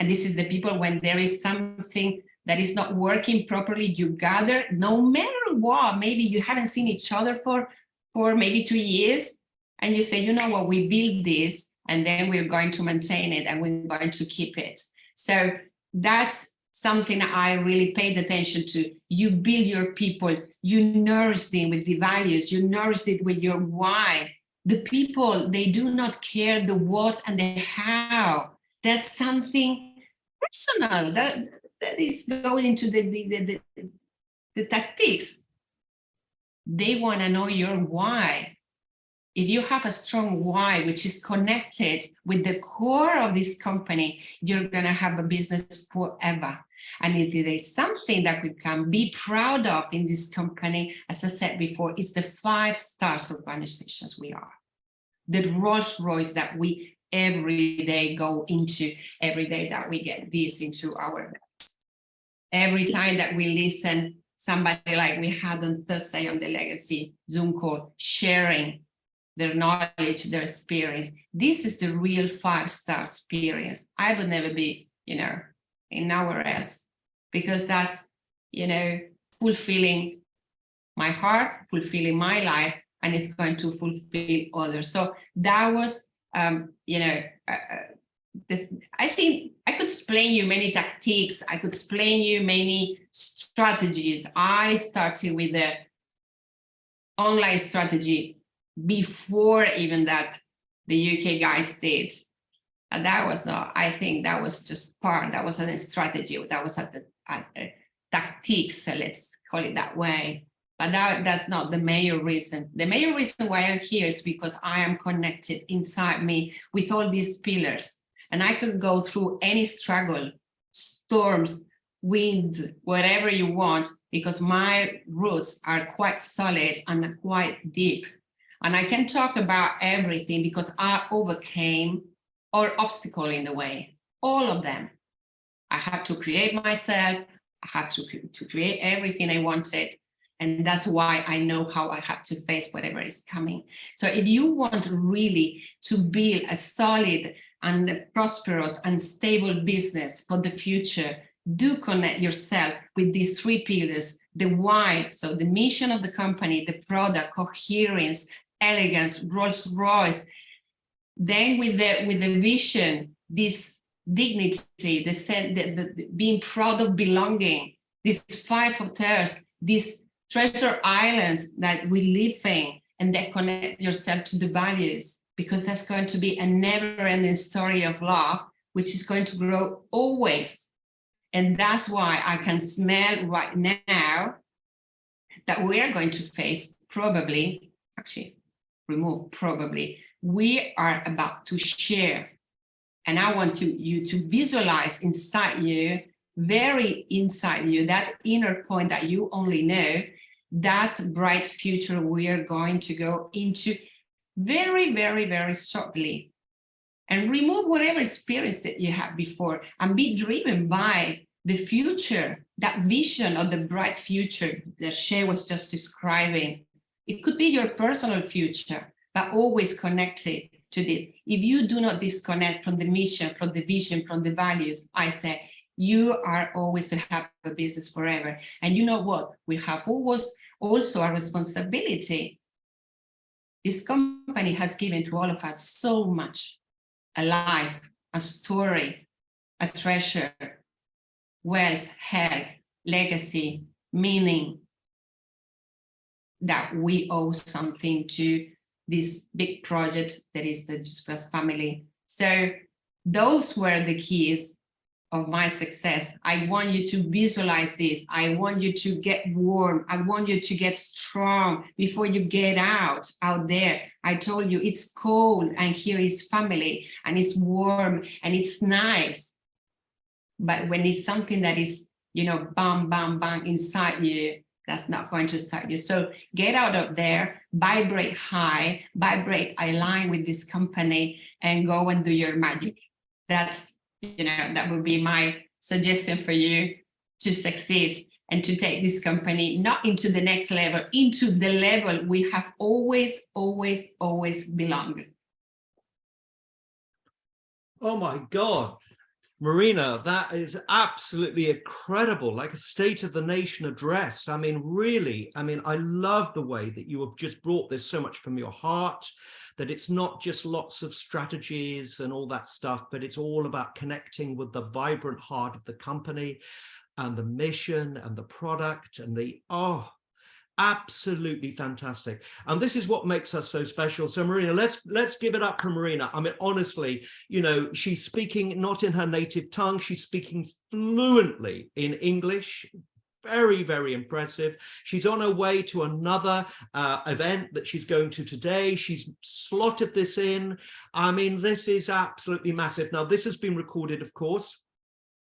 And this is the people, when there is something that is not working properly, you gather, no matter what, maybe you haven't seen each other for maybe 2 years, and you say, you know what, we build this and then we're going to maintain it and we're going to keep it. So that's something I really paid attention to. You build your people, you nourish them with the values, you nourish it with your why. The people, they do not care the what and the how. That's something personal. That is going into the tactics. They want to know your why. If you have a strong why, which is connected with the core of this company, you're going to have a business forever. And if there is something that we can be proud of in this company, as I said before, it's the 5 stars organizations we are. The Rolls Royce that we every day go into, every day that we get this into our lives. Every time that we listen, somebody like we had on Thursday on the Legacy Zoom call, sharing their knowledge, their experience. This is the real 5-star experience. I would never be, in nowhere else, because that's, fulfilling my heart, fulfilling my life, and it's going to fulfill others. So that was, I think I could explain you many tactics. I could explain you many strategies. I started with the online strategy before even that the UK guys did. And that was not, I think that was just part, that wasn't a strategy, that was a tactics, let's call it that way. But that's not the main reason. The main reason why I'm here is because I am connected inside me with all these pillars. And I could go through any struggle, storms, winds, whatever you want, because my roots are quite solid and quite deep. And I can talk about everything because I overcame all obstacle in the way, all of them. I had to create myself. I had to create everything I wanted. And that's why I know how I have to face whatever is coming. So if you want really to build a solid and prosperous and stable business for the future, do connect yourself with these three pillars: the why, so the mission of the company, the product, coherence, elegance, Rolls Royce. Then with the vision, this dignity, the being proud of belonging, these 5 hotels, these treasure islands that we live in, and that connect yourself to the values, because that's going to be a never-ending story of love, which is going to grow always. And that's why I can smell right now that we are going to face probably, we are about to share. And I want you to visualize inside you, very inside you, that inner point that you only know, that bright future we are going to go into very, very, very shortly. And remove whatever experience that you had before and be driven by the future, that vision of the bright future that Shay was just describing. It could be your personal future, but always connected to it. If you do not disconnect from the mission, from the vision, from the values, I say, you are always to have a business forever. And you know what? We have always also a responsibility. This company has given to all of us so much: a life, a story, a treasure, wealth, health, legacy, meaning, that we owe something to this big project that is the Just Plus family. So those were the keys of my success. I want you to visualize this. I want you to get warm. I want you to get strong before you get out there. I told you it's cold, and here is family, and it's warm, and it's nice. But when it's something that is, bam, bam, bam inside you, that's not going to start you. So get out of there, vibrate high, align with this company, and go and do your magic. That's, that would be my suggestion for you to succeed and to take this company not into the next level, into the level we have always, always, always belonged. Oh my God. Marina, that is absolutely incredible, like a State of the Nation address. I mean, really, I love the way that you have just brought this so much from your heart, that it's not just lots of strategies and all that stuff, but it's all about connecting with the vibrant heart of the company and the mission and the product and absolutely fantastic. And this is what makes us so special. So Marina, let's give it up for Marina. I mean, honestly, she's speaking not in her native tongue, she's speaking fluently in English. Very, very impressive. She's on her way to another event that she's going to today. She's slotted this in. I mean, this is absolutely massive. Now, this has been recorded, of course.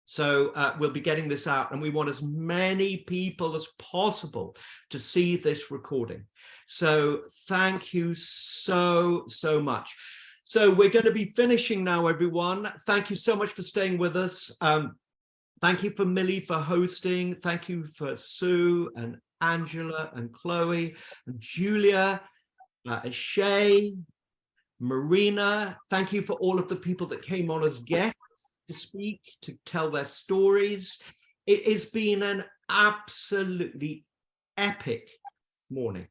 So we'll be getting this out, and we want as many people as possible to see this recording. So thank you so, so much. So we're going to be finishing now, everyone. Thank you so much for staying with us. Thank you for Millie for hosting. Thank you for Sue and Angela and Chloe and Julia, Shay, Marina. Thank you for all of the people that came on as guests to speak, to tell their stories. It has been an absolutely epic morning.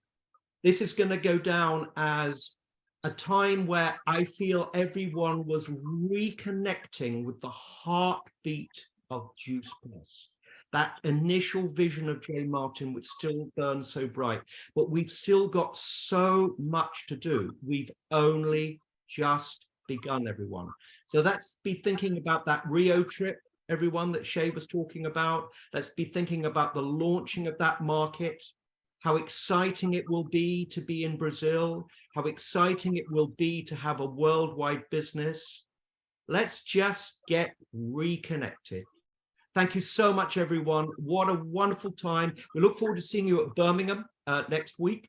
This is going to go down as a time where I feel everyone was reconnecting with the heartbeat of Juice Plus. That initial vision of Jay Martin would still burn so bright, but we've still got so much to do. We've only just begun, everyone. So let's be thinking about that Rio trip, everyone, that Shay was talking about. Let's be thinking about the launching of that market, how exciting it will be to be in Brazil, how exciting it will be to have a worldwide business. Let's just get reconnected. Thank you so much, everyone. What a wonderful time. We look forward to seeing you at Birmingham next week.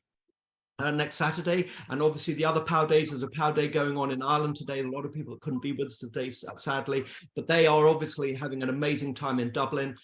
Next Saturday, and obviously the other Power Days. There's a Power Day going on in Ireland today. A lot of people that couldn't be with us today, sadly, but they are obviously having an amazing time in Dublin.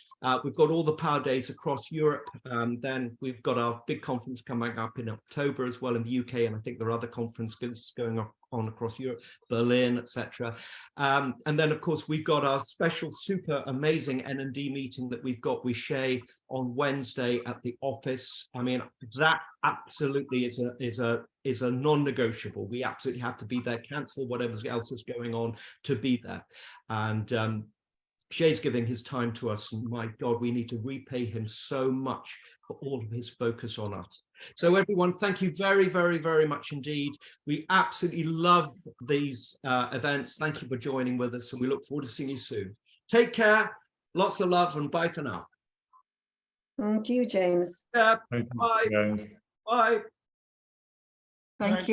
We've got all the Power Days across Europe. Then we've got our big conference coming up in October as well in the UK, and I think there are other conferences going on across Europe, Berlin, etc. And then, of course, we've got our special, super amazing N&D meeting that we've got with Shay on Wednesday at the office. I mean, that absolutely is a non-negotiable. We absolutely have to be there, cancel whatever else is going on to be there. And Shay's giving his time to us, and my God, we need to repay him so much for all of his focus on us. So everyone, thank you very, very, very much indeed. We absolutely love these events. Thank you for joining with us, and we look forward to seeing you soon. Take care, lots of love, and bye for now. Thank you, James. Bye. Thank you, Bye. James. Bye. Thank you.